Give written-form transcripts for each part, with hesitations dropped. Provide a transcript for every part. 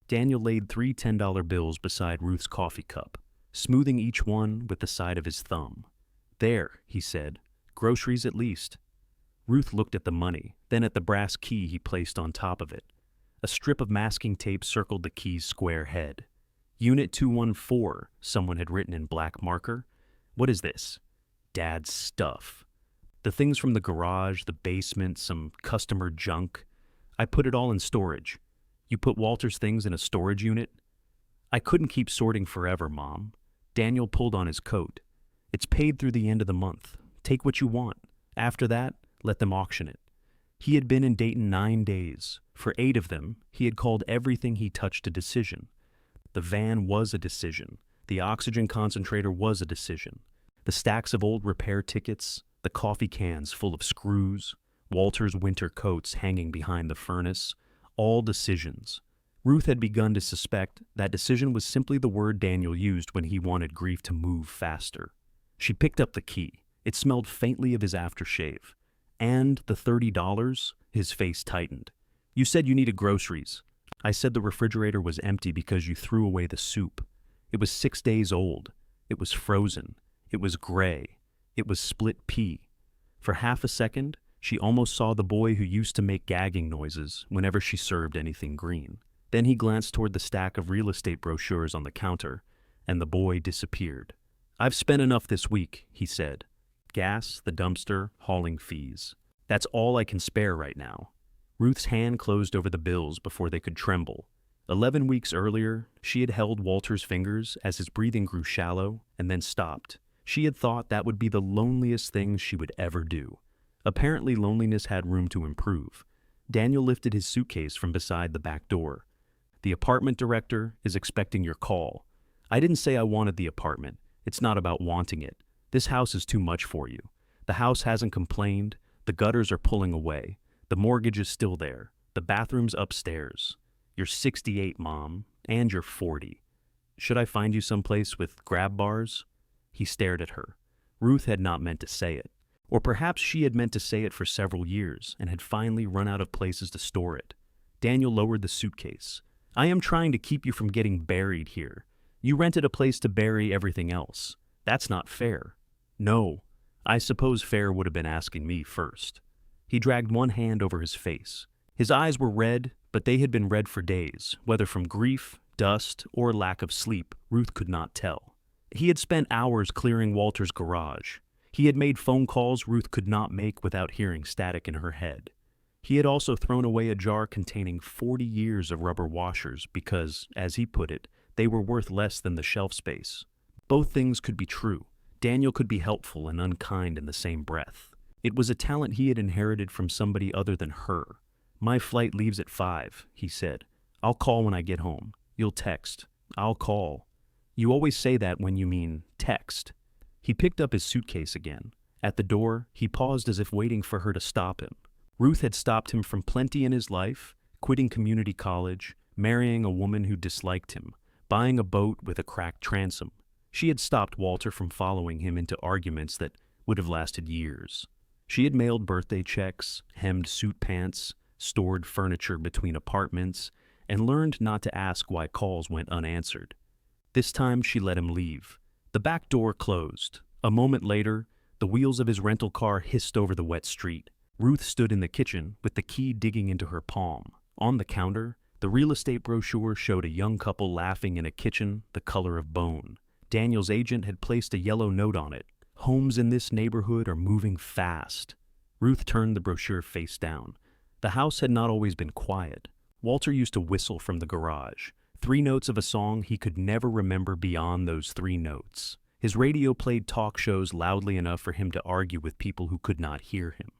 Daniel laid three $10 bills beside Ruth's coffee cup, smoothing each one with the side of his thumb. "There," he said, "groceries at least." Ruth looked at the money, then at the brass key he placed on top of it. A strip of masking tape circled the key's square head. "Unit 214, someone had written in black marker. What is this? Dad's stuff. The things from the garage, the basement, some customer junk. I put it all in storage. You put Walter's things in a storage unit?" "I couldn't keep sorting forever, Mom." Daniel pulled on his coat. "It's paid through the end of the month. Take what you want. After that, let them auction it." He had been in Dayton 9 days. For 8 of them, he had called everything he touched a decision. The van was a decision. The oxygen concentrator was a decision. The stacks of old repair tickets, the coffee cans full of screws, Walter's winter coats hanging behind the furnace, all decisions. Ruth had begun to suspect that decision was simply the word Daniel used when he wanted grief to move faster. She picked up the key. It smelled faintly of his aftershave. "And the $30? His face tightened. "You said you needed groceries. I said the refrigerator was empty because you threw away the soup. It was 6 days old. It was frozen. It was gray. It was split pea." For half a second, she almost saw the boy who used to make gagging noises whenever she served anything green. Then he glanced toward the stack of real estate brochures on the counter, and the boy disappeared. "I've spent enough this week," he said. "Gas, the dumpster, hauling fees. That's all I can spare right now." Ruth's hand closed over the bills before they could tremble. 11 weeks earlier, she had held Walter's fingers as his breathing grew shallow and then stopped. She had thought that would be the loneliest thing she would ever do. Apparently, loneliness had room to improve. Daniel lifted his suitcase from beside the back door. "The apartment director is expecting your call. I didn't say I wanted the apartment. It's not about wanting it. This house is too much for you. The house hasn't complained. The gutters are pulling away. The mortgage is still there. The bathroom's upstairs. You're 68, Mom, and you're 40. Should I find you someplace with grab bars?" He stared at her. Ruth had not meant to say it. Or perhaps she had meant to say it for several years and had finally run out of places to store it. Daniel lowered the suitcase. "I am trying to keep you from getting buried here. You rented a place to bury everything else. That's not fair." "No. I suppose fair would have been asking me first." He dragged one hand over his face. His eyes were red, but they had been red for days, whether from grief, dust, or lack of sleep, Ruth could not tell. He had spent hours clearing Walter's garage. He had made phone calls Ruth could not make without hearing static in her head. He had also thrown away a jar containing 40 years of rubber washers because, as he put it, they were worth less than the shelf space. Both things could be true. Daniel could be helpful and unkind in the same breath. It was a talent he had inherited from somebody other than her. "My flight leaves at 5, he said. "I'll call when I get home. You'll text. I'll call." "You always say that when you mean text." He picked up his suitcase again. At the door, he paused as if waiting for her to stop him. Ruth had stopped him from plenty in his life, quitting community college, marrying a woman who disliked him, buying a boat with a cracked transom. She had stopped Walter from following him into arguments that would have lasted years. She had mailed birthday checks, hemmed suit pants, stored furniture between apartments, and learned not to ask why calls went unanswered. This time she let him leave. The back door closed. A moment later, the wheels of his rental car hissed over the wet street. Ruth stood in the kitchen with the key digging into her palm. On the counter, the real estate brochure showed a young couple laughing in a kitchen the color of bone. Daniel's agent had placed a yellow note on it. "Homes in this neighborhood are moving fast." Ruth turned the brochure face down. The house had not always been quiet. Walter used to whistle from the garage. 3 notes of a song he could never remember beyond those 3 notes. His radio played talk shows loudly enough for him to argue with people who could not hear him.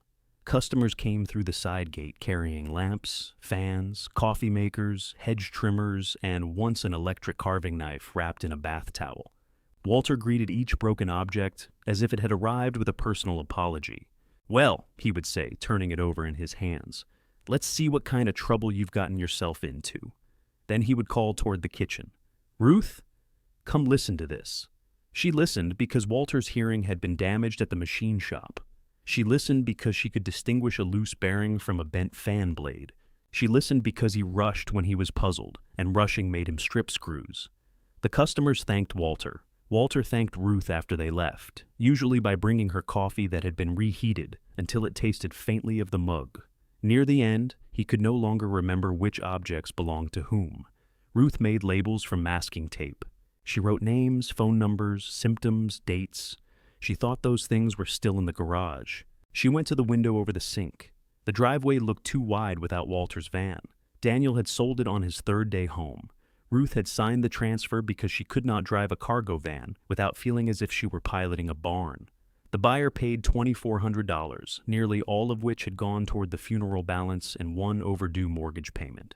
Customers came through the side gate carrying lamps, fans, coffee makers, hedge trimmers, and once an electric carving knife wrapped in a bath towel. Walter greeted each broken object as if it had arrived with a personal apology. "Well," he would say, turning it over in his hands, "let's see what kind of trouble you've gotten yourself into." Then he would call toward the kitchen. "Ruth, come listen to this." She listened because Walter's hearing had been damaged at the machine shop. She listened because she could distinguish a loose bearing from a bent fan blade. She listened because he rushed when he was puzzled, and rushing made him strip screws. The customers thanked Walter. Walter thanked Ruth after they left, usually by bringing her coffee that had been reheated until it tasted faintly of the mug. Near the end, he could no longer remember which objects belonged to whom. Ruth made labels from masking tape. She wrote names, phone numbers, symptoms, dates. She thought those things were still in the garage. She went to the window over the sink. The driveway looked too wide without Walter's van. Daniel had sold it on his third day home. Ruth had signed the transfer because she could not drive a cargo van without feeling as if she were piloting a barn. The buyer paid $2,400, nearly all of which had gone toward the funeral balance and one overdue mortgage payment.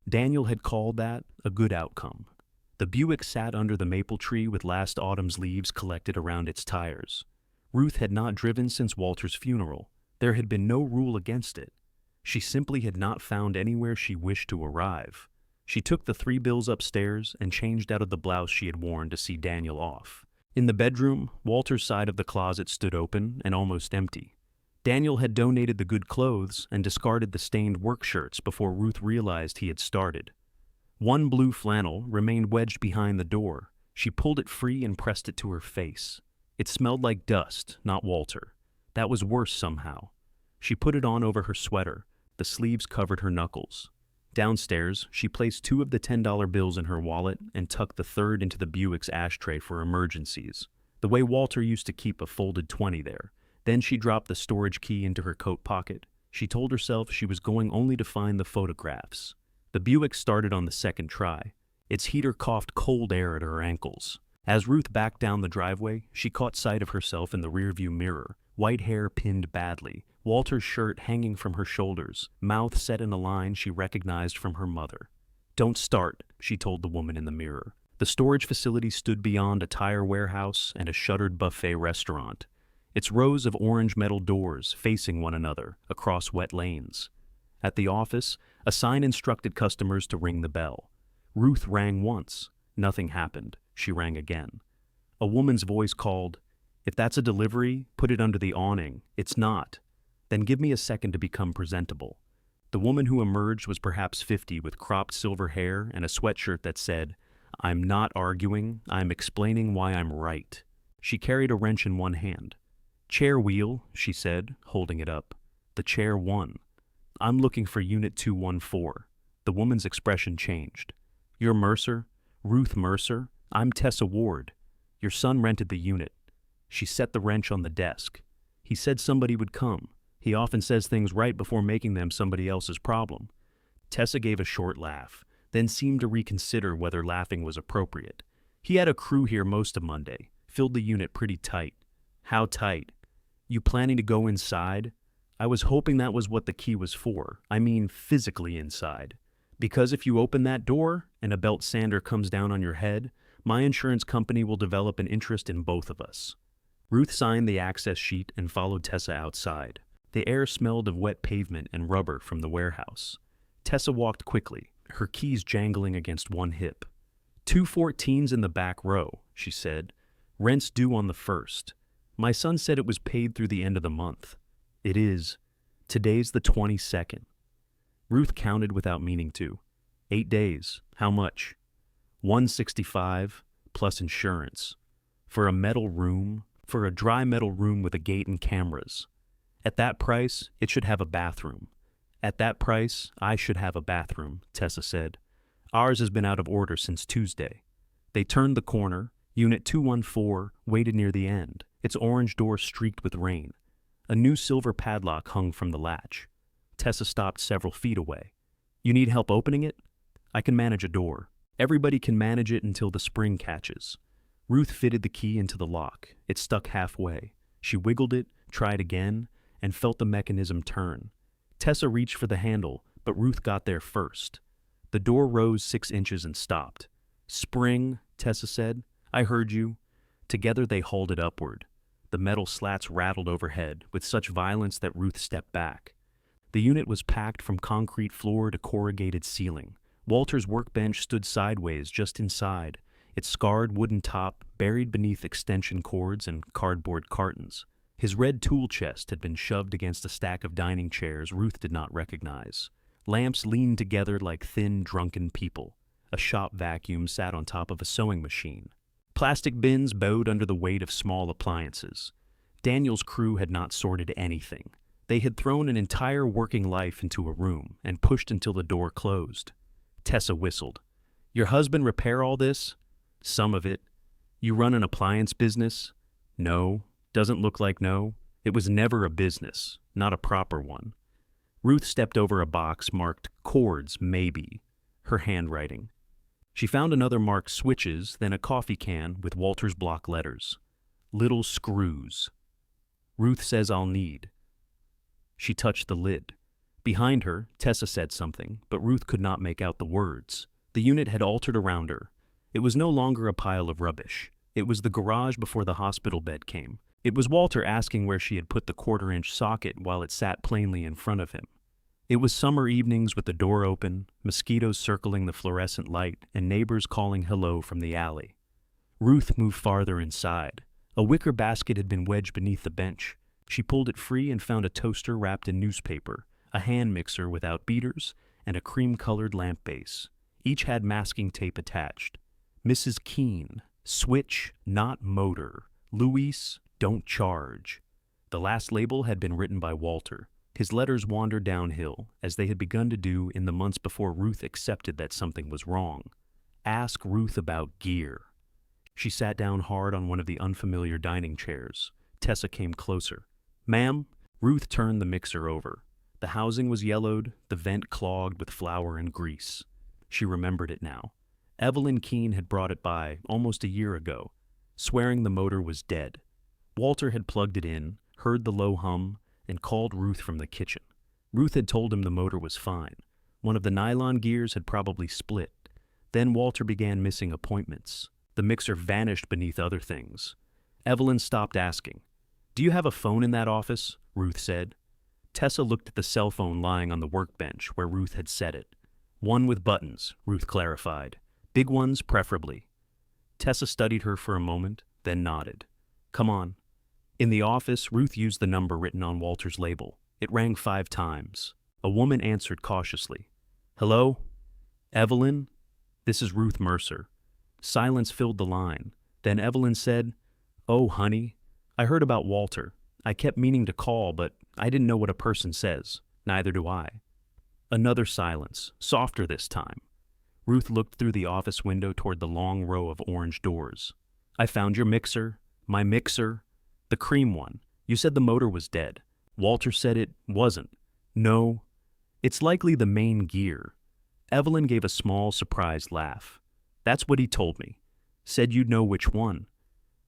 Daniel had called that a good outcome. The Buick sat under the maple tree with last autumn's leaves collected around its tires. Ruth had not driven since Walter's funeral. There had been no rule against it. She simply had not found anywhere she wished to arrive. She took the 3 bills upstairs and changed out of the blouse she had worn to see Daniel off. In the bedroom, Walter's side of the closet stood open and almost empty. Daniel had donated the good clothes and discarded the stained work shirts before Ruth realized he had started. One blue flannel remained wedged behind the door. She pulled it free and pressed it to her face. It smelled like dust, not Walter. That was worse somehow. She put it on over her sweater. The sleeves covered her knuckles. Downstairs, she placed 2 of the $10 bills in her wallet and tucked the third into the Buick's ashtray for emergencies, the way Walter used to keep a folded 20 there. Then she dropped the storage key into her coat pocket. She told herself she was going only to find the photographs. The Buick started on the second try. Its heater coughed cold air at her ankles. As Ruth backed down the driveway, she caught sight of herself in the rearview mirror, white hair pinned badly, Walter's shirt hanging from her shoulders, mouth set in a line she recognized from her mother. "Don't start," she told the woman in the mirror. The storage facility stood beyond a tire warehouse and a shuttered buffet restaurant, its rows of orange metal doors facing one another across wet lanes. At the office, a sign instructed customers to ring the bell. Ruth rang once. Nothing happened. She rang again. A woman's voice called, "If that's a delivery, put it under the awning. It's not. Then give me a second to become presentable." The woman who emerged was perhaps 50 with cropped silver hair and a sweatshirt that said, "I'm not arguing, I'm explaining why I'm right." She carried a wrench in one hand. "Chair wheel," she said, holding it up. The chair won. "I'm looking for Unit 214. The woman's expression changed. "You're Mercer? Ruth Mercer? I'm Tessa Ward. Your son rented the unit." She set the wrench on the desk. "He said somebody would come. He often says things right before making them somebody else's problem." Tessa gave a short laugh, then seemed to reconsider whether laughing was appropriate. "He had a crew here most of Monday. Filled the unit pretty tight." "How tight?" "You planning to go inside?" "I was hoping that was what the key was for. I mean physically inside. Because if you open that door and a belt sander comes down on your head, my insurance company will develop an interest in both of us." Ruth signed the access sheet and followed Tessa outside. The air smelled of wet pavement and rubber from the warehouse. Tessa walked quickly, her keys jangling against one hip. 214's in the back row," she said. "Rent's due on the 1st. My son said it was paid through the end of the month." "It is. Today's the 22nd. Ruth counted without meaning to. 8 days. How much? $165 plus insurance. For a metal room, for a dry metal room with a gate and cameras. At that price, it should have a bathroom. At that price, I should have a bathroom," Tessa said. "Ours has been out of order since Tuesday." They turned the corner. Unit 214 waited near the end, its orange door streaked with rain. A new silver padlock hung from the latch. Tessa stopped several feet away. "You need help opening it?" "I can manage a door. Everybody can manage it until the spring catches." Ruth fitted the key into the lock. It stuck halfway. She wiggled it, tried again, and felt the mechanism turn. Tessa reached for the handle, but Ruth got there first. The door rose 6 inches and stopped. "Spring," Tessa said. "I heard you." Together they hauled it upward. The metal slats rattled overhead with such violence that Ruth stepped back. The unit was packed from concrete floor to corrugated ceiling. Walter's workbench stood sideways just inside, its scarred wooden top buried beneath extension cords and cardboard cartons. His red tool chest had been shoved against a stack of dining chairs Ruth did not recognize. Lamps leaned together like thin, drunken people. A shop vacuum sat on top of a sewing machine. Plastic bins bowed under the weight of small appliances. Daniel's crew had not sorted anything. They had thrown an entire working life into a room and pushed until the door closed. Tessa whistled. "Your husband repair all this?" "Some of it." "You run an appliance business?" "No. Doesn't look like no. It was never a business, not a proper one." Ruth stepped over a box marked cords, maybe, her handwriting. She found another marked switches, then a coffee can with Walter's block letters. Little screws. "Ruth says I'll need." She touched the lid. Behind her, Tessa said something, but Ruth could not make out the words. The unit had altered around her. It was no longer a pile of rubbish. It was the garage before the hospital bed came. It was Walter asking where she had put the quarter-inch socket while it sat plainly in front of him. It was summer evenings with the door open, mosquitoes circling the fluorescent light, and neighbors calling hello from the alley. Ruth moved farther inside. A wicker basket had been wedged beneath the bench. She pulled it free and found a toaster wrapped in newspaper, a hand mixer without beaters, and a cream-colored lamp base. Each had masking tape attached. Mrs. Keene, switch, not motor. Luis, don't charge. The last label had been written by Walter. His letters wandered downhill, as they had begun to do in the months before Ruth accepted that something was wrong. Ask Ruth about gear. She sat down hard on one of the unfamiliar dining chairs. Tessa came closer. "Ma'am?" Ruth turned the mixer over. The housing was yellowed, the vent clogged with flour and grease. She remembered it now. Evelyn Keene had brought it by almost a year ago, swearing the motor was dead. Walter had plugged it in, heard the low hum, and called Ruth from the kitchen. Ruth had told him the motor was fine. One of the nylon gears had probably split. Then Walter began missing appointments. The mixer vanished beneath other things. Evelyn stopped asking. "Do you have a phone in that office?" Ruth said. Tessa looked at the cell phone lying on the workbench where Ruth had set it. "One with buttons," Ruth clarified. "Big ones, preferably." Tessa studied her for a moment, then nodded. "Come on." In the office, Ruth used the number written on Walter's label. It rang 5 times. A woman answered cautiously. "Hello? Evelyn? This is Ruth Mercer." Silence filled the line. Then Evelyn said, "Oh, honey, I heard about Walter. I kept meaning to call, but I didn't know what a person says. Neither do I." Another silence, softer this time. Ruth looked through the office window toward the long row of orange doors. "I found your mixer. My mixer. The cream one. You said the motor was dead. Walter said it wasn't. No. It's likely the main gear." Evelyn gave a small, surprised laugh. "That's what he told me. Said you'd know which one."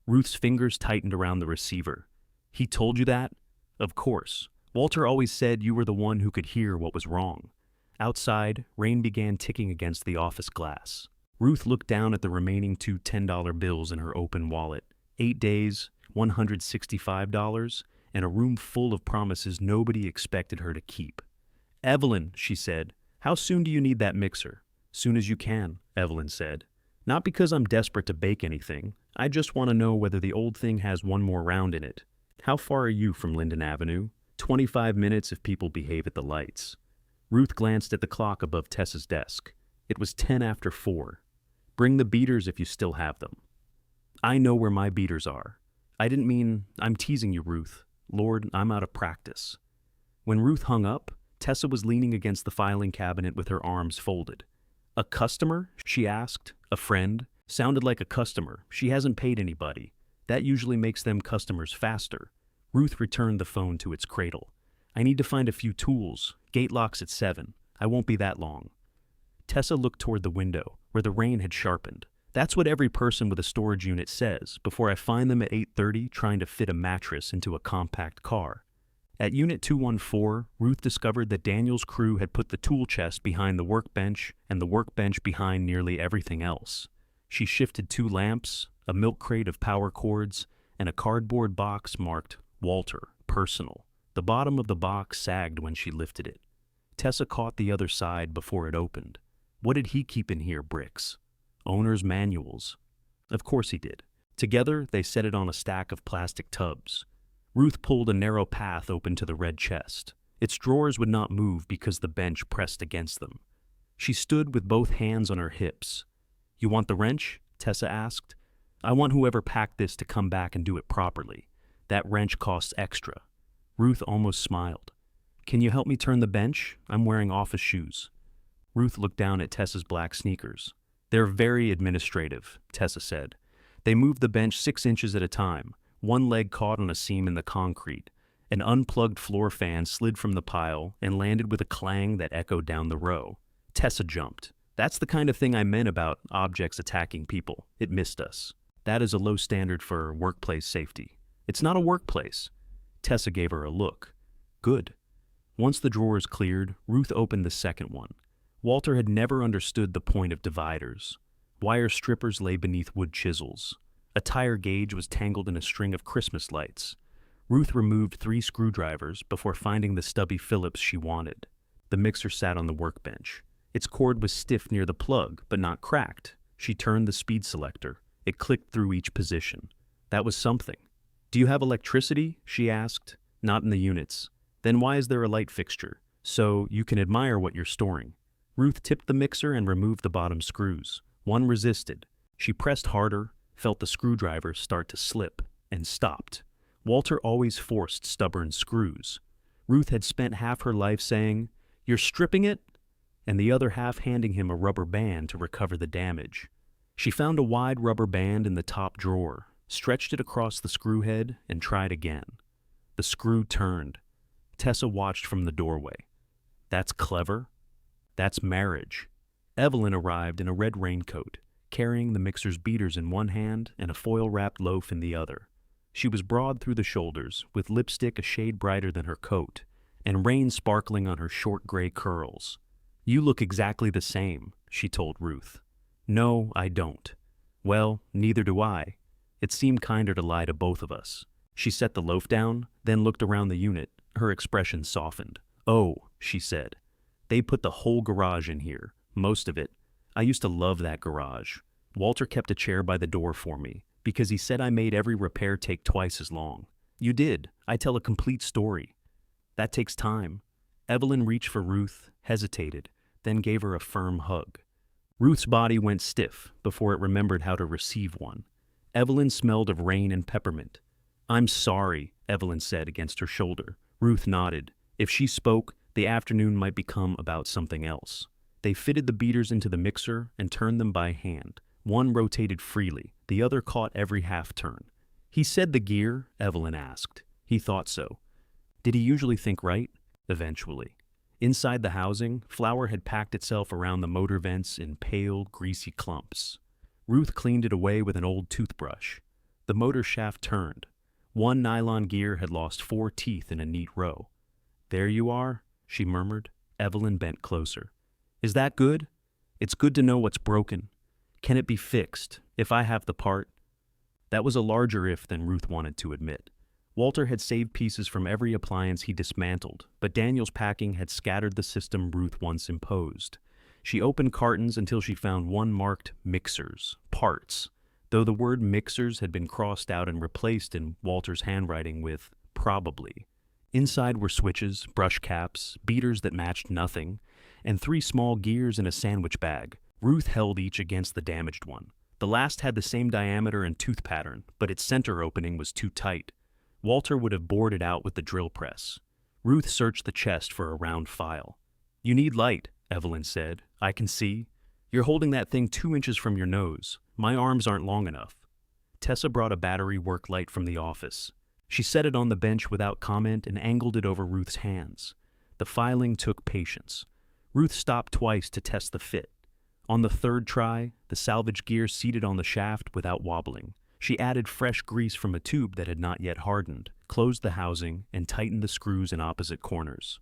Ruth's fingers tightened around the receiver. "He told you that?" "Of course. Walter always said you were the one who could hear what was wrong." Outside, rain began ticking against the office glass. Ruth looked down at the remaining 2 $10 bills in her open wallet. 8 days, $165, and a room full of promises nobody expected her to keep. "Evelyn," she said, "how soon do you need that mixer?" "Soon as you can," Evelyn said. "Not because I'm desperate to bake anything. I just want to know whether the old thing has one more round in it. How far are you from Linden Avenue?" 25 minutes if people behave at the lights." Ruth glanced at the clock above Tessa's desk. It was 10 after 4. "Bring the beaters if you still have them." "I know where my beaters are." "I didn't mean, I'm teasing you, Ruth. Lord, I'm out of practice." When Ruth hung up, Tessa was leaning against the filing cabinet with her arms folded. "A customer?" she asked. "A friend?" Sounded like a customer. She hasn't paid anybody. That usually makes them customers faster. Ruth returned the phone to its cradle. "I need to find a few tools. Gate locks at 7. I won't be that long." Tessa looked toward the window, where the rain had sharpened. "That's what every person with a storage unit says before I find them at 8:30 trying to fit a mattress into a compact car." At Unit 214, Ruth discovered that Daniel's crew had put the tool chest behind the workbench and the workbench behind nearly everything else. She shifted 2 lamps, a milk crate of power cords, and a cardboard box marked Walter, Personal. The bottom of the box sagged when she lifted it. Tessa caught the other side before it opened. What did he keep in here, bricks? Owner's manuals. Of course he did. Together, they set it on a stack of plastic tubs. Ruth pulled a narrow path open to the red chest. Its drawers would not move because the bench pressed against them. She stood with both hands on her hips. "You want the wrench?" Tessa asked. "I want whoever packed this to come back and do it properly. That wrench costs extra." Ruth almost smiled. "Can you help me turn the bench? I'm wearing office shoes." Ruth looked down at Tessa's black sneakers. "They're very administrative," Tessa said. They moved the bench 6 inches at a time. One leg caught on a seam in the concrete. An unplugged floor fan slid from the pile and landed with a clang that echoed down the row. Tessa jumped. "That's the kind of thing I meant about objects attacking people. It missed us. That is a low standard for workplace safety." "It's not a workplace." Tessa gave her a look. "Good." Once the drawers cleared, Ruth opened the second one. Walter had never understood the point of dividers. Wire strippers lay beneath wood chisels. A tire gauge was tangled in a string of Christmas lights. Ruth removed 3 screwdrivers before finding the stubby Phillips she wanted. The mixer sat on the workbench. Its cord was stiff near the plug, but not cracked. She turned the speed selector. It clicked through each position. That was something. "Do you have electricity?" she asked. "Not in the units." "Then why is there a light fixture?" "So you can admire what you're storing." Ruth tipped the mixer and removed the bottom screws. One resisted. She pressed harder, felt the screwdriver start to slip, and stopped. Walter always forced stubborn screws. Ruth had spent half her life saying, "You're stripping it?" and the other half handing him a rubber band to recover the damage. She found a wide rubber band in the top drawer, stretched it across the screw head, and tried again. The screw turned. Tessa watched from the doorway. "That's clever. That's marriage." Evelyn arrived in a red raincoat, carrying the mixer's beaters in one hand and a foil-wrapped loaf in the other. She was broad through the shoulders, with lipstick a shade brighter than her coat, and rain sparkling on her short gray curls. "You look exactly the same," she told Ruth. "No, I don't." "Well, neither do I." It seemed kinder to lie to both of us. She set the loaf down, then looked around the unit. Her expression softened. "Oh," she said. "They put the whole garage in here. Most of it. I used to love that garage. Walter kept a chair by the door for me, because he said I made every repair take twice as long." "You did. I tell a complete story." "That takes time." Evelyn reached for Ruth, hesitated, then gave her a firm hug. Ruth's body went stiff before it remembered how to receive one. Evelyn smelled of rain and peppermint. "I'm sorry," Evelyn said against her shoulder. Ruth nodded. If she spoke, the afternoon might become about something else. They fitted the beaters into the mixer and turned them by hand. One rotated freely, the other caught every half turn. "He said the gear?" Evelyn asked. "He thought so." "Did he usually think right?" "Eventually." Inside the housing, flour had packed itself around the motor vents in pale, greasy clumps. Ruth cleaned it away with an old toothbrush. The motor shaft turned. One nylon gear had lost 4 teeth in a neat row. "There you are," she murmured. Evelyn bent closer. "Is that good?" "It's good to know what's broken. Can it be fixed, if I have the part?" That was a larger if than Ruth wanted to admit. Walter had saved pieces from every appliance he dismantled, but Daniel's packing had scattered the system Ruth once imposed. She opened cartons until she found one marked mixers, parts, though the word mixers had been crossed out and replaced in Walter's handwriting with probably. Inside were switches, brush caps, beaters that matched nothing, and 3 small gears in a sandwich bag. Ruth held each against the damaged one. The last had the same diameter and tooth pattern, but its center opening was too tight. Walter would have bored it out with the drill press. Ruth searched the chest for a round file. "You need light," Evelyn said. "I can see. You're holding that thing 2 inches from your nose. My arms aren't long enough." Tessa brought a battery work light from the office. She set it on the bench without comment and angled it over Ruth's hands. The filing took patience. Ruth stopped twice to test the fit. On the 3rd try, the salvage gear seated on the shaft without wobbling. She added fresh grease from a tube that had not yet hardened, closed the housing, and tightened the screws in opposite corners.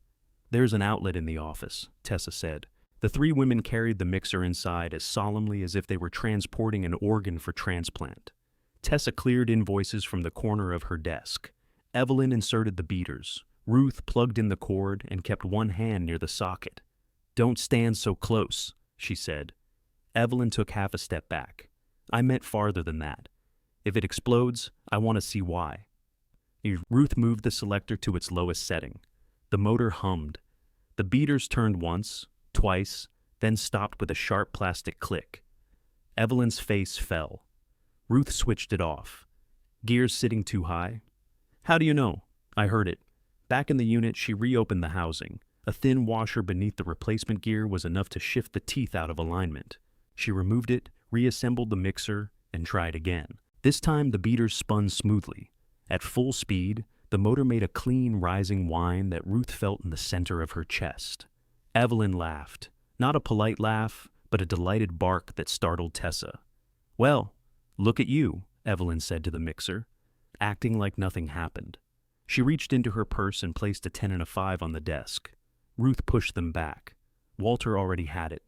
"There's an outlet in the office," Tessa said. The 3 women carried the mixer inside as solemnly as if they were transporting an organ for transplant. Tessa cleared invoices from the corner of her desk. Evelyn inserted the beaters. Ruth plugged in the cord and kept one hand near the socket. "Don't stand so close," she said. Evelyn took half a step back. "I meant farther than that. If it explodes, I want to see why." Ruth moved the selector to its lowest setting. The motor hummed. The beaters turned once, twice, then stopped with a sharp plastic click. Evelyn's face fell. Ruth switched it off. Gears sitting too high? How do you know? I heard it. Back in the unit, she reopened the housing. A thin washer beneath the replacement gear was enough to shift the teeth out of alignment. She removed it, reassembled the mixer, and tried again. This time, the beaters spun smoothly. At full speed, the motor made a clean, rising whine that Ruth felt in the center of her chest. Evelyn laughed. Not a polite laugh, but a delighted bark that startled Tessa. "Well, look at you," Evelyn said to the mixer, acting like nothing happened. She reached into her purse and placed a 10 and a 5 on the desk. Ruth pushed them back. Walter already had it.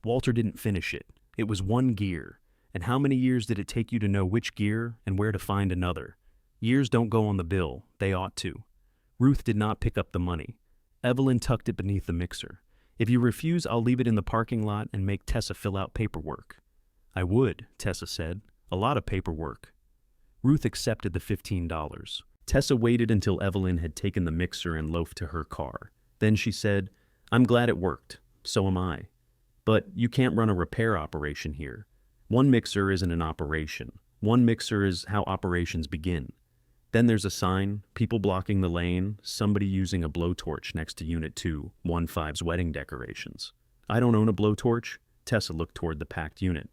Walter didn't finish it. It was one gear. And how many years did it take you to know which gear and where to find another? Years don't go on the bill. They ought to. Ruth did not pick up the money. Evelyn tucked it beneath the mixer. "If you refuse, I'll leave it in the parking lot and make Tessa fill out paperwork." "I would," Tessa said. "A lot of paperwork." Ruth accepted the $15. Tessa waited until Evelyn had taken the mixer and loafed to her car. Then she said, "I'm glad it worked. So am I. But you can't run a repair operation here. One mixer isn't an operation. One mixer is how operations begin. Then there's a sign, people blocking the lane, somebody using a blowtorch next to Unit 215's wedding decorations. I don't own a blowtorch." Tessa looked toward the packed unit.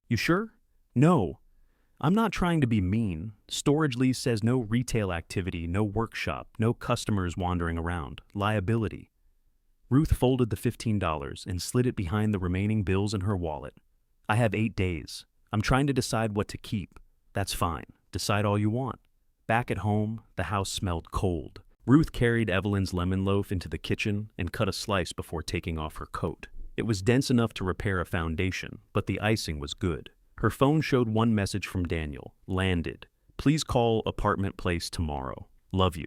"You sure?" "No. I'm not trying to be mean. Storage lease says no retail activity, no workshop, no customers wandering around. Liability." Ruth folded the $15 and slid it behind the remaining bills in her wallet. "I have 8 days. I'm trying to decide what to keep." "That's fine. Decide all you want." Back at home, the house smelled cold. Ruth carried Evelyn's lemon loaf into the kitchen and cut a slice before taking off her coat. It was dense enough to repair a foundation, but the icing was good. Her phone showed one message from Daniel. "Landed. Please call apartment place tomorrow. Love you."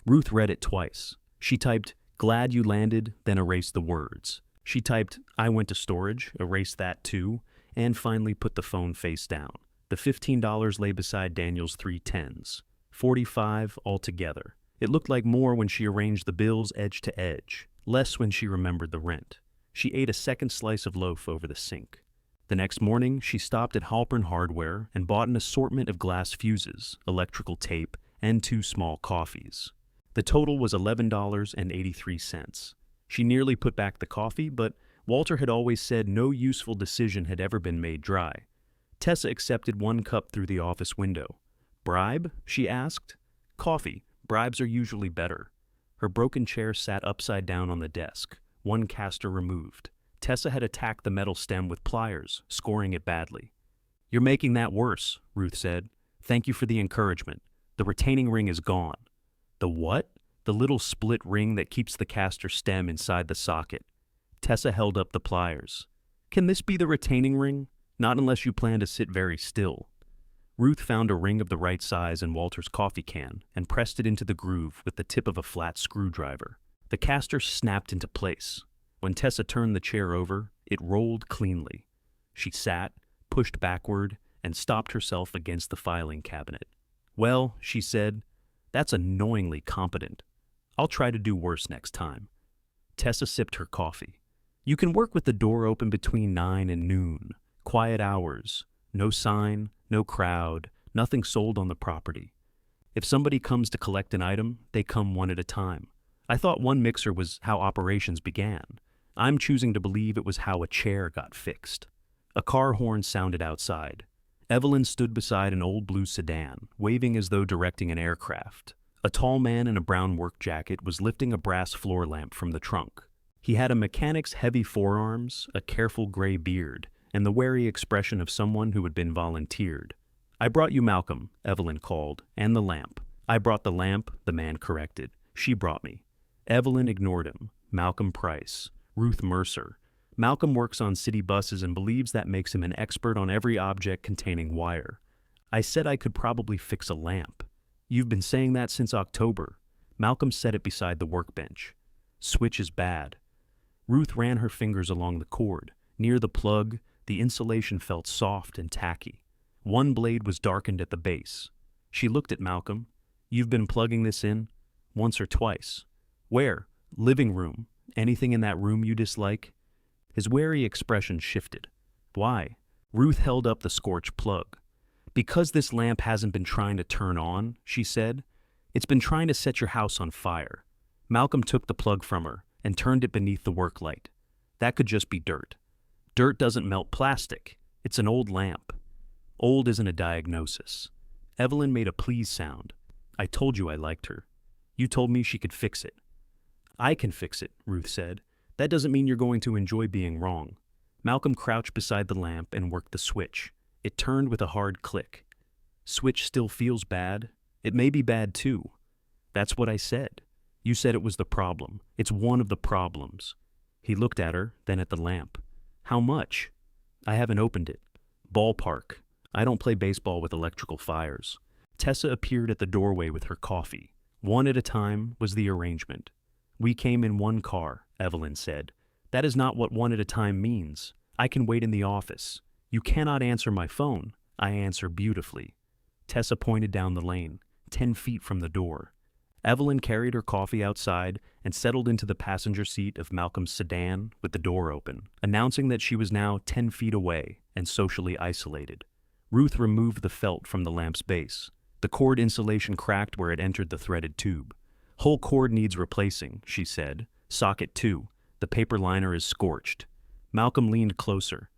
Ruth read it twice. She typed, "Glad you landed," then erased the words. She typed, "I went to storage," erased that too, and finally put the phone face down. The $15 lay beside Daniel's 3 tens. 45 altogether. It looked like more when she arranged the bills edge to edge, less when she remembered the rent. She ate a second slice of loaf over the sink. The next morning, she stopped at Halpern Hardware and bought an assortment of glass fuses, electrical tape, and 2 small coffees. The total was $11.83. She nearly put back the coffee, but Walter had always said no useful decision had ever been made dry. Tessa accepted 1 cup through the office window. "Bribe?" she asked. "Coffee. Bribes are usually better." Her broken chair sat upside down on the desk, 1 caster removed. Tessa had attacked the metal stem with pliers, scoring it badly. "You're making that worse," Ruth said. "Thank you for the encouragement. The retaining ring is gone." "The what?" "The little split ring that keeps the caster stem inside the socket." Tessa held up the pliers. "Can this be the retaining ring? Not unless you plan to sit very still." Ruth found a ring of the right size in Walter's coffee can and pressed it into the groove with the tip of a flat screwdriver. The caster snapped into place. When Tessa turned the chair over, it rolled cleanly. She sat, pushed backward, and stopped herself against the filing cabinet. "Well," she said, "that's annoyingly competent. I'll try to do worse next time." Tessa sipped her coffee. "You can work with the door open between 9 and noon. Quiet hours. No sign, no crowd, nothing sold on the property. If somebody comes to collect an item, they come one at a time. I thought one mixer was how operations began. I'm choosing to believe it was how a chair got fixed." A car horn sounded outside. Evelyn stood beside an old blue sedan, waving as though directing an aircraft. A tall man in a brown work jacket was lifting a brass floor lamp from the trunk. He had a mechanic's heavy forearms, a careful gray beard, and the wary expression of someone who had been volunteered. "I brought you Malcolm," Evelyn called, "and the lamp." "I brought the lamp," the man corrected. "She brought me." Evelyn ignored him. Malcolm Price. Ruth Mercer. Malcolm works on city buses and believes that makes him an expert on every object containing wire. I said I could probably fix a lamp. "You've been saying that since October." Malcolm set it beside the workbench. "Switch is bad." Ruth ran her fingers along the cord. Near the plug, the insulation felt soft and tacky. One blade was darkened at the base. She looked at Malcolm. "You've been plugging this in?" "Once or twice." Where? Living room. Anything in that room you dislike? His wary expression shifted. Why? Ruth held up the scorched plug. Because this lamp hasn't been trying to turn on, she said. It's been trying to set your house on fire. Malcolm took the plug from her and turned it beneath the work light. That could just be dirt. Dirt doesn't melt plastic. It's an old lamp. Old isn't a diagnosis. Evelyn made a please sound. I told you I liked her. You told me she could fix it. I can fix it, Ruth said. That doesn't mean you're going to enjoy being wrong. Malcolm crouched beside the lamp and worked the switch. It turned with a hard click. Switch still feels bad. It may be bad too. That's what I said. You said it was the problem. It's one of the problems. He looked at her, then at the lamp. How much? I haven't opened it. Ballpark. I don't play baseball with electrical fires. Tessa appeared at the doorway with her coffee. One at a time was the arrangement. We came in one car, Evelyn said. That is not what one at a time means. I can wait in the office. You cannot answer my phone. I answer beautifully. Tessa pointed down the lane, 10 feet from the door. Evelyn carried her coffee outside and settled into the passenger seat of Malcolm's sedan with the door open, announcing that she was now 10 feet away and socially isolated. Ruth removed the felt from the lamp's base. The cord insulation cracked where it entered the threaded tube. Whole cord needs replacing, she said. Socket 2. The paper liner is scorched. Malcolm leaned closer.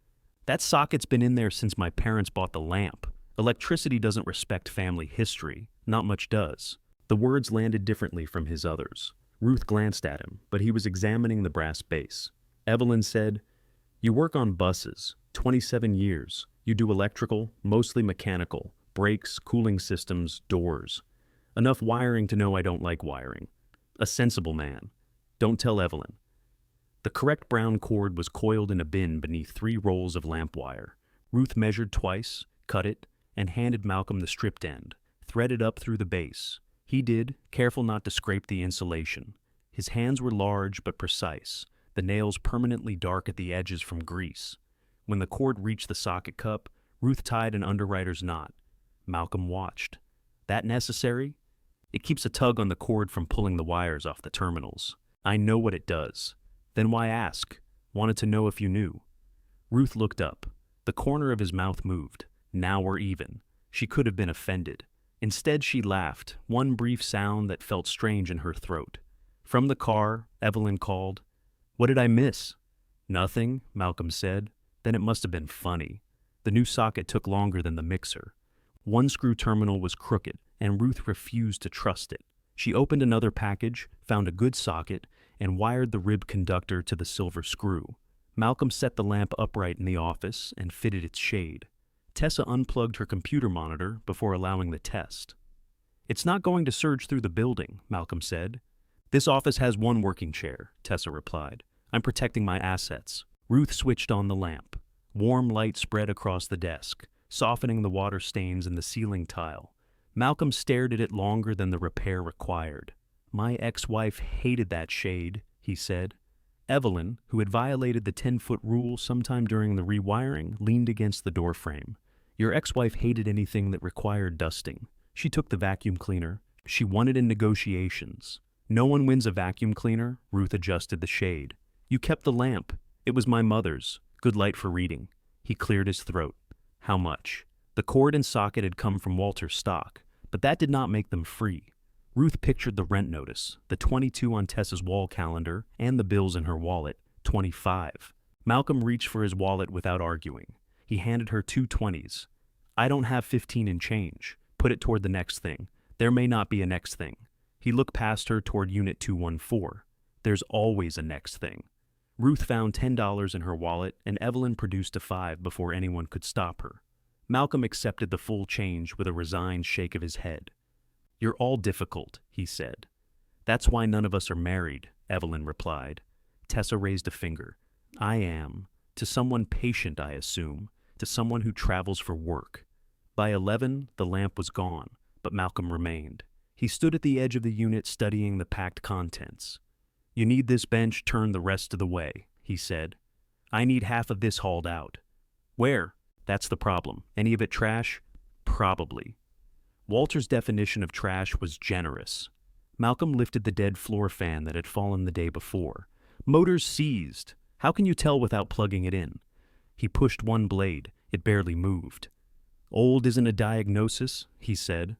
That socket's been in there since my parents bought the lamp. Electricity doesn't respect family history. Not much does. The words landed differently from his others. Ruth glanced at him, but he was examining the brass base. Evelyn said, You work on buses, 27 years. You do electrical, mostly mechanical, brakes, cooling systems, doors. Enough wiring to know I don't like wiring. A sensible man. Don't tell Evelyn. The correct brown cord was coiled in a bin beneath 3 rolls of lamp wire. Ruth measured twice, cut it, and handed Malcolm the stripped end, threaded up through the base. He did, careful not to scrape the insulation. His hands were large but precise, the nails permanently dark at the edges from grease. When the cord reached the socket cup, Ruth tied an underwriter's knot. Malcolm watched. That necessary? It keeps a tug on the cord from pulling the wires off the terminals. I know what it does. Then why ask? Wanted to know if you knew. Ruth looked up. The corner of his mouth moved. Now we're even. She could have been offended. Instead, she laughed, one brief sound that felt strange in her throat. From the car, Evelyn called. What did I miss? Nothing, Malcolm said. Then it must have been funny. The new socket took longer than the mixer. One screw terminal was crooked, and Ruth refused to trust it. She opened another package, found a good socket, and wired the rib conductor to the silver screw. Malcolm set the lamp upright in the office and fitted its shade. Tessa unplugged her computer monitor before allowing the test. It's not going to surge through the building, Malcolm said. This office has one working chair, Tessa replied. I'm protecting my assets. Ruth switched on the lamp. Warm light spread across the desk, softening the water stains in the ceiling tile. Malcolm stared at it longer than the repair required. My ex-wife hated that shade, he said. Evelyn, who had violated the 10-foot rule sometime during the rewiring, leaned against the doorframe. Your ex-wife hated anything that required dusting. She took the vacuum cleaner. She won it in negotiations. No one wins a vacuum cleaner, Ruth adjusted the shade. You kept the lamp. It was my mother's. Good light for reading. He cleared his throat. How much? The cord and socket had come from Walter's stock, but that did not make them free. Ruth pictured the rent notice, the 22 on Tessa's wall calendar, and the bills in her wallet, 25. Malcolm reached for his wallet without arguing. He handed her 2 20s. I don't have 15 in change. Put it toward the next thing. There may not be a next thing. He looked past her toward Unit 214. There's always a next thing. Ruth found $10 in her wallet, and Evelyn produced a 5 before anyone could stop her. Malcolm accepted the full change with a resigned shake of his head. You're all difficult, he said. That's why none of us are married, Evelyn replied. Tessa raised a finger. I am. To someone patient, I assume. To someone who travels for work. By 11, the lamp was gone, but Malcolm remained. He stood at the edge of the unit studying the packed contents. You need this bench turned the rest of the way, he said. I need half of this hauled out. Where? That's the problem. Any of it trash? Probably. Walter's definition of trash was generous. Malcolm lifted the dead floor fan that had fallen the day before. Motors seized. How can you tell without plugging it in? He pushed one blade. It barely moved. Old isn't a diagnosis, he said.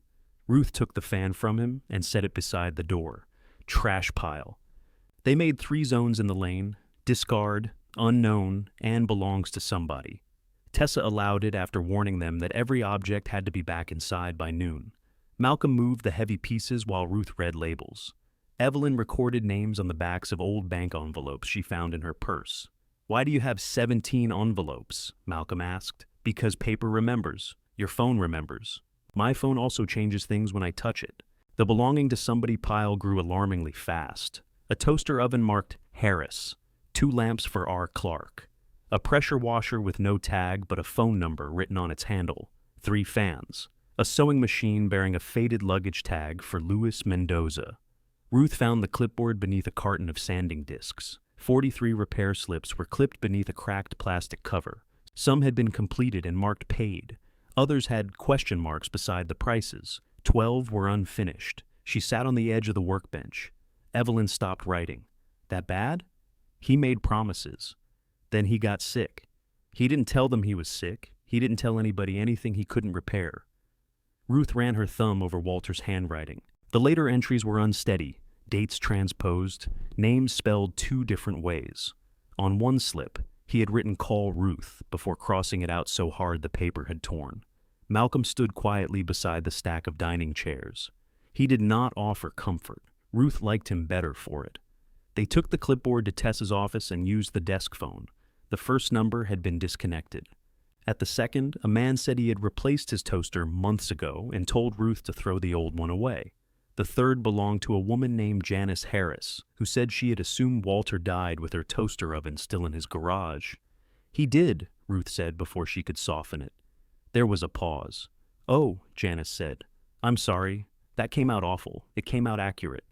Ruth took the fan from him and set it beside the door. Trash pile. They made 3 zones in the lane: discard, unknown, and belongs to somebody. Tessa allowed it after warning them that every object had to be back inside by noon. Malcolm moved the heavy pieces while Ruth read labels. Evelyn recorded names on the backs of old bank envelopes she found in her purse. Why do you have 17 envelopes? Malcolm asked. Because paper remembers. Your phone remembers. My phone also changes things when I touch it. The belonging to somebody pile grew alarmingly fast. A toaster oven marked Harris. 2 lamps for R. Clark. A pressure washer with no tag but a phone number written on its handle. 3 fans. A sewing machine bearing a faded luggage tag for Luis Mendoza. Ruth found the clipboard beneath a carton of sanding discs. 43 repair slips were clipped beneath a cracked plastic cover. Some had been completed and marked paid. Others had question marks beside the prices. 12 were unfinished. She sat on the edge of the workbench. Evelyn stopped writing. That bad? He made promises. Then he got sick. He didn't tell them he was sick. He didn't tell anybody anything he couldn't repair. Ruth ran her thumb over Walter's handwriting. The later entries were unsteady, dates transposed, names spelled 2 different ways. On one slip, he had written "Call Ruth" before crossing it out so hard the paper had torn. Malcolm stood quietly beside the stack of dining chairs. He did not offer comfort. Ruth liked him better for it. They took the clipboard to Tessa's office and used the desk phone. The first number had been disconnected. At the second, a man said he had replaced his toaster months ago and told Ruth to throw the old one away. The third belonged to a woman named Janice Harris, who said she had assumed Walter died with her toaster oven still in his garage. He did, Ruth said before she could soften it. There was a pause. Oh, Janice said. I'm sorry. That came out awful. It came out accurate.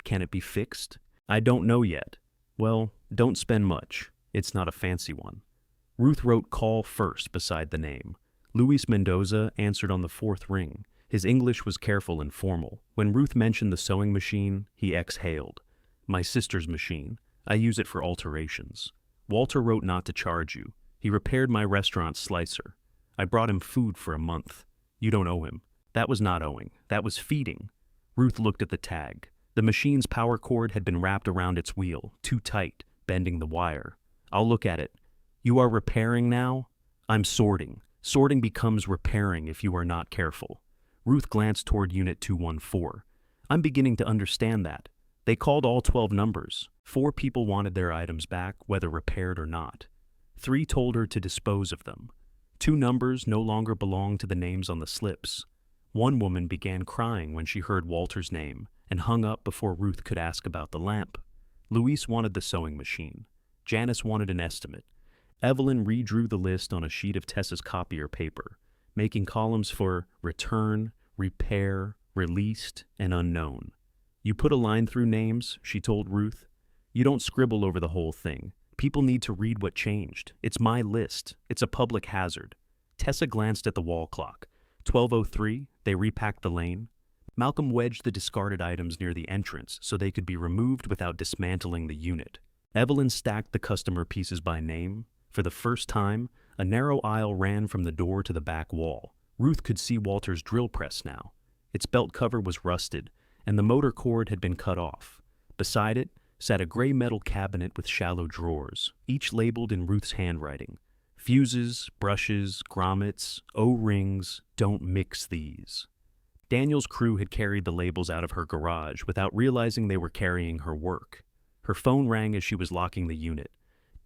Can it be fixed? I don't know yet. Well, don't spend much. It's not a fancy one. Ruth wrote "call" first beside the name. Luis Mendoza answered on the 4th ring. His English was careful and formal. When Ruth mentioned the sewing machine, he exhaled. My sister's machine. I use it for alterations. Walter wrote not to charge you. He repaired my restaurant slicer. I brought him food for a month. You don't owe him. That was not owing. That was feeding. Ruth looked at the tag. The machine's power cord had been wrapped around its wheel, too tight, bending the wire. I'll look at it. You are repairing now? I'm sorting. Sorting becomes repairing if you are not careful. Ruth glanced toward Unit 214. I'm beginning to understand that. They called all 12 numbers. 4 people wanted their items back, whether repaired or not. 3 told her to dispose of them. 2 numbers no longer belonged to the names on the slips. 1 woman began crying when she heard Walter's name and hung up before Ruth could ask about the lamp. Luis wanted the sewing machine. Janice wanted an estimate. Evelyn redrew the list on a sheet of Tessa's copier paper, making columns for return, repair, released, and unknown. You put a line through names, she told Ruth. You don't scribble over the whole thing. People need to read what changed. It's my list. It's a public hazard. Tessa glanced at the wall clock. 12:03, they repacked the lane. Malcolm wedged the discarded items near the entrance so they could be removed without dismantling the unit. Evelyn stacked the customer pieces by name. For the first time, a narrow aisle ran from the door to the back wall. Ruth could see Walter's drill press now. Its belt cover was rusted, and the motor cord had been cut off. Beside it sat a gray metal cabinet with shallow drawers, each labeled in Ruth's handwriting. Fuses, brushes, grommets, O-rings, don't mix these. Daniel's crew had carried the labels out of her garage without realizing they were carrying her work. Her phone rang as she was locking the unit.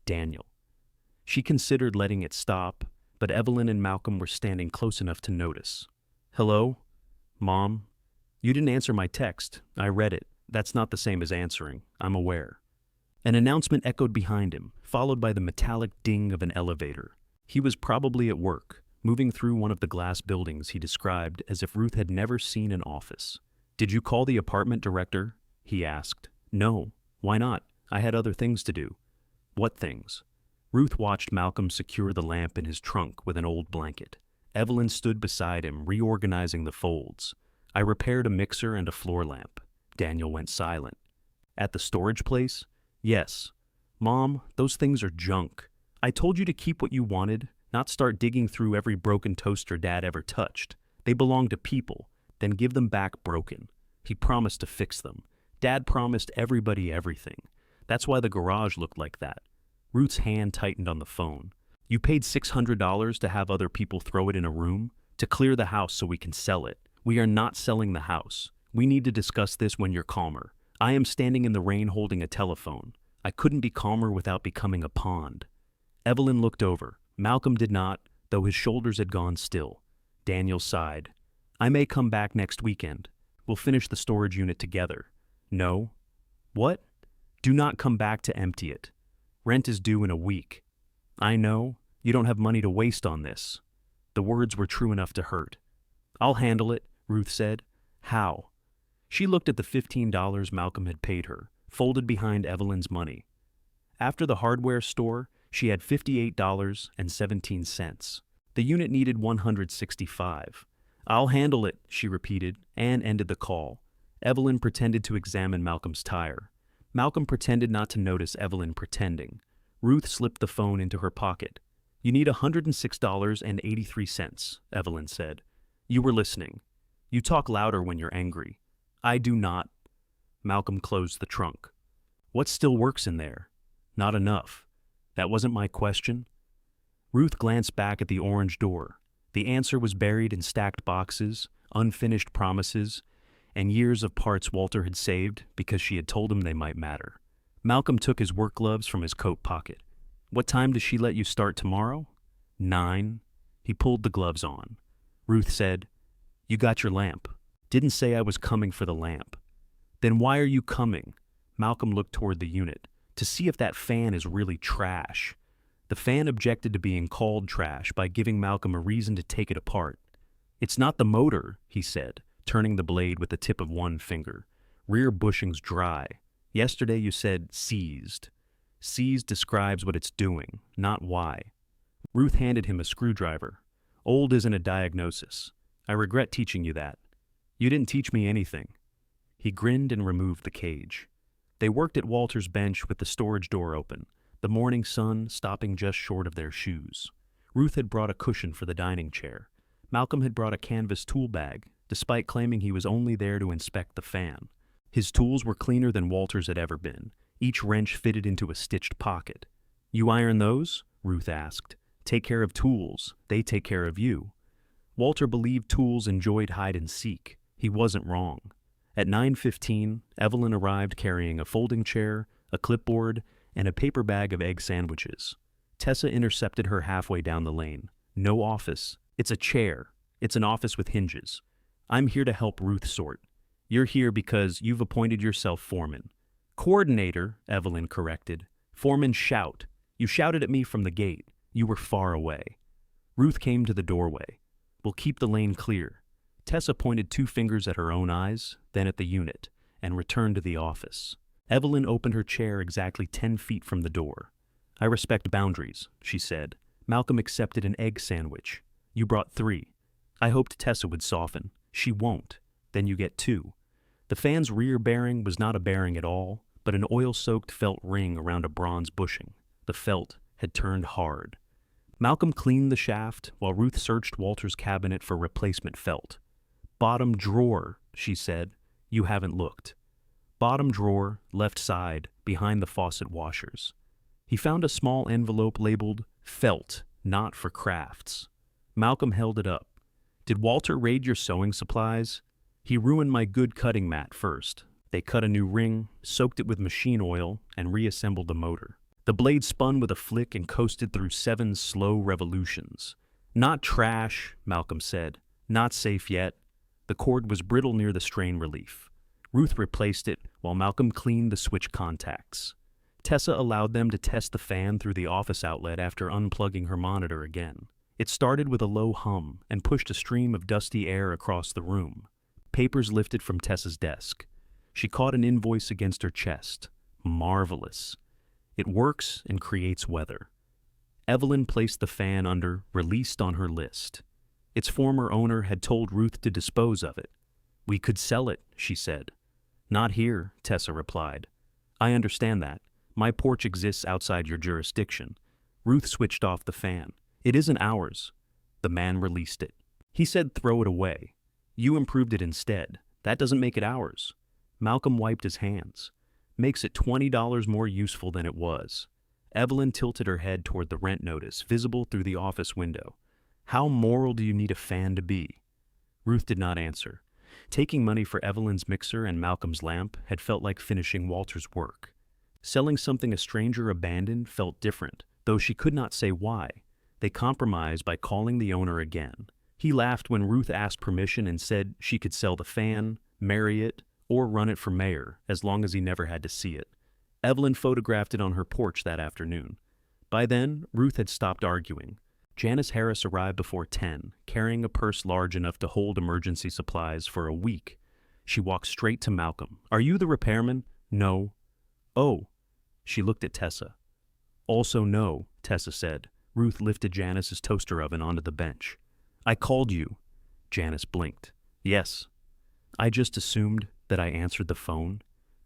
Daniel. She considered letting it stop, but Evelyn and Malcolm were standing close enough to notice. Hello? Mom? You didn't answer my text. I read it. That's not the same as answering. I'm aware. An announcement echoed behind him, followed by the metallic ding of an elevator. He was probably at work, moving through one of the glass buildings he described as if Ruth had never seen an office. Did you call the apartment director? He asked. No. Why not? I had other things to do. What things? Ruth watched Malcolm secure the lamp in his trunk with an old blanket. Evelyn stood beside him, reorganizing the folds. I repaired a mixer and a floor lamp. Daniel went silent. At the storage place? Yes. Mom, those things are junk. I told you to keep what you wanted, not start digging through every broken toaster Dad ever touched. They belong to people, then give them back broken. He promised to fix them. Dad promised everybody everything. That's why the garage looked like that. Ruth's hand tightened on the phone. You paid $600 to have other people throw it in a room? To clear the house so we can sell it. We are not selling the house. We need to discuss this when you're calmer. I am standing in the rain holding a telephone. I couldn't be calmer without becoming a pond. Evelyn looked over. Malcolm did not, though his shoulders had gone still. Daniel sighed. I may come back next weekend. We'll finish the storage unit together. No. What? Do not come back to empty it. Rent is due in a week. I know. You don't have money to waste on this. The words were true enough to hurt. I'll handle it, Ruth said. How? She looked at the $15 Malcolm had paid her, folded behind Evelyn's money. After the hardware store, she had $58.17. The unit needed $165. I'll handle it, she repeated, and ended the call. Evelyn pretended to examine Malcolm's tire. Malcolm pretended not to notice Evelyn pretending. Ruth slipped the phone into her pocket. You need $106.83, Evelyn said. You were listening. You talk louder when you're angry. I do not. Malcolm closed the trunk. What still works in there? Not enough. That wasn't my question. Ruth glanced back at the orange door. The answer was buried in stacked boxes, unfinished promises, and years of parts Walter had saved because she had told him they might matter. Malcolm took his work gloves from his coat pocket. What time does she let you start tomorrow? 9. He pulled the gloves on. Ruth said, You got your lamp. Didn't say I was coming for the lamp. Then why are you coming? Malcolm looked toward the unit. To see if that fan is really trash. The fan objected to being called trash by giving Malcolm a reason to take it apart. It's not the motor, he said, turning the blade with the tip of one finger. Rear bushing's dry. Yesterday you said seized. Seized describes what it's doing, not why. Ruth handed him a screwdriver. Old isn't a diagnosis. I regret teaching you that. You didn't teach me anything. He grinned and removed the cage. They worked at Walter's bench with the storage door open, the morning sun stopping just short of their shoes. Ruth had brought a cushion for the dining chair. Malcolm had brought a canvas tool bag, despite claiming he was only there to inspect the fan. His tools were cleaner than Walter's had ever been, each wrench fitted into a stitched pocket. You iron those? Ruth asked. Take care of tools. They take care of you. Walter believed tools enjoyed hide and seek. He wasn't wrong. At 9:15, Evelyn arrived carrying a folding chair, a clipboard, and a paper bag of egg sandwiches. Tessa intercepted her halfway down the lane. No office. It's a chair. It's an office with hinges. I'm here to help Ruth sort. You're here because you've appointed yourself foreman. Coordinator, Evelyn corrected. Foreman shout. You shouted at me from the gate. You were far away. Ruth came to the doorway. We'll keep the lane clear. Tessa pointed 2 fingers at her own eyes, then at the unit, and returned to the office. Evelyn opened her chair exactly 10 feet from the door. I respect boundaries, she said. Malcolm accepted an egg sandwich. You brought 3. I hoped Tessa would soften. She won't. Then you get 2. The fan's rear bearing was not a bearing at all, but an oil-soaked felt ring around a bronze bushing. The felt had turned hard. Malcolm cleaned the shaft while Ruth searched Walter's cabinet for replacement felt. Bottom drawer, she said. You haven't looked. Bottom drawer, left side, behind the faucet washers. He found a small envelope labeled felt, not for crafts. Malcolm held it up. Did Walter raid your sewing supplies? He ruined my good cutting mat first. They cut a new ring, soaked it with machine oil, and reassembled the motor. The blade spun with a flick and coasted through 7 slow revolutions. Not trash, Malcolm said. Not safe yet. The cord was brittle near the strain relief. Ruth replaced it while Malcolm cleaned the switch contacts. Tessa allowed them to test the fan through the office outlet after unplugging her monitor again. It started with a low hum and pushed a stream of dusty air across the room. Papers lifted from Tessa's desk. She caught an invoice against her chest. Marvelous. It works and creates weather. Evelyn placed the fan under released on her list. Its former owner had told Ruth to dispose of it. We could sell it, she said. Not here, Tessa replied. I understand that. My porch exists outside your jurisdiction. Ruth switched off the fan. It isn't ours. The man released it. He said throw it away. You improved it instead. That doesn't make it ours. Malcolm wiped his hands. Makes it $20 more useful than it was. Evelyn tilted her head toward the rent notice, visible through the office window. How moral do you need a fan to be? Ruth did not answer. Taking money for Evelyn's mixer and Malcolm's lamp had felt like finishing Walter's work. Selling something a stranger abandoned felt different, though she could not say why. They compromised by calling the owner again. He laughed when Ruth asked permission and said she could sell the fan, marry it, or run it for mayor, as long as he never had to see it. Evelyn photographed it on her porch that afternoon. By then, Ruth had stopped arguing. Janice Harris arrived before 10, carrying a purse large enough to hold emergency supplies for a week. She walked straight to Malcolm. Are you the repairman? No. Oh. She looked at Tessa. Also no, Tessa said. Ruth lifted Janice's toaster oven onto the bench. I called you. Janice blinked. Yes. I just assumed that I answered the phone.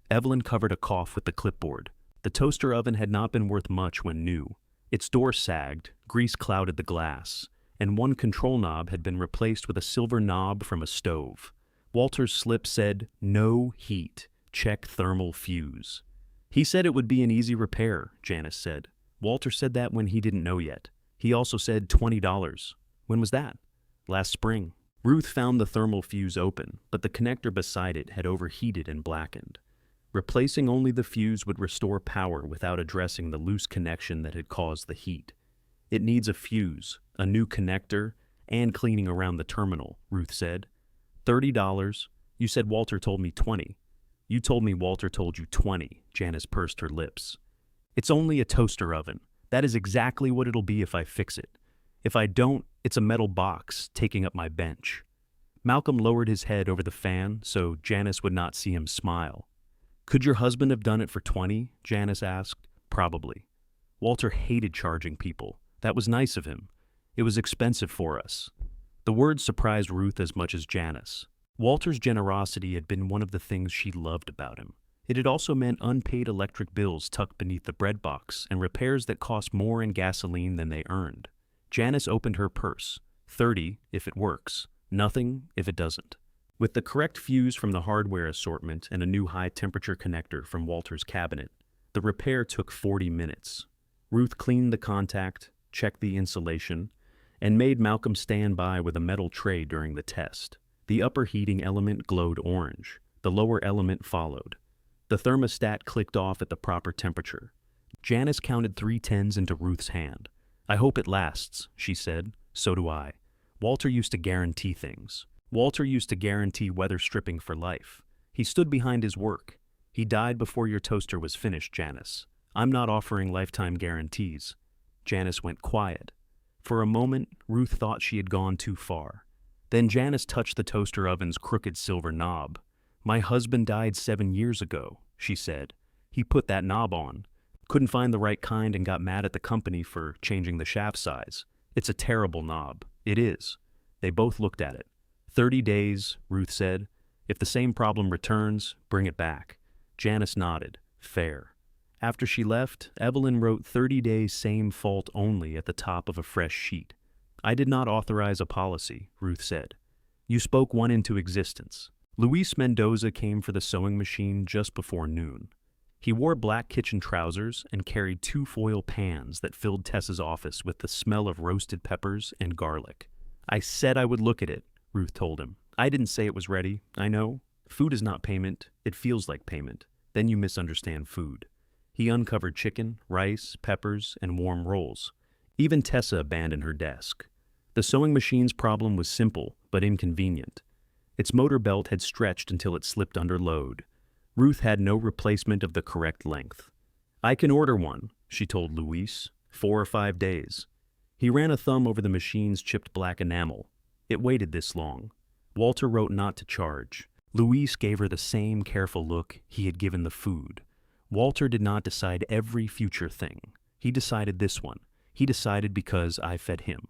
Evelyn covered a cough with the clipboard. The toaster oven had not been worth much when new. Its door sagged, grease clouded the glass, and one control knob had been replaced with a silver knob from a stove. Walter's slip said, no heat, check thermal fuse. He said it would be an easy repair, Janice said. Walter said that when he didn't know yet. He also said $20. When was that? Last spring. Ruth found the thermal fuse open, but the connector beside it had overheated and blackened. Replacing only the fuse would restore power without addressing the loose connection that had caused the heat. It needs a fuse, a new connector, and cleaning around the terminal, Ruth said. $30. You said Walter told me 20. You told me Walter told you 20, Janice pursed her lips. It's only a toaster oven. That is exactly what it'll be if I fix it. If I don't, it's a metal box taking up my bench. Malcolm lowered his head over the fan so Janice would not see him smile. Could your husband have done it for 20? Janice asked. Probably. Walter hated charging people. That was nice of him. It was expensive for us. The words surprised Ruth as much as Janice. Walter's generosity had been one of the things she loved about him. It had also meant unpaid electric bills tucked beneath the bread box and repairs that cost more in gasoline than they earned. Janice opened her purse. 30 if it works. Nothing if it doesn't. With the correct fuse from the hardware assortment and a new high-temperature connector from Walter's cabinet, the repair took 40 minutes. Ruth cleaned the contact, checked the insulation, and made Malcolm stand by with a metal tray during the test. The upper heating element glowed orange. The lower element followed. The thermostat clicked off at the proper temperature. Janice counted 3 tens into Ruth's hand. I hope it lasts, she said. So do I. Walter used to guarantee things. Walter used to guarantee weather stripping for life. He stood behind his work. He died before your toaster was finished, Janice. I'm not offering lifetime guarantees. Janice went quiet. For a moment, Ruth thought she had gone too far. Then Janice touched the toaster oven's crooked silver knob. My husband died 7 years ago, she said. He put that knob on. Couldn't find the right kind and got mad at the company for changing the shaft size. It's a terrible knob. It is. They both looked at it. 30 days, Ruth said. If the same problem returns, bring it back. Janice nodded. Fair. After she left, Evelyn wrote 30 days same fault only at the top of a fresh sheet. I did not authorize a policy, Ruth said. You spoke one into existence. Luis Mendoza came for the sewing machine just before noon. He wore black kitchen trousers and carried 2 foil pans that filled Tessa's office with the smell of roasted peppers and garlic. I said I would look at it, Ruth told him. I didn't say it was ready, I know. Food is not payment, it feels like payment. Then you misunderstand food. He uncovered chicken, rice, peppers, and warm rolls. Even Tessa abandoned her desk. The sewing machine's problem was simple, but inconvenient. Its motor belt had stretched until it slipped under load. Ruth had no replacement of the correct length. I can order one, she told Luis. 4 or 5 days. He ran a thumb over the machine's chipped black enamel. It waited this long. Walter wrote not to charge. Luis gave her the same careful look he had given the food. Walter did not decide every future thing. He decided this one. He decided because I fed him.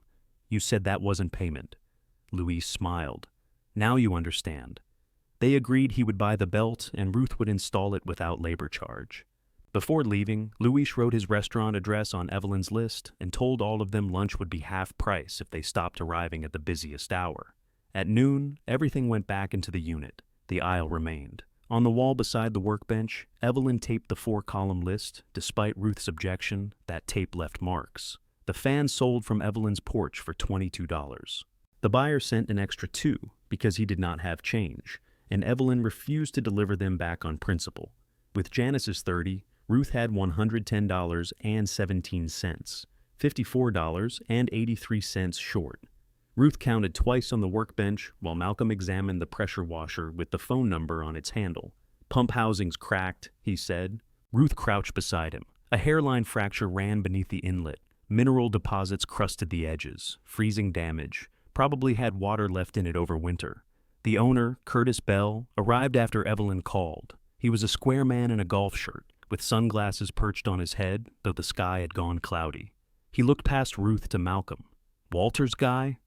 You said that wasn't payment. Luis smiled. Now you understand. They agreed he would buy the belt and Ruth would install it without labor charge. Before leaving, Luis wrote his restaurant address on Evelyn's list and told all of them lunch would be half price if they stopped arriving at the busiest hour. At noon, everything went back into the unit. The aisle remained. On the wall beside the workbench, Evelyn taped the 4-column list. Despite Ruth's objection, that tape left marks. The fan sold from Evelyn's porch for $22. The buyer sent an extra $2 because he did not have change, and Evelyn refused to deliver them back on principle. With Janice's $30, Ruth had $110.17, $54.83 short. Ruth counted twice on the workbench while Malcolm examined the pressure washer with the phone number on its handle. "Pump housing's cracked," he said. Ruth crouched beside him. A hairline fracture ran beneath the inlet. Mineral deposits crusted the edges, freezing damage. Probably had water left in it over winter. The owner, Curtis Bell, arrived after Evelyn called. He was a square man in a golf shirt, with sunglasses perched on his head, though the sky had gone cloudy. He looked past Ruth to Malcolm. "Walter's guy?"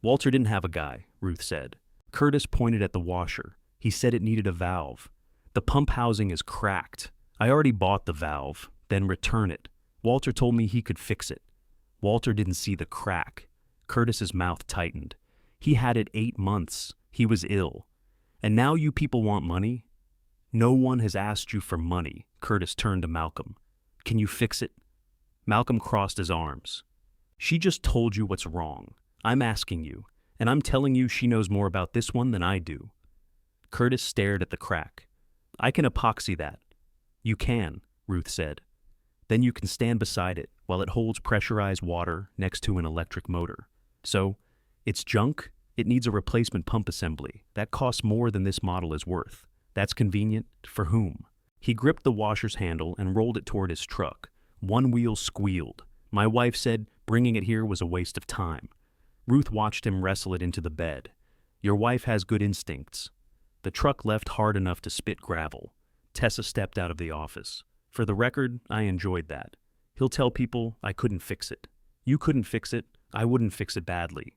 "Walter didn't have a guy," Ruth said. Curtis pointed at the washer. He said it needed a valve. "The pump housing is cracked. I already bought the valve, then return it. Walter told me he could fix it." Walter didn't see the crack. Curtis's mouth tightened. "He had it 8 months. He was ill. And now you people want money?" "No one has asked you for money." Curtis turned to Malcolm. "Can you fix it?" Malcolm crossed his arms. "She just told you what's wrong. I'm asking you, and I'm telling you she knows more about this one than I do." Curtis stared at the crack. "I can epoxy that." "You can," Ruth said. "Then you can stand beside it while it holds pressurized water next to an electric motor. So, it's junk, it needs a replacement pump assembly. That costs more than this model is worth. That's convenient for whom?" He gripped the washer's handle and rolled it toward his truck. One wheel squealed. "My wife said bringing it here was a waste of time." Ruth watched him wrestle it into the bed. "Your wife has good instincts." The truck left hard enough to spit gravel. Tessa stepped out of the office. "For the record, I enjoyed that. He'll tell people I couldn't fix it. You couldn't fix it, I wouldn't fix it badly."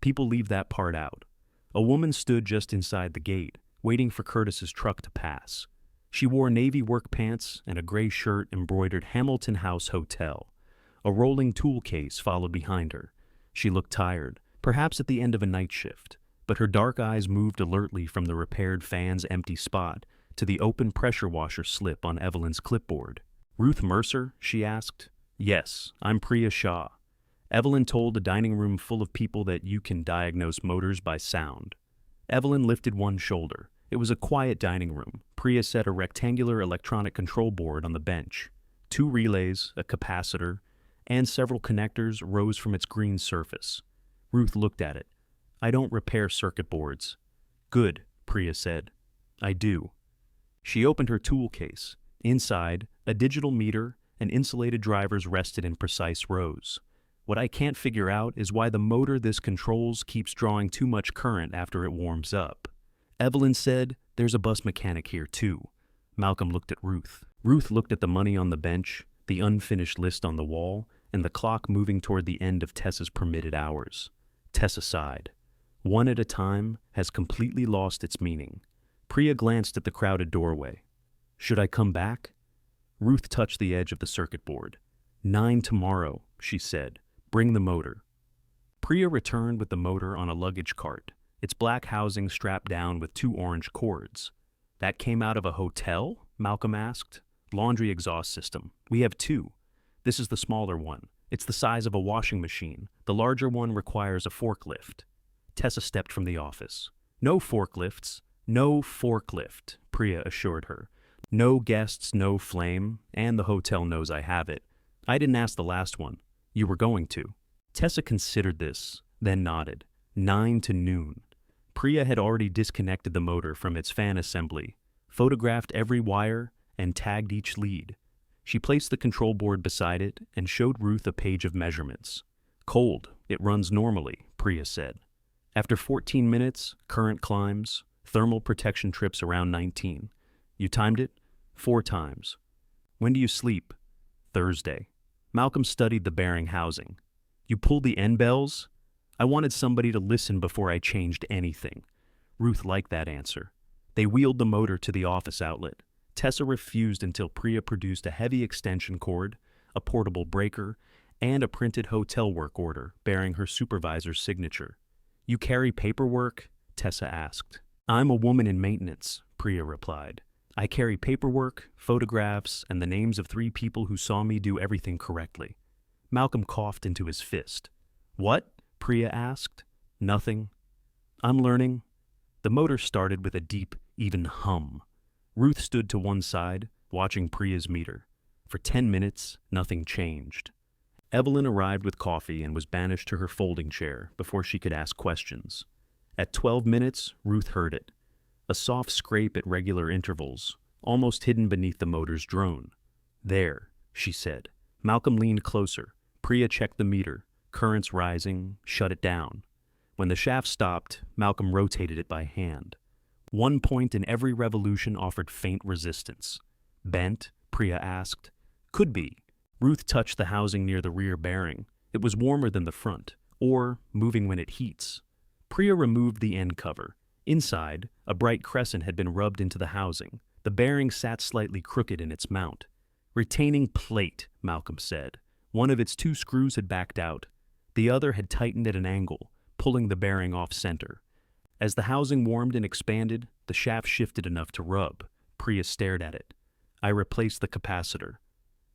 People leave that part out. A woman stood just inside the gate, waiting for Curtis's truck to pass. She wore navy work pants and a gray shirt embroidered Hamilton House Hotel. A rolling tool case followed behind her. She looked tired, perhaps at the end of a night shift, but her dark eyes moved alertly from the repaired fan's empty spot to the open pressure washer slip on Evelyn's clipboard. "Ruth Mercer?" she asked. "Yes, I'm Priya Shah." Evelyn told a dining room full of people that you can diagnose motors by sound. Evelyn lifted one shoulder. It was a quiet dining room. Priya set a rectangular electronic control board on the bench. 2 relays, a capacitor, and several connectors rose from its green surface. Ruth looked at it. "I don't repair circuit boards." "Good," Priya said. "I do." She opened her tool case. Inside, a digital meter and insulated drivers rested in precise rows. "What I can't figure out is why the motor this controls keeps drawing too much current after it warms up." Evelyn said, "There's a bus mechanic here too." Malcolm looked at Ruth. Ruth looked at the money on the bench, the unfinished list on the wall, and the clock moving toward the end of Tessa's permitted hours. Tessa sighed. "One at a time has completely lost its meaning." Priya glanced at the crowded doorway. "Should I come back?" Ruth touched the edge of the circuit board. 9 tomorrow, she said. "Bring the motor." Priya returned with the motor on a luggage cart, its black housing strapped down with 2 orange cords. "That came out of a hotel?" Malcolm asked. "Laundry exhaust system. We have 2. This is the smaller one. It's the size of a washing machine. The larger one requires a forklift." Tessa stepped from the office. "No forklifts. No forklift," Priya assured her. "No guests, no flame, and the hotel knows I have it. I didn't ask the last one. You were going to." Tessa considered this, then nodded. 9 to noon. Priya had already disconnected the motor from its fan assembly, photographed every wire, and tagged each lead. She placed the control board beside it and showed Ruth a page of measurements. "Cold. It runs normally," Priya said. After 14 minutes, current climbs, thermal protection trips around 19. "You timed it?" 4 times. "When do you sleep?" "Thursday." Malcolm studied the bearing housing. "You pulled the end bells?" "I wanted somebody to listen before I changed anything." Ruth liked that answer. They wheeled the motor to the office outlet. Tessa refused until Priya produced a heavy extension cord, a portable breaker, and a printed hotel work order bearing her supervisor's signature. "You carry paperwork?" Tessa asked. "I'm a woman in maintenance," Priya replied. "I carry paperwork, photographs, and the names of 3 people who saw me do everything correctly." Malcolm coughed into his fist. "What?" Priya asked. "Nothing. I'm learning." The motor started with a deep, even hum. Ruth stood to one side, watching Priya's meter. For 10 minutes, nothing changed. Evelyn arrived with coffee and was banished to her folding chair before she could ask questions. At 12 minutes, Ruth heard it. A soft scrape at regular intervals, almost hidden beneath the motor's drone. "There," she said. Malcolm leaned closer. Priya checked the meter. Currents rising, shut it down. When the shaft stopped, Malcolm rotated it by hand. 1 point in every revolution offered faint resistance. "Bent?" Priya asked. "Could be." Ruth touched the housing near the rear bearing. It was warmer than the front, or moving when it heats. Priya removed the end cover. Inside, a bright crescent had been rubbed into the housing. The bearing sat slightly crooked in its mount. "Retaining plate," Malcolm said. One of its 2 screws had backed out. The other had tightened at an angle, pulling the bearing off center. As the housing warmed and expanded, the shaft shifted enough to rub. Priya stared at it. "I replaced the capacitor."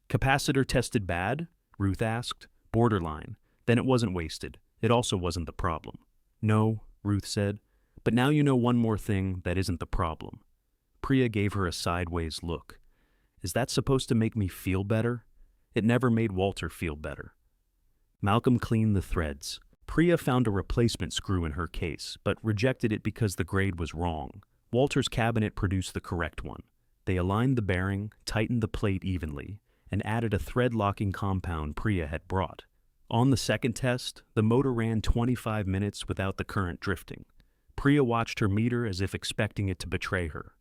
"Capacitor tested bad?" Ruth asked. "Borderline. Then it wasn't wasted. It also wasn't the problem." "No," Ruth said. "But now you know one more thing that isn't the problem." Priya gave her a sideways look. "Is that supposed to make me feel better?" It never made Walter feel better. Malcolm cleaned the threads. Priya found a replacement screw in her case, but rejected it because the grade was wrong. Walter's cabinet produced the correct one. They aligned the bearing, tightened the plate evenly, and added a thread-locking compound Priya had brought. On the second test, the motor ran 25 minutes without the current drifting. Priya watched her meter as if expecting it to betray her.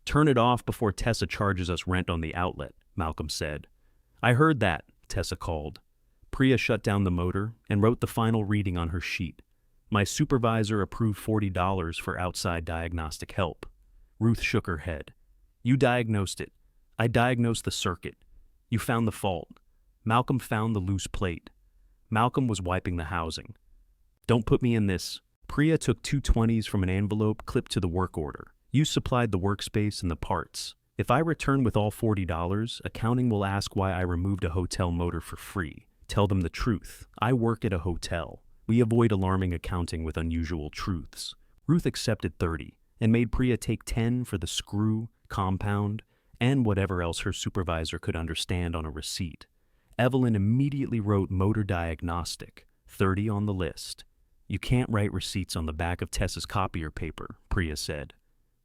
"Turn it off before Tessa charges us rent on the outlet," Malcolm said. "I heard that," Tessa called. Priya shut down the motor and wrote the final reading on her sheet. "My supervisor approved $40 for outside diagnostic help." Ruth shook her head. "You diagnosed it. I diagnosed the circuit. You found the fault. Malcolm found the loose plate. Malcolm was wiping the housing. Don't put me in this." Priya took 2 20s from an envelope clipped to the work order. "You supplied the workspace and the parts. If I return with all $40, accounting will ask why I removed a hotel motor for free. Tell them the truth. I work at a hotel. We avoid alarming accounting with unusual truths." Ruth accepted 30 and made Priya take 10 for the screw, compound, and whatever else her supervisor could understand on a receipt. Evelyn immediately wrote motor diagnostic, 30 on the list. "You can't write receipts on the back of Tessa's copier paper," Priya said.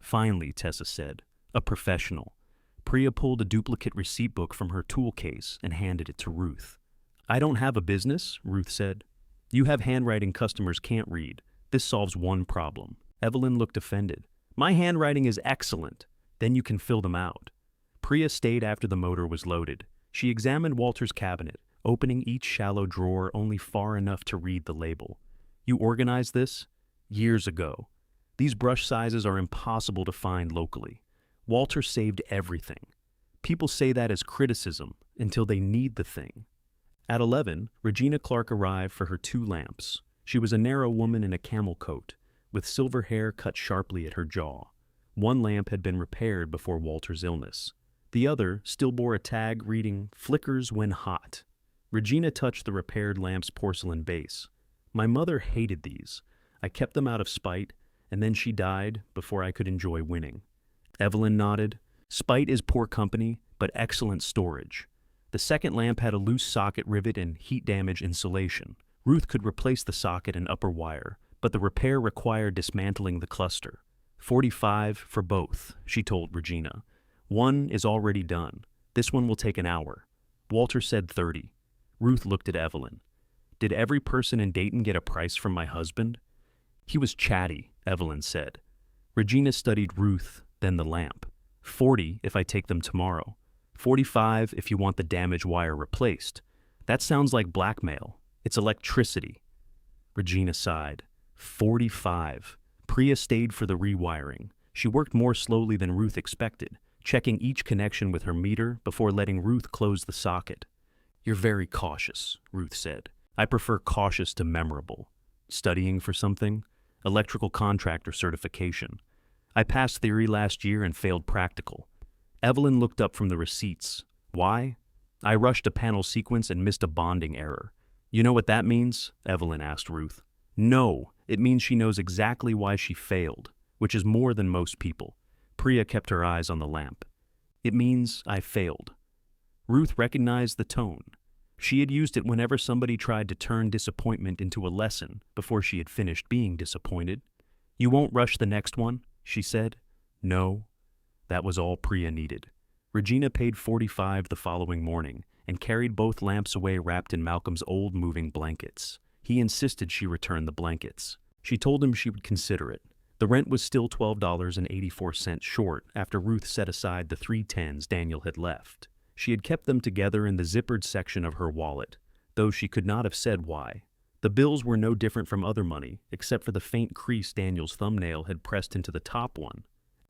"Finally," Tessa said, "a professional." Priya pulled a duplicate receipt book from her tool case and handed it to Ruth. "I don't have a business," Ruth said. "You have handwriting customers can't read. This solves one problem." Evelyn looked offended. "My handwriting is excellent. Then you can fill them out." Priya stayed after the motor was loaded. She examined Walter's cabinet, opening each shallow drawer only far enough to read the label. "You organized this?" "Years ago. These brush sizes are impossible to find locally. Walter saved everything." People say that as criticism until they need the thing. At 11, Regina Clark arrived for her 2 lamps. She was a narrow woman in a camel coat, with silver hair cut sharply at her jaw. One lamp had been repaired before Walter's illness. The other still bore a tag reading, "Flickers when hot." Regina touched the repaired lamp's porcelain base. "My mother hated these. I kept them out of spite, and then she died before I could enjoy winning." Evelyn nodded. "Spite is poor company, but excellent storage." The second lamp had a loose socket rivet and heat damage insulation. Ruth could replace the socket and upper wire, but the repair required dismantling the cluster. $45 for both, she told Regina. "One is already done. This one will take an hour." Walter said 30. Ruth looked at Evelyn. "Did every person in Dayton get a price from my husband?" "He was chatty," Evelyn said. Regina studied Ruth, then the lamp. 40 if I take them tomorrow. 45 if you want the damaged wire replaced. That sounds like blackmail. It's electricity." Regina sighed. 45. Priya stayed for the rewiring. She worked more slowly than Ruth expected, checking each connection with her meter before letting Ruth close the socket. "You're very cautious," Ruth said. "I prefer cautious to memorable. Studying for something? Electrical contractor certification. I passed theory last year and failed practical." Evelyn looked up from the receipts. "Why?" "I rushed a panel sequence and missed a bonding error." "You know what that means?" Evelyn asked Ruth. "No, it means she knows exactly why she failed, which is more than most people." Priya kept her eyes on the lamp. "It means I failed." Ruth recognized the tone. She had used it whenever somebody tried to turn disappointment into a lesson before she had finished being disappointed. "You won't rush the next one?" she said. "No." That was all Priya needed. Regina paid $45 the following morning and carried both lamps away wrapped in Malcolm's old moving blankets. He insisted she return the blankets. She told him she would consider it. The rent was still $12.84 short after Ruth set aside the 310s Daniel had left. She had kept them together in the zippered section of her wallet, though she could not have said why. The bills were no different from other money, except for the faint crease Daniel's thumbnail had pressed into the top one.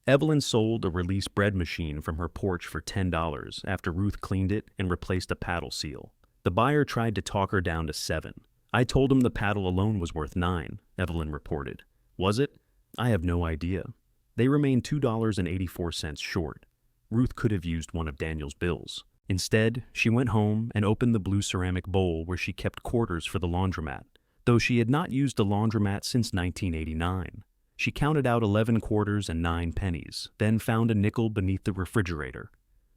Evelyn sold a release bread machine from her porch for $10 after Ruth cleaned it and replaced a paddle seal. The buyer tried to talk her down to $7. "I told him the paddle alone was worth $9, Evelyn reported. "Was it? I have no idea." They remained $2.84 short. Ruth could have used one of Daniel's bills. Instead, she went home and opened the blue ceramic bowl where she kept quarters for the laundromat, though she had not used a laundromat since 1989. She counted out 11 quarters and 9 pennies, then found a nickel beneath the refrigerator.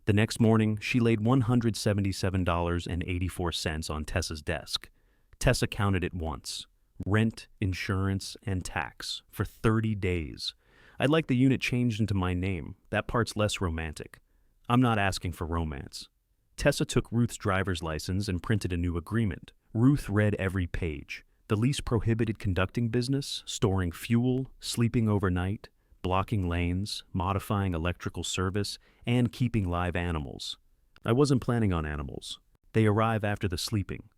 The next morning, she laid $177.84 on Tessa's desk. Tessa counted it once. Rent, insurance, and tax for 30 days. "I'd like the unit changed into my name. That part's less romantic." "I'm not asking for romance." Tessa took Ruth's driver's license and printed a new agreement. Ruth read every page. The lease prohibited conducting business, storing fuel, sleeping overnight, blocking lanes, modifying electrical service, and keeping live animals. "I wasn't planning on animals. They arrive after the sleeping."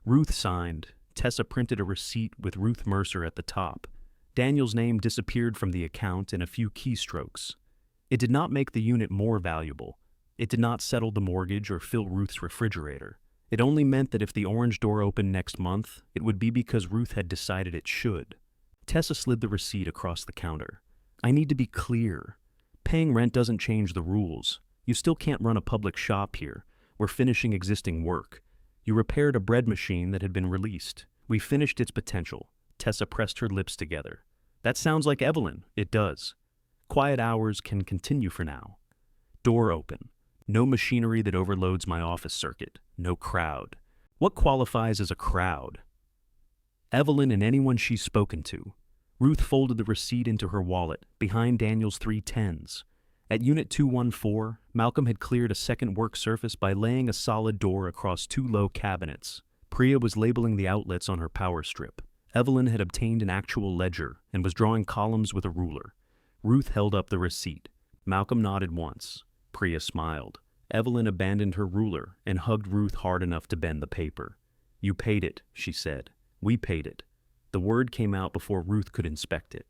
Ruth signed. Tessa printed a receipt with Ruth Mercer at the top. Daniel's name disappeared from the account in a few keystrokes. It did not make the unit more valuable. It did not settle the mortgage or fill Ruth's refrigerator. It only meant that if the orange door opened next month, it would be because Ruth had decided it should. Tessa slid the receipt across the counter. "I need to be clear. Paying rent doesn't change the rules. You still can't run a public shop here. We're finishing existing work. You repaired a bread machine that had been released. We finished its potential." Tessa pressed her lips together. "That sounds like Evelyn." "It does. Quiet hours can continue for now." Door open. No machinery that overloads my office circuit. No crowd. What qualifies as a crowd? Evelyn and anyone she's spoken to. Ruth folded the receipt into her wallet, behind Daniel's 310s. At Unit 214, Malcolm had cleared a second work surface by laying a solid door across 2 low cabinets. Priya was labeling the outlets on her power strip. Evelyn had obtained an actual ledger and was drawing columns with a ruler. Ruth held up the receipt. Malcolm nodded once. Priya smiled. Evelyn abandoned her ruler and hugged Ruth hard enough to bend the paper. "You paid it," she said. "We paid it." The word came out before Ruth could inspect it.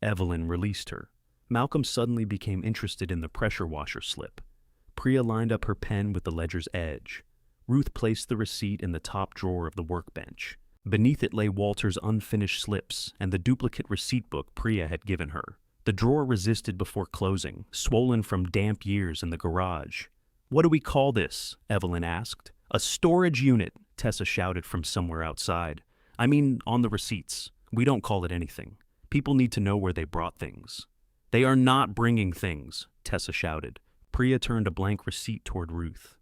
Evelyn released her. Malcolm suddenly became interested in the pressure washer slip. Priya lined up her pen with the ledger's edge. Ruth placed the receipt in the top drawer of the workbench. Beneath it lay Walter's unfinished slips and the duplicate receipt book Priya had given her. The drawer resisted before closing, swollen from damp years in the garage. "What do we call this?" Evelyn asked. "A storage unit," Tessa shouted from somewhere outside. "I mean, on the receipts. We don't call it anything. People need to know where they brought things." "They are not bringing things," Tessa shouted. Priya turned a blank receipt toward Ruth.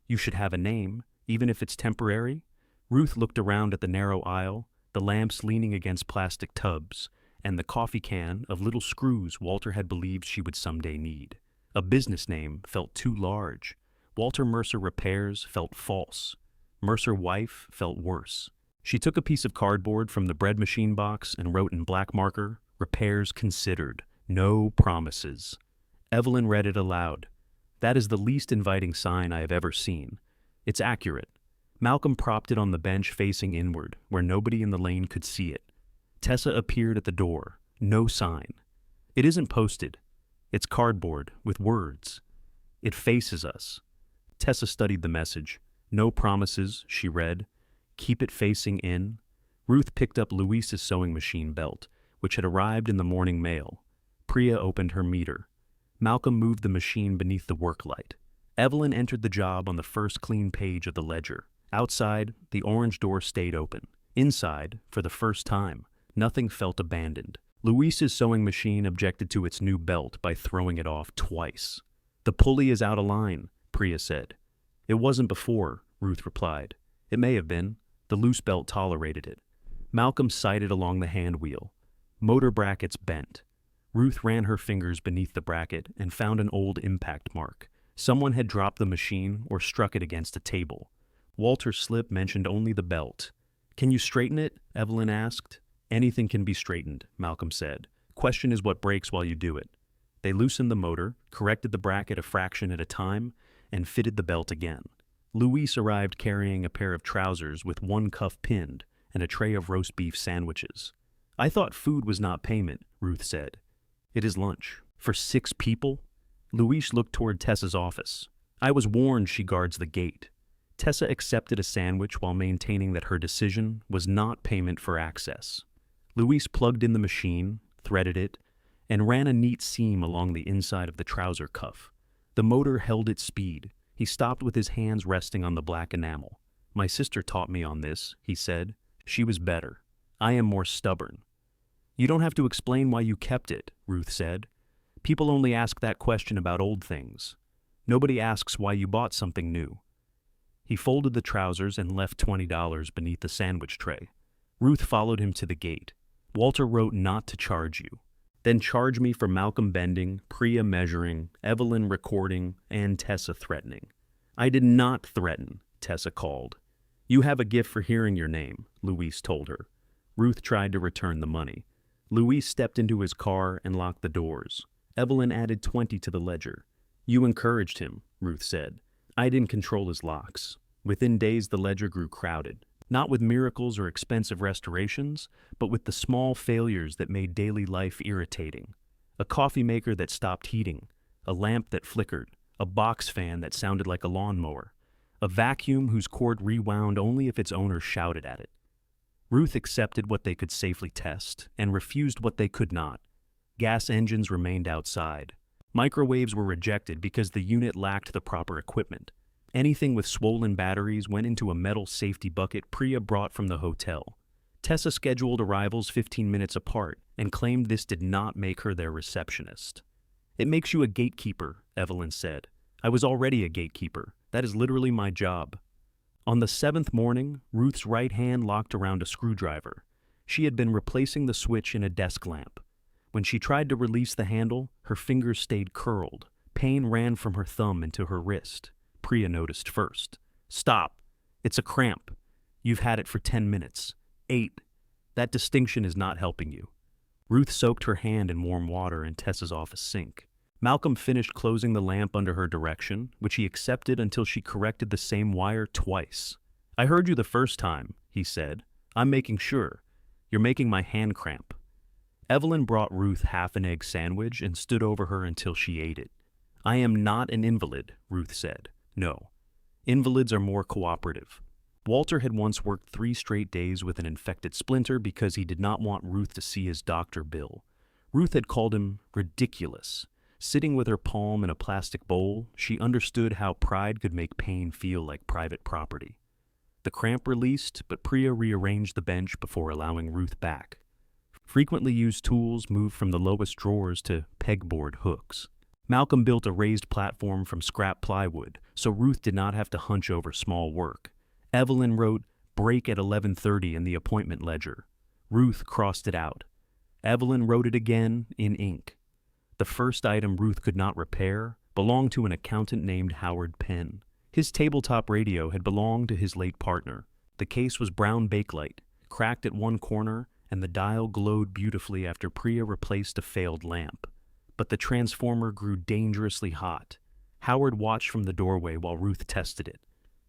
"You should have a name, even if it's temporary." Ruth looked around at the narrow aisle, the lamps leaning against plastic tubs, and the coffee can of little screws Walter had believed she would someday need. A business name felt too large. Walter Mercer Repairs felt false. Mercer Wife felt worse. She took a piece of cardboard from the bread machine box and wrote in black marker, "Repairs considered. No promises." Evelyn read it aloud. "That is the least inviting sign I have ever seen. It's accurate." Malcolm propped it on the bench facing inward, where nobody in the lane could see it. Tessa appeared at the door. No sign. It isn't posted. It's cardboard with words. It faces us. Tessa studied the message. No promises, she read. Keep it facing in. Ruth picked up Luis's sewing machine belt, which had arrived in the morning mail. Priya opened her meter. Malcolm moved the machine beneath the work light. Evelyn entered the job on the first clean page of the ledger. Outside, the orange door stayed open. Inside, for the first time, nothing felt abandoned. Luis's sewing machine objected to its new belt by throwing it off twice. The pulley is out of line, Priya said. It wasn't before, Ruth replied. It may have been. The loose belt tolerated it. Malcolm sighted along the hand wheel. Motor brackets bent. Ruth ran her fingers beneath the bracket and found an old impact mark. Someone had dropped the machine or struck it against a table. Walter's slip mentioned only the belt. Can you straighten it? Evelyn asked. Anything can be straightened, Malcolm said. Question is what breaks while you do it. They loosened the motor, corrected the bracket a fraction at a time, and fitted the belt again. Luis arrived carrying a pair of trousers with one cuff pinned and a tray of roast beef sandwiches. I thought food was not payment, Ruth said. It is lunch. For 6 people? Luis looked toward Tessa's office. I was warned she guards the gate. Tessa accepted a sandwich while maintaining that her decision was not payment for access. Luis plugged in the machine, threaded it, and ran a neat seam along the inside of the trouser cuff. The motor held its speed. He stopped with his hands resting on the black enamel. My sister taught me on this, he said. She was better. I am more stubborn. You don't have to explain why you kept it, Ruth said. People only ask that question about old things. Nobody asks why you bought something new. He folded the trousers and left $20 beneath the sandwich tray. Ruth followed him to the gate. Walter wrote not to charge you. Then charge me for Malcolm bending, Priya measuring, Evelyn recording, and Tessa threatening. I did not threaten, Tessa called. You have a gift for hearing your name, Luis told her. Ruth tried to return the money. Luis stepped into his car and locked the doors. Evelyn added 20 to the ledger. You encouraged him, Ruth said. I didn't control his locks. Within days, the ledger grew crowded. Not with miracles or expensive restorations, but with the small failures that made daily life irritating. A coffee maker that stopped heating, a lamp that flickered, a box fan that sounded like a lawnmower, a vacuum whose cord rewound only if its owner shouted at it. Ruth accepted what they could safely test and refused what they could not. Gas engines remained outside. Microwaves were rejected because the unit lacked the proper equipment. Anything with swollen batteries went into a metal safety bucket Priya brought from the hotel. Tessa scheduled arrivals 15 minutes apart and claimed this did not make her their receptionist. It makes you a gatekeeper, Evelyn said. I was already a gatekeeper. That is literally my job. On the 7th morning, Ruth's right hand locked around a screwdriver. She had been replacing the switch in a desk lamp. When she tried to release the handle, her fingers stayed curled. Pain ran from her thumb into her wrist. Priya noticed first. Stop. It's a cramp. You've had it for 10 minutes. 8. That distinction is not helping you. Ruth soaked her hand in warm water in Tessa's office sink. Malcolm finished closing the lamp under her direction, which he accepted until she corrected the same wire twice. I heard you the first time, he said. I'm making sure. You're making my hand cramp. Evelyn brought Ruth half an egg sandwich and stood over her until she ate it. I am not an invalid, Ruth said. No. Invalids are more cooperative. Walter had once worked 3 straight days with an infected splinter because he did not want Ruth to see his doctor bill. Ruth had called him ridiculous. Sitting with her palm in a plastic bowl, she understood how pride could make pain feel like private property. The cramp released, but Priya rearranged the bench before allowing Ruth back. Frequently used tools moved from the lowest drawers to pegboard hooks. Malcolm built a raised platform from scrap plywood, so Ruth did not have to hunch over small work. Evelyn wrote, break at 11:30 in the appointment ledger. Ruth crossed it out. Evelyn wrote it again in ink. The first item Ruth could not repair belonged to an accountant named Howard Penn. His tabletop radio had belonged to his late partner. The case was brown bakelite, cracked at one corner, and the dial glowed beautifully after Priya replaced a failed lamp. But the transformer grew dangerously hot. Howard watched from the doorway while Ruth tested it.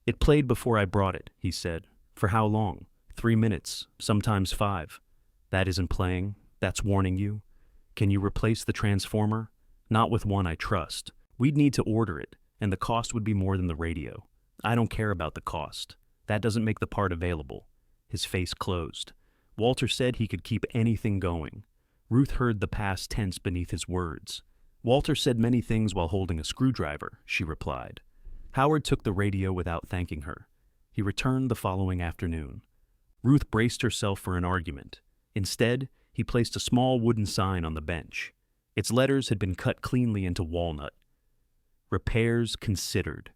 It played before I brought it, he said. For how long? 3 minutes, sometimes 5. That isn't playing. That's warning you? Can you replace the transformer? Not with one I trust. We'd need to order it, and the cost would be more than the radio. I don't care about the cost. That doesn't make the part available. His face closed. Walter said he could keep anything going. Ruth heard the past tense beneath his words. Walter said many things while holding a screwdriver, she replied. Howard took the radio without thanking her. He returned the following afternoon. Ruth braced herself for an argument. Instead, he placed a small wooden sign on the bench. Its letters had been cut cleanly into walnut. Repairs considered.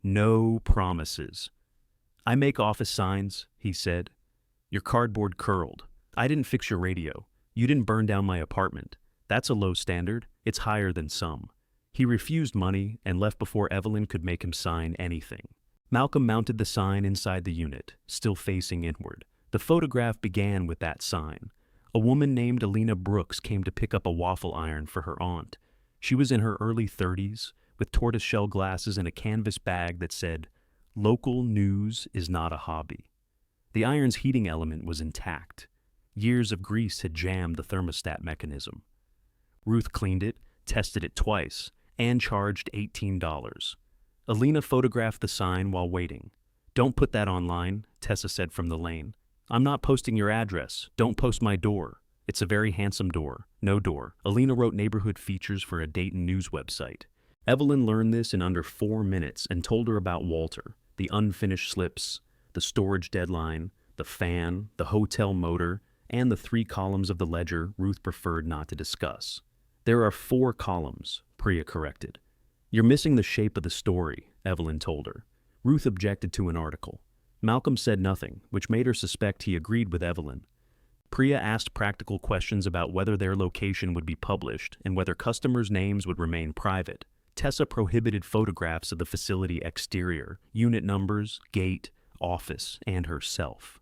No promises. I make office signs, he said. Your cardboard curled. I didn't fix your radio. You didn't burn down my apartment. That's a low standard. It's higher than some. He refused money and left before Evelyn could make him sign anything. Malcolm mounted the sign inside the unit, still facing inward. The photograph began with that sign. A woman named Alina Brooks came to pick up a waffle iron for her aunt. She was in her early 30s, with tortoiseshell glasses and a canvas bag that said, "Local news is not a hobby." The iron's heating element was intact. Years of grease had jammed the thermostat mechanism. Ruth cleaned it, tested it twice, and charged $18. Alina photographed the sign while waiting. "Don't put that online," Tessa said from the lane. "I'm not posting your address. Don't post my door. It's a very handsome door. No door." Alina wrote neighborhood features for a Dayton news website. Evelyn learned this in under 4 minutes and told her about Walter, the unfinished slips, the storage deadline, the fan, the hotel motor, and the 3 columns of the ledger Ruth preferred not to discuss. "There are 4 columns," Priya corrected. "You're missing the shape of the story," Evelyn told her. Ruth objected to an article. Malcolm said nothing, which made her suspect he agreed with Evelyn. Priya asked practical questions about whether their location would be published and whether customers' names would remain private. Tessa prohibited photographs of the facility exterior, unit numbers, gate, office, and herself.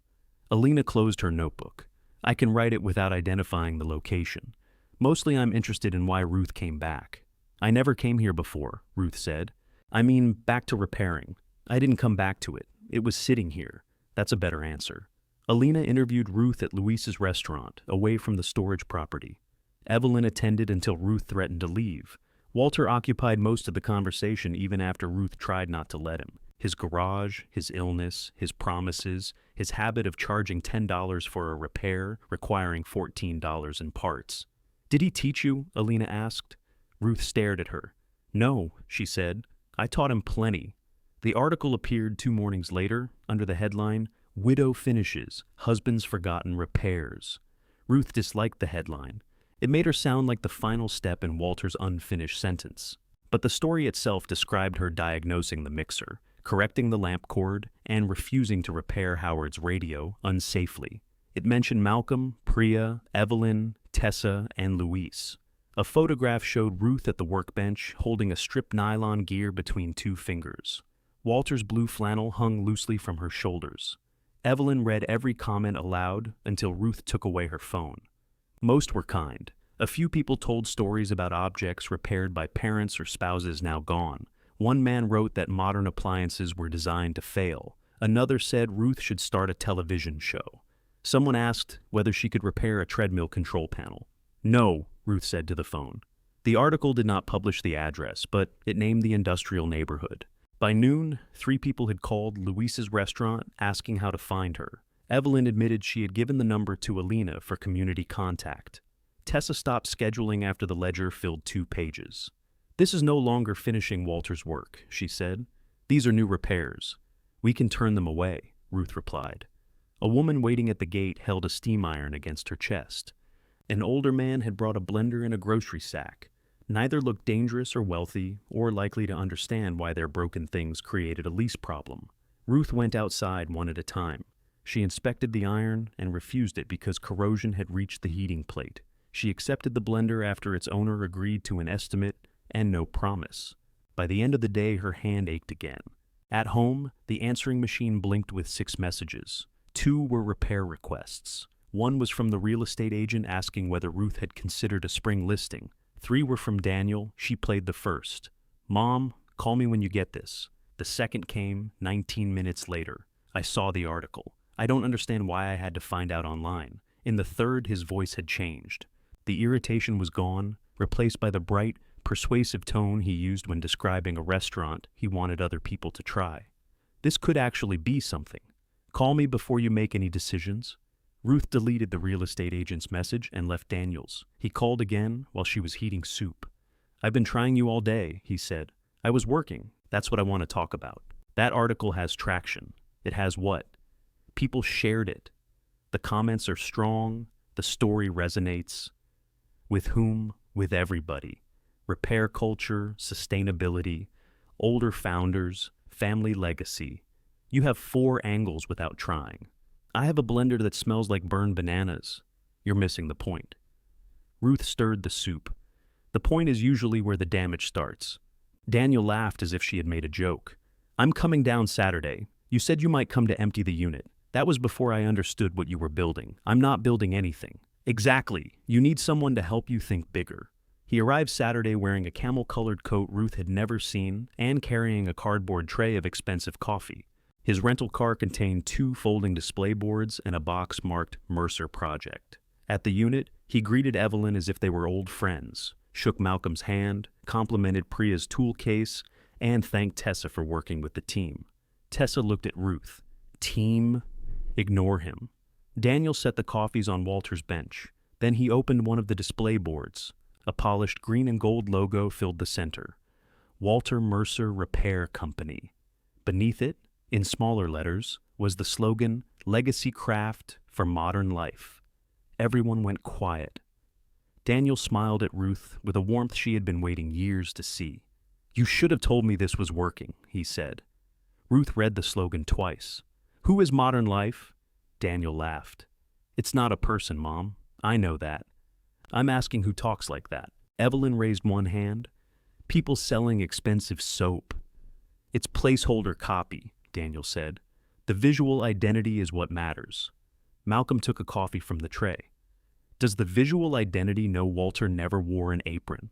Alina closed her notebook. "I can write it without identifying the location. Mostly I'm interested in why Ruth came back." "I never came here before," Ruth said. "I mean, back to repairing. I didn't come back to it. It was sitting here." "That's a better answer." Alina interviewed Ruth at Luis's restaurant, away from the storage property. Evelyn attended until Ruth threatened to leave. Walter occupied most of the conversation even after Ruth tried not to let him. His garage, his illness, his promises, his habit of charging $10 for a repair requiring $14 in parts. "Did he teach you?" Alina asked. Ruth stared at her. "No," she said. "I taught him plenty." The article appeared 2 mornings later under the headline, "Widow Finishes, Husband's Forgotten Repairs." Ruth disliked the headline. It made her sound like the final step in Walter's unfinished sentence. But the story itself described her diagnosing the mixer, correcting the lamp cord, and refusing to repair Howard's radio unsafely. It mentioned Malcolm, Priya, Evelyn, Tessa, and Luis. A photograph showed Ruth at the workbench holding a stripped nylon gear between 2 fingers. Walter's blue flannel hung loosely from her shoulders. Evelyn read every comment aloud until Ruth took away her phone. Most were kind. A few people told stories about objects repaired by parents or spouses now gone. One man wrote that modern appliances were designed to fail. Another said Ruth should start a television show. Someone asked whether she could repair a treadmill control panel. "No," Ruth said to the phone. The article did not publish the address, but it named the industrial neighborhood. By noon, 3 people had called Luis's restaurant asking how to find her. Evelyn admitted she had given the number to Alina for community contact. Tessa stopped scheduling after the ledger filled 2 pages. "This is no longer finishing Walter's work," she said. "These are new repairs. We can turn them away," Ruth replied. A woman waiting at the gate held a steam iron against her chest. An older man had brought a blender and a grocery sack. Neither looked dangerous or wealthy, or likely to understand why their broken things created a lease problem. Ruth went outside one at a time. She inspected the iron and refused it because corrosion had reached the heating plate. She accepted the blender after its owner agreed to an estimate and no promise. By the end of the day, her hand ached again. At home, the answering machine blinked with 6 messages. 2 were repair requests. One was from the real estate agent asking whether Ruth had considered a spring listing. 3 were from Daniel. She played the first. "Mom, call me when you get this." The second came 19 minutes later. "I saw the article. I don't understand why I had to find out online. In the third, his voice had changed. The irritation was gone, replaced by the bright, persuasive tone he used when describing a restaurant he wanted other people to try. This could actually be something. Call me before you make any decisions. Ruth deleted the real estate agent's message and left Daniel's. He called again while she was heating soup. "I've been trying you all day," he said. "I was working. That's what I want to talk about." That article has traction. It has what? People shared it. The comments are strong. The story resonates. With whom? With everybody. Repair culture, sustainability, older founders, family legacy. You have 4 angles without trying. I have a blender that smells like burned bananas. You're missing the point. Ruth stirred the soup. The point is usually where the damage starts. Daniel laughed as if she had made a joke. "I'm coming down Saturday. You said you might come to empty the unit. That was before I understood what you were building. I'm not building anything." "Exactly. You need someone to help you think bigger." He arrived Saturday wearing a camel-colored coat Ruth had never seen and carrying a cardboard tray of expensive coffee. His rental car contained 2 folding display boards and a box marked Mercer Project. At the unit, he greeted Evelyn as if they were old friends, shook Malcolm's hand, complimented Priya's tool case, and thanked Tessa for working with the team. Tessa looked at Ruth. Team? Ignore him. Daniel set the coffees on Walter's bench. Then he opened one of the display boards. A polished green and gold logo filled the center. Walter Mercer Repair Company. Beneath it, in smaller letters, was the slogan, "Legacy Craft for Modern Life." Everyone went quiet. Daniel smiled at Ruth with a warmth she had been waiting years to see. "You should have told me this was working," he said. Ruth read the slogan twice. "Who is modern life?" Daniel laughed. "It's not a person, Mom. I know that. I'm asking who talks like that." Evelyn raised one hand. "People selling expensive soap." "It's placeholder copy," Daniel said. "The visual identity is what matters." Malcolm took a coffee from the tray. "Does the visual identity know Walter never wore an apron?"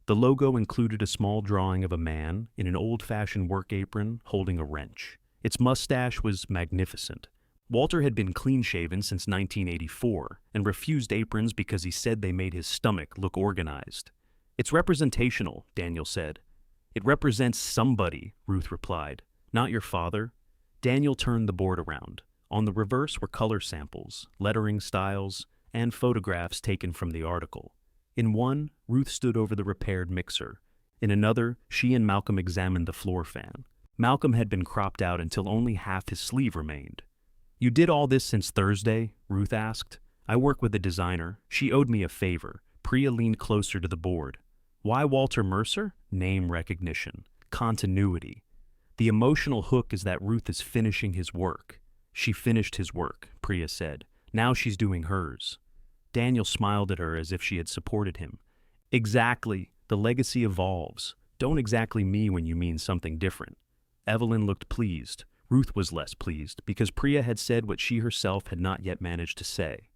The logo included a small drawing of a man in an old-fashioned work apron holding a wrench. Its mustache was magnificent. Walter had been clean-shaven since 1984 and refused aprons because he said they made his stomach look organized. "It's representational," Daniel said. "It represents somebody," Ruth replied. "Not your father." Daniel turned the board around. On the reverse were color samples, lettering styles, and photographs taken from the article. In one, Ruth stood over the repaired mixer. In another, she and Malcolm examined the floor fan. Malcolm had been cropped out until only half his sleeve remained. "You did all this since Thursday?" Ruth asked. "I work with a designer. She owed me a favor." Priya leaned closer to the board. "Why Walter Mercer?" "Name recognition. Continuity. The emotional hook is that Ruth is finishing his work." "She finished his work," Priya said. "Now she's doing hers." Daniel smiled at her as if she had supported him. "Exactly. The legacy evolves. Don't exactly me when you mean something different." Evelyn looked pleased. Ruth was less pleased because Priya had said what she herself had not yet managed to say.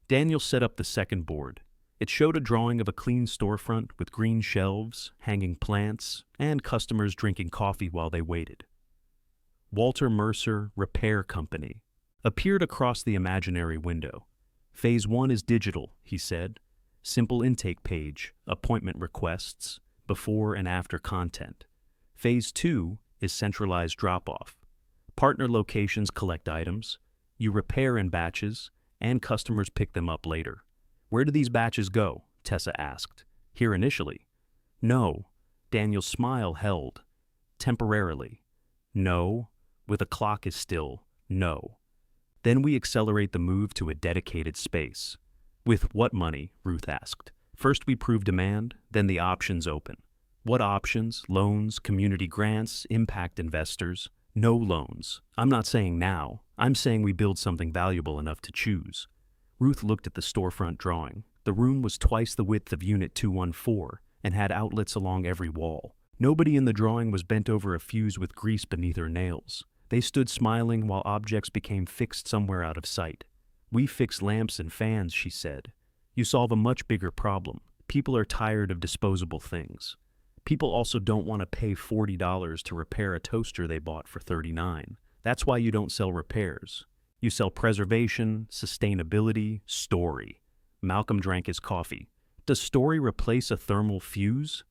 Daniel set up the second board. It showed a drawing of a clean storefront with green shelves, hanging plants, and customers drinking coffee while they waited. Walter Mercer Repair Company appeared across the imaginary window. "Phase 1 is digital," he said. "Simple intake page, appointment requests, before and after content. Phase 2 is centralized drop-off. Partner locations collect items, you repair in batches, and customers pick them up later." "Where do these batches go?" Tessa asked. "Here initially." "No." Daniel's smile held. "Temporarily." "No." With a clock is still. "No." "Then we accelerate the move to a dedicated space." "With what money?" Ruth asked. "First we prove demand, then the options open." "What options? Loans, community grants, impact investors?" "No loans. I'm not saying now. I'm saying we build something valuable enough to choose." Ruth looked at the storefront drawing. The room was twice the width of Unit 214 and had outlets along every wall. Nobody in the drawing was bent over a fuse with grease beneath her nails. They stood smiling while objects became fixed somewhere out of sight. "We fix lamps and fans," she said. "You solve a much bigger problem. People are tired of disposable things. People also don't want to pay $40 to repair a toaster they bought for $39. That's why you don't sell repairs. You sell preservation, sustainability, story. Malcolm drank his coffee. Does story replace a thermal fuse?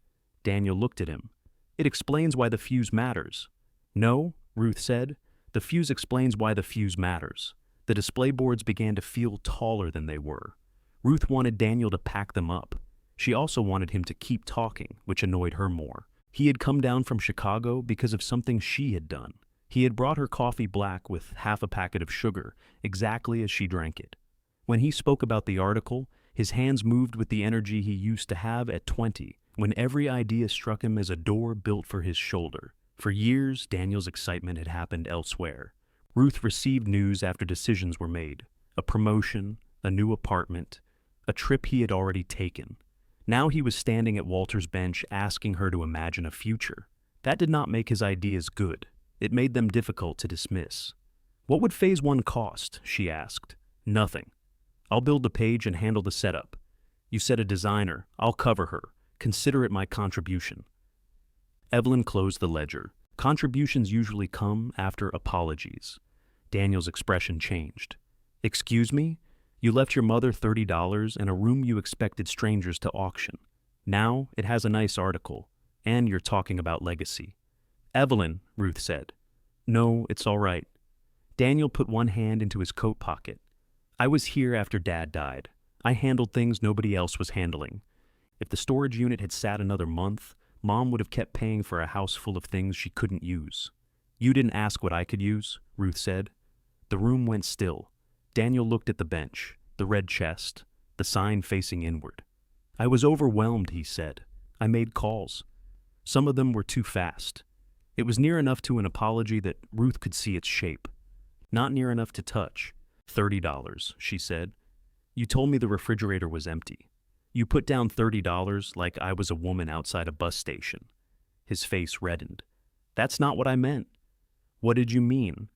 Daniel looked at him. It explains why the fuse matters. No, Ruth said. The fuse explains why the fuse matters. The display boards began to feel taller than they were. Ruth wanted Daniel to pack them up. She also wanted him to keep talking, which annoyed her more. He had come down from Chicago because of something she had done. He had brought her coffee black with half a packet of sugar, exactly as she drank it. When he spoke about the article, his hands moved with the energy he used to have at 20, when every idea struck him as a door built for his shoulder. For years, Daniel's excitement had happened elsewhere. Ruth received news after decisions were made. A promotion, a new apartment, a trip he had already taken. Now he was standing at Walter's bench asking her to imagine a future. That did not make his ideas good. It made them difficult to dismiss. What would phase 1 cost? She asked. Nothing. I'll build the page and handle the setup. You said a designer. I'll cover her. Consider it my contribution. Evelyn closed the ledger. Contributions usually come after apologies. Daniel's expression changed. Excuse me? You left your mother $30 in a room you expected strangers to auction. Now it has a nice article, and you're talking about legacy. Evelyn, Ruth said. No, it's all right. Daniel put one hand into his coat pocket. I was here after Dad died. I handled things nobody else was handling. If the storage unit had sat another month, Mom would have kept paying for a house full of things she couldn't use. You didn't ask what I could use, Ruth said. The room went still. Daniel looked at the bench, the red chest, the sign facing inward. I was overwhelmed, he said. I made calls. Some of them were too fast. It was near enough to an apology that Ruth could see its shape. Not near enough to touch. $30, she said. You told me the refrigerator was empty. You put down $30 like I was a woman outside a bus station. His face reddened. That's not what I meant. What did you mean?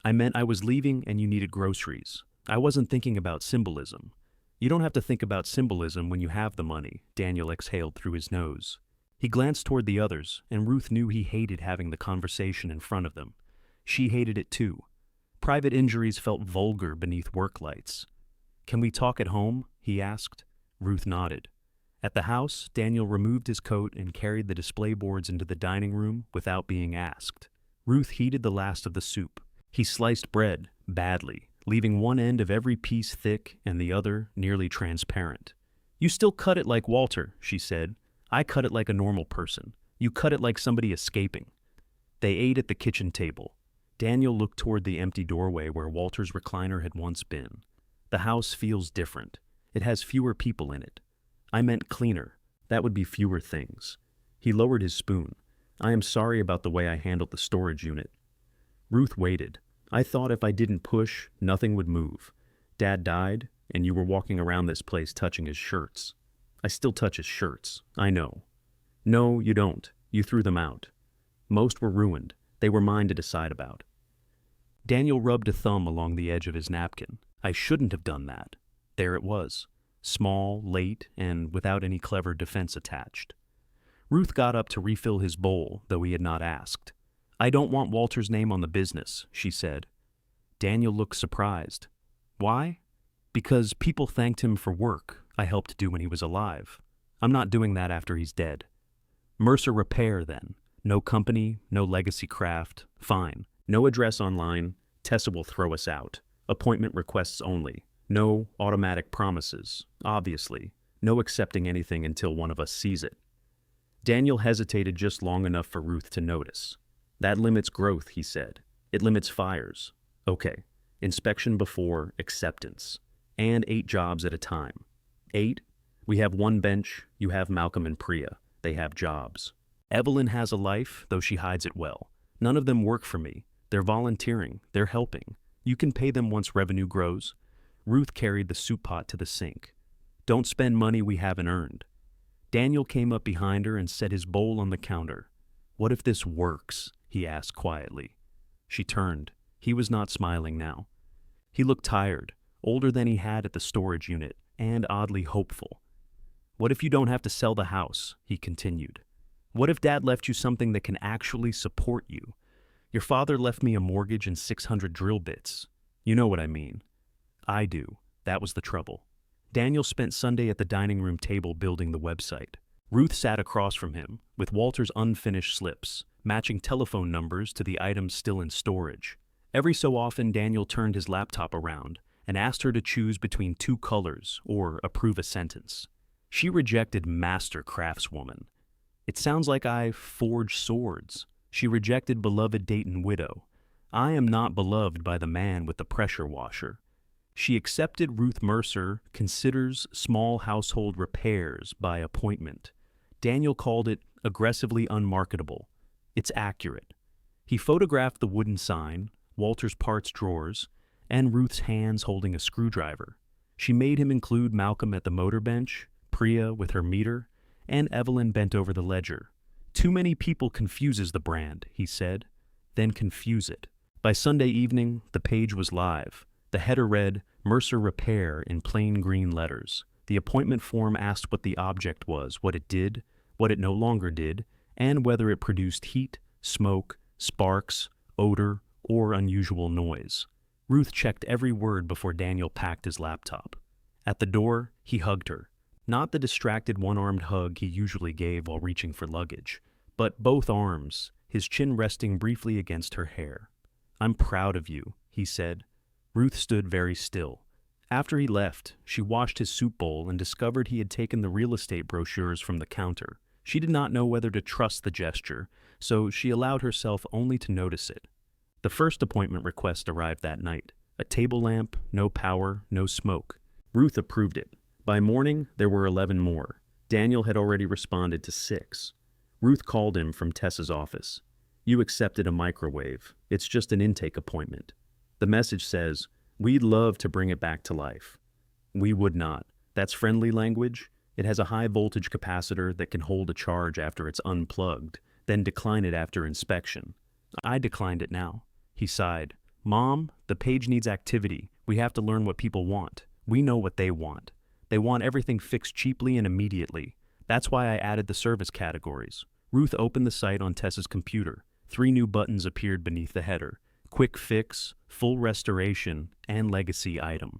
I meant I was leaving and you needed groceries. I wasn't thinking about symbolism. You don't have to think about symbolism when you have the money, Daniel exhaled through his nose. He glanced toward the others, and Ruth knew he hated having the conversation in front of them. She hated it too. Private injuries felt vulgar beneath work lights. Can we talk at home? He asked. Ruth nodded. At the house, Daniel removed his coat and carried the display boards into the dining room without being asked. Ruth heated the last of the soup. He sliced bread, badly, leaving one end of every piece thick and the other nearly transparent. You still cut it like Walter, she said. I cut it like a normal person. You cut it like somebody escaping. They ate at the kitchen table. Daniel looked toward the empty doorway where Walter's recliner had once been. The house feels different. It has fewer people in it. I meant cleaner. That would be fewer things. He lowered his spoon. I am sorry about the way I handled the storage unit. Ruth waited. I thought if I didn't push, nothing would move. Dad died, and you were walking around this place touching his shirts. I still touch his shirts. I know. No, you don't. You threw them out. Most were ruined. They were mine to decide about. Daniel rubbed a thumb along the edge of his napkin. I shouldn't have done that. There it was. Small, late, and without any clever defense attached. Ruth got up to refill his bowl, though he had not asked. I don't want Walter's name on the business, she said. Daniel looked surprised. Why? Because people thanked him for work I helped do when he was alive. I'm not doing that after he's dead. Mercer Repair, then. No company, no legacy craft. Fine. No address online. Tessa will throw us out. Appointment requests only. No automatic promises, obviously. No accepting anything until one of us sees it. Daniel hesitated just long enough for Ruth to notice. That limits growth, he said. It limits fires. Okay. Inspection before acceptance. And 8 jobs at a time. 8? We have one bench. You have Malcolm and Priya. They have jobs. Evelyn has a life, though she hides it well. None of them work for me. They're volunteering. They're helping. You can pay them once revenue grows. Ruth carried the soup pot to the sink. Don't spend money we haven't earned. Daniel came up behind her and set his bowl on the counter. What if this works? He asked quietly. She turned. He was not smiling now. He looked tired, older than he had at the storage unit, and oddly hopeful. What if you don't have to sell the house? He continued. What if Dad left you something that can actually support you? Your father left me a mortgage and 600 drill bits. You know what I mean. I do. That was the trouble. Daniel spent Sunday at the dining room table building the website. Ruth sat across from him, with Walter's unfinished slips, matching telephone numbers to the items still in storage. Every so often, Daniel turned his laptop around and asked her to choose between two colors or approve a sentence. She rejected master craftswoman. It sounds like I forge swords. She rejected beloved Dayton widow. I am not beloved by the man with the pressure washer. She accepted Ruth Mercer considers small household repairs by appointment. Daniel called it aggressively unmarketable. It's accurate. He photographed the wooden sign, Walter's parts drawers, and Ruth's hands holding a screwdriver. She made him include Malcolm at the motor bench, Priya with her meter, and Evelyn bent over the ledger. Too many people confuses the brand, he said. Then confuse it. By Sunday evening, the page was live. The header read, Mercer Repair in plain green letters. The appointment form asked what the object was, what it did, what it no longer did, and whether it produced heat, smoke, sparks, odor, or unusual noise. Ruth checked every word before Daniel packed his laptop. At the door, he hugged her. Not the distracted one-armed hug he usually gave while reaching for luggage, but both arms, his chin resting briefly against her hair. I'm proud of you, he said. Ruth stood very still. After he left, she washed his soup bowl and discovered he had taken the real estate brochures from the counter. She did not know whether to trust the gesture, so she allowed herself only to notice it. The first appointment request arrived that night. A table lamp, no power, no smoke. Ruth approved it. By morning, there were 11 more. Daniel had already responded to 6. Ruth called him from Tessa's office. You accepted a microwave. It's just an intake appointment. The message says, we'd love to bring it back to life. We would not. That's friendly language. It has a high voltage capacitor that can hold a charge after it's unplugged, then decline it after inspection. I declined it now. He sighed. Mom, the page needs activity. We have to learn what people want. We know what they want. They want everything fixed cheaply and immediately. That's why I added the service categories. Ruth opened the site on Tessa's computer. 3 new buttons appeared beneath the header. Quick fix, full restoration, and legacy item.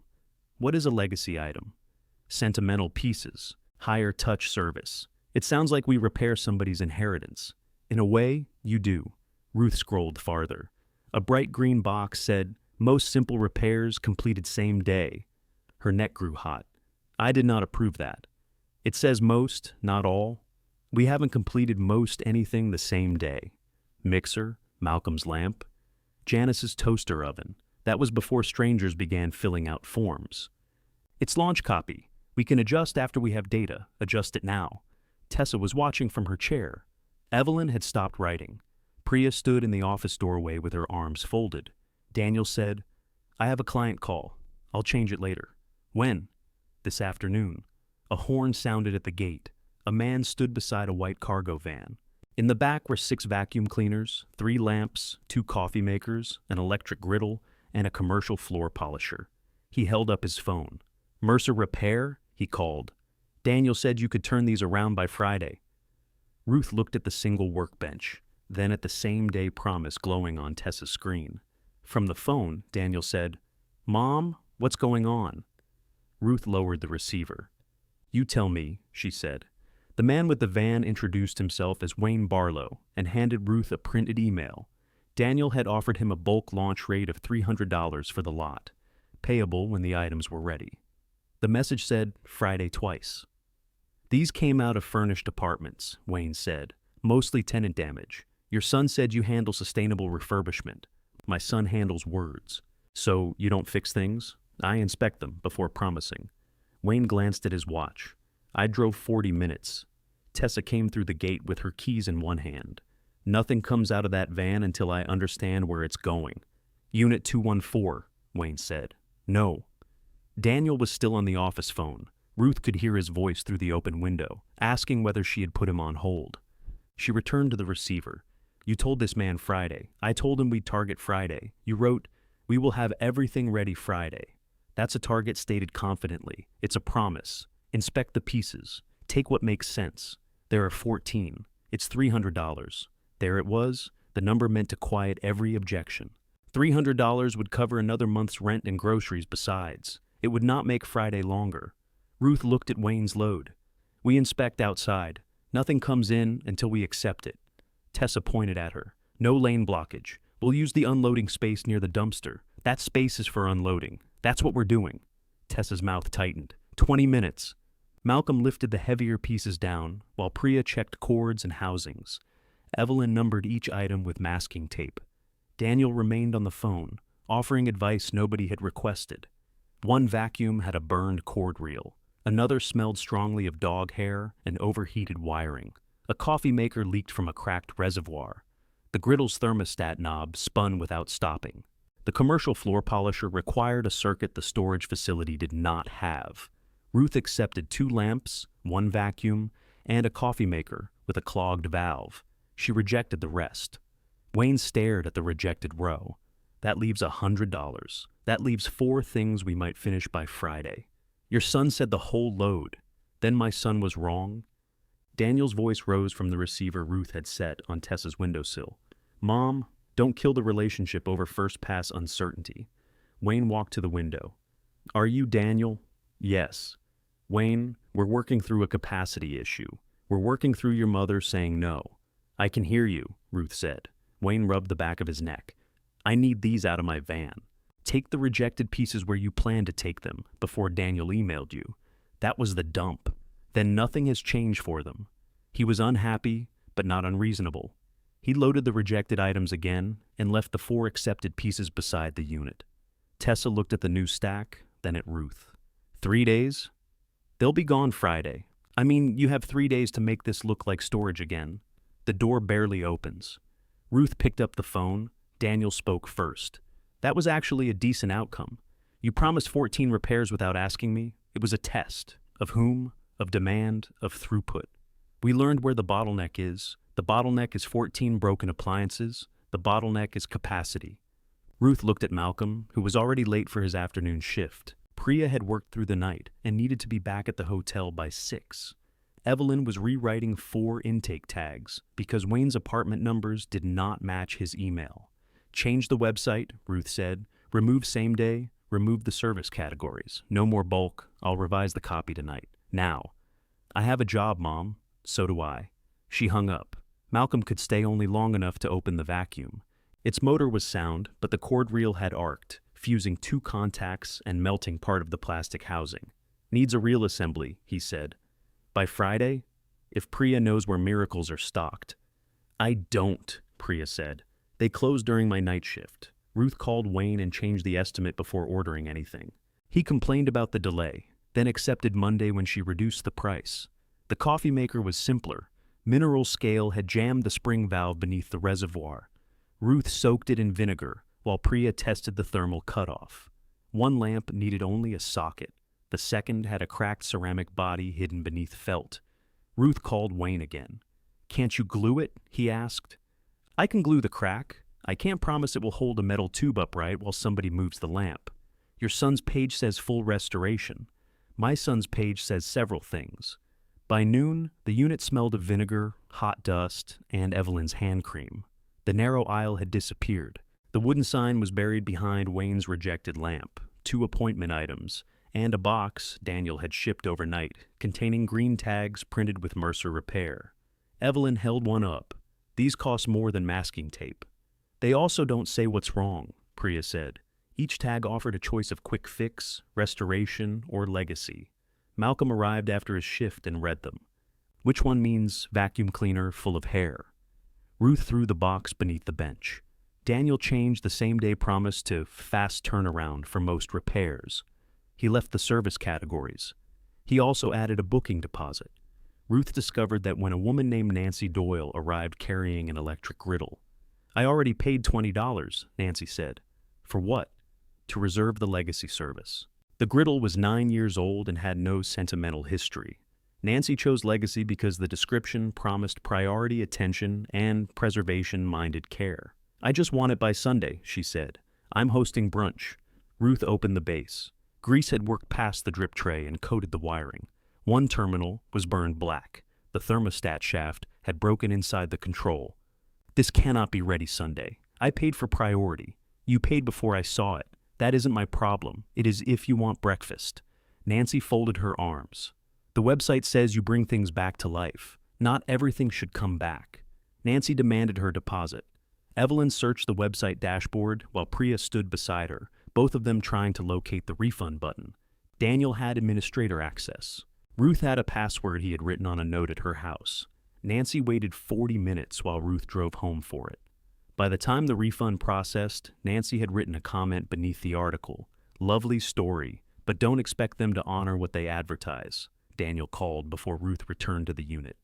What is a legacy item? Sentimental pieces, higher touch service. It sounds like we repair somebody's inheritance. In a way, you do. Ruth scrolled farther. A bright green box said, most simple repairs completed same day. Her neck grew hot. I did not approve that. It says most, not all. We haven't completed most anything the same day. Mixer, Malcolm's lamp, Janice's toaster oven. That was before strangers began filling out forms. It's launch copy. We can adjust after we have data. Adjust it now. Tessa was watching from her chair. Evelyn had stopped writing. Priya stood in the office doorway with her arms folded. Daniel said, I have a client call. I'll change it later. When? This afternoon. A horn sounded at the gate. A man stood beside a white cargo van. In the back were 6 vacuum cleaners, 3 lamps, 2 coffee makers, an electric griddle, and a commercial floor polisher. He held up his phone. Mercer Repair? He called. Daniel said you could turn these around by Friday. Ruth looked at the single workbench, then at the same-day promise glowing on Tessa's screen. From the phone, Daniel said, Mom, what's going on? Ruth lowered the receiver. You tell me, she said. The man with the van introduced himself as Wayne Barlow and handed Ruth a printed email. Daniel had offered him a bulk launch rate of $300 for the lot, payable when the items were ready. The message said, Friday twice. These came out of furnished apartments, Wayne said, mostly tenant damage. Your son said you handle sustainable refurbishment. My son handles words. So you don't fix things? I inspect them before promising. Wayne glanced at his watch. I drove 40 minutes. Tessa came through the gate with her keys in one hand. Nothing comes out of that van until I understand where it's going. Unit 214, Wayne said. No. Daniel was still on the office phone. Ruth could hear his voice through the open window, asking whether she had put him on hold. She returned to the receiver. You told this man Friday. I told him we'd target Friday. You wrote, we will have everything ready Friday. That's a target stated confidently. It's a promise. Inspect the pieces. Take what makes sense. There are 14. It's $300. There it was. The number meant to quiet every objection. $300 would cover another month's rent and groceries besides. It would not make Friday longer. Ruth looked at Wayne's load. We inspect outside. Nothing comes in until we accept it. Tessa pointed at her. No lane blockage. We'll use the unloading space near the dumpster. That space is for unloading. That's what we're doing. Tessa's mouth tightened. 20 minutes. Malcolm lifted the heavier pieces down, while Priya checked cords and housings. Evelyn numbered each item with masking tape. Daniel remained on the phone, offering advice nobody had requested. One vacuum had a burned cord reel. Another smelled strongly of dog hair and overheated wiring. A coffee maker leaked from a cracked reservoir. The griddle's thermostat knob spun without stopping. The commercial floor polisher required a circuit the storage facility did not have. Ruth accepted 2 lamps, 1 vacuum, and a coffee maker with a clogged valve. She rejected the rest. Wayne stared at the rejected row. That leaves $100. That leaves 4 things we might finish by Friday. Your son said the whole load. Then my son was wrong. Daniel's voice rose from the receiver Ruth had set on Tessa's windowsill. Mom, don't kill the relationship over first-pass uncertainty. Wayne walked to the window. Are you Daniel? Yes. Wayne, we're working through a capacity issue. We're working through your mother saying no. I can hear you, Ruth said. Wayne rubbed the back of his neck. I need these out of my van. Take the rejected pieces where you planned to take them before Daniel emailed you. That was the dump. Then nothing has changed for them. He was unhappy, but not unreasonable. He loaded the rejected items again and left the 4 accepted pieces beside the unit. Tessa looked at the new stack, then at Ruth. 3 days? They'll be gone Friday. I mean, you have 3 days to make this look like storage again. The door barely opens. Ruth picked up the phone. Daniel spoke first. That was actually a decent outcome. You promised 14 repairs without asking me. It was a test. Of whom? Of demand, of throughput. We learned where the bottleneck is. The bottleneck is 14 broken appliances. The bottleneck is capacity. Ruth looked at Malcolm, who was already late for his afternoon shift. Priya had worked through the night and needed to be back at the hotel by 6. Evelyn was rewriting 4 intake tags because Wayne's apartment numbers did not match his email. Change the website, Ruth said. Remove same day. Remove the service categories. No more bulk. I'll revise the copy tonight. Now. I have a job, Mom. So do I. She hung up. Malcolm could stay only long enough to open the vacuum. Its motor was sound, but the cord reel had arced, fusing 2 contacts and melting part of the plastic housing. Needs a reel assembly, he said. By Friday? If Priya knows where miracles are stocked. I don't, Priya said. They closed during my night shift. Ruth called Wayne and changed the estimate before ordering anything. He complained about the delay, then accepted Monday when she reduced the price. The coffee maker was simpler. Mineral scale had jammed the spring valve beneath the reservoir. Ruth soaked it in vinegar, while Priya tested the thermal cutoff. One lamp needed only a socket. The second had a cracked ceramic body hidden beneath felt. Ruth called Wayne again. Can't you glue it? He asked. I can glue the crack. I can't promise it will hold a metal tube upright while somebody moves the lamp. Your son's page says full restoration. My son's page says several things. By noon, the unit smelled of vinegar, hot dust, and Evelyn's hand cream. The narrow aisle had disappeared. The wooden sign was buried behind Wayne's rejected lamp, 2 appointment items, and a box Daniel had shipped overnight, containing green tags printed with Mercer Repair. Evelyn held one up. These cost more than masking tape. They also don't say what's wrong, Priya said. Each tag offered a choice of quick fix, restoration, or legacy. Malcolm arrived after his shift and read them. Which one means vacuum cleaner full of hair? Ruth threw the box beneath the bench. Daniel changed the same-day promise to fast turnaround for most repairs. He left the service categories. He also added a booking deposit. Ruth discovered that when a woman named Nancy Doyle arrived carrying an electric griddle. I already paid $20, Nancy said. For what? To reserve the legacy service. The griddle was 9 years old and had no sentimental history. Nancy chose legacy because the description promised priority attention and preservation-minded care. I just want it by Sunday, she said. I'm hosting brunch. Ruth opened the base. Grease had worked past the drip tray and coated the wiring. One terminal was burned black. The thermostat shaft had broken inside the control. This cannot be ready Sunday. I paid for priority. You paid before I saw it. That isn't my problem. It is if you want breakfast. Nancy folded her arms. The website says you bring things back to life. Not everything should come back. Nancy demanded her deposit. Evelyn searched the website dashboard while Priya stood beside her, both of them trying to locate the refund button. Daniel had administrator access. Ruth had a password he had written on a note at her house. Nancy waited 40 minutes while Ruth drove home for it. By the time the refund processed, Nancy had written a comment beneath the article. "Lovely story, but don't expect them to honor what they advertise," Daniel called before Ruth returned to the unit.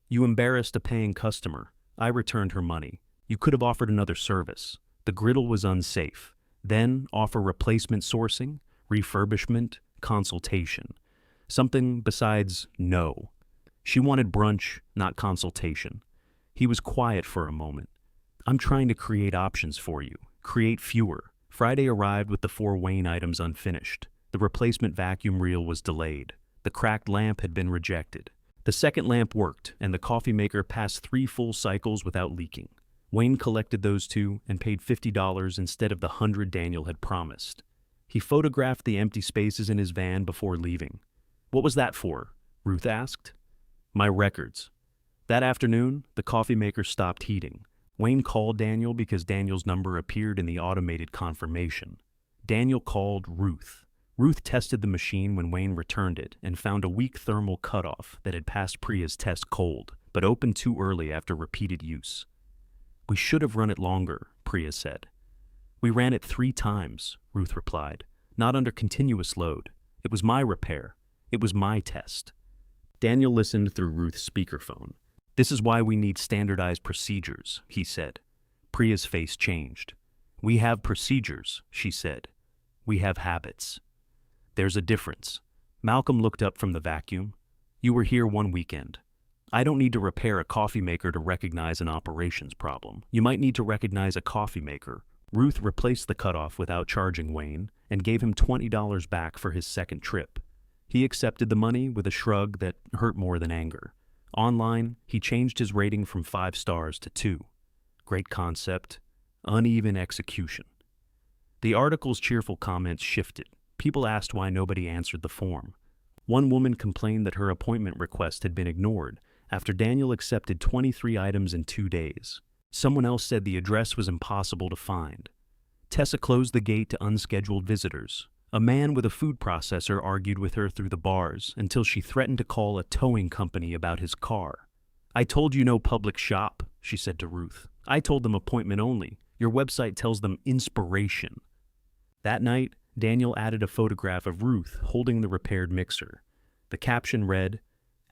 "You embarrassed a paying customer. I returned her money. You could have offered another service. The griddle was unsafe. Then offer replacement sourcing, refurbishment, consultation. Something besides no." She wanted brunch, not consultation. He was quiet for a moment. "I'm trying to create options for you. Create fewer." Friday arrived with the 4 Wayne items unfinished. The replacement vacuum reel was delayed. The cracked lamp had been rejected. The second lamp worked, and the coffee maker passed 3 full cycles without leaking. Wayne collected those 2 and paid $50 instead of the $100 Daniel had promised. He photographed the empty spaces in his van before leaving. "What was that for?" Ruth asked. "My records." That afternoon, the coffee maker stopped heating. Wayne called Daniel because Daniel's number appeared in the automated confirmation. Daniel called Ruth. Ruth tested the machine when Wayne returned it and found a weak thermal cutoff that had passed Priya's test cold, but opened too early after repeated use. "We should have run it longer," Priya said. "We ran it 3 times, Ruth replied. "Not under continuous load. It was my repair. It was my test." Daniel listened through Ruth's speakerphone. "This is why we need standardized procedures," he said. Priya's face changed. "We have procedures," she said. "We have habits." "There's a difference." Malcolm looked up from the vacuum. "You were here one weekend. I don't need to repair a coffee maker to recognize an operations problem. You might need to recognize a coffee maker." Ruth replaced the cutoff without charging Wayne and gave him $20 back for his second trip. He accepted the money with a shrug that hurt more than anger. Online, he changed his rating from 5 stars to 2. Great concept, uneven execution. The article's cheerful comments shifted. People asked why nobody answered the form. One woman complained that her appointment request had been ignored after Daniel accepted 23 items in 2 days. Someone else said the address was impossible to find. Tessa closed the gate to unscheduled visitors. A man with a food processor argued with her through the bars until she threatened to call a towing company about his car. "I told you no public shop," she said to Ruth. "I told them appointment only. Your website tells them inspiration." That night, Daniel added a photograph of Ruth holding the repaired mixer. The caption read,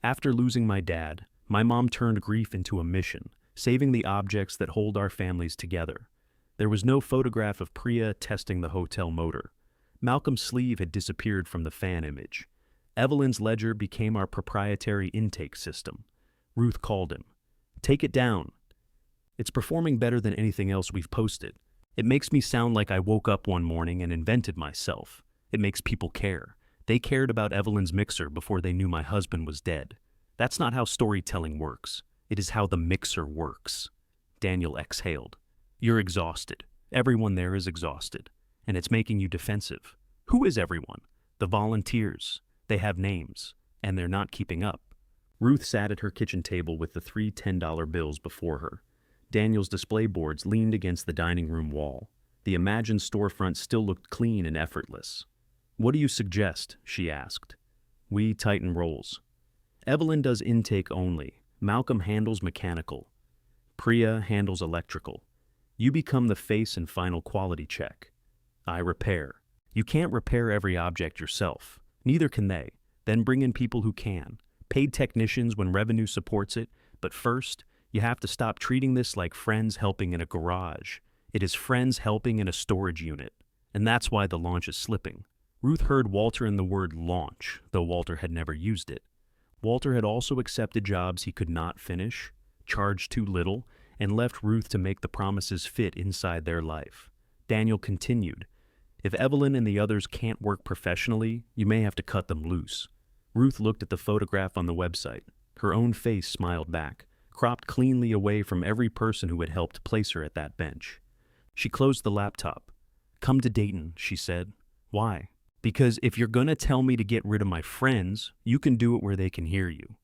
"After losing my dad, my mom turned grief into a mission, saving the objects that hold our families together." There was no photograph of Priya testing the hotel motor. Malcolm's sleeve had disappeared from the fan image. Evelyn's ledger became our proprietary intake system. Ruth called him. "Take it down." "It's performing better than anything else we've posted. It makes me sound like I woke up one morning and invented myself. It makes people care. They cared about Evelyn's mixer before they knew my husband was dead. That's not how storytelling works. It is how the mixer works." Daniel exhaled. "You're exhausted. Everyone there is exhausted. And it's making you defensive." "Who is everyone?" "The volunteers. They have names. And they're not keeping up." Ruth sat at her kitchen table with the 3 $10 bills before her. Daniel's display boards leaned against the dining room wall. The imagined storefront still looked clean and effortless. "What do you suggest?" she asked. "We tighten roles. Evelyn does intake only. Malcolm handles mechanical. Priya handles electrical. You become the face and final quality check. I repair. You can't repair every object yourself. Neither can they. Then bring in people who can. Paid technicians when revenue supports it. But first, you have to stop treating this like friends helping in a garage. It is friends helping in a storage unit. And that's why the launch is slipping." Ruth heard Walter in the word launch, though Walter had never used it. Walter had also accepted jobs he could not finish, charged too little, and left Ruth to make the promises fit inside their life. Daniel continued, "If Evelyn and the others can't work professionally, you may have to cut them loose." Ruth looked at the photograph on the website. Her own face smiled back, cropped cleanly away from every person who had helped place her at that bench. She closed the laptop. Come to Dayton, she said. Why? Because if you're gonna tell me to get rid of my friends, you can do it where they can hear you.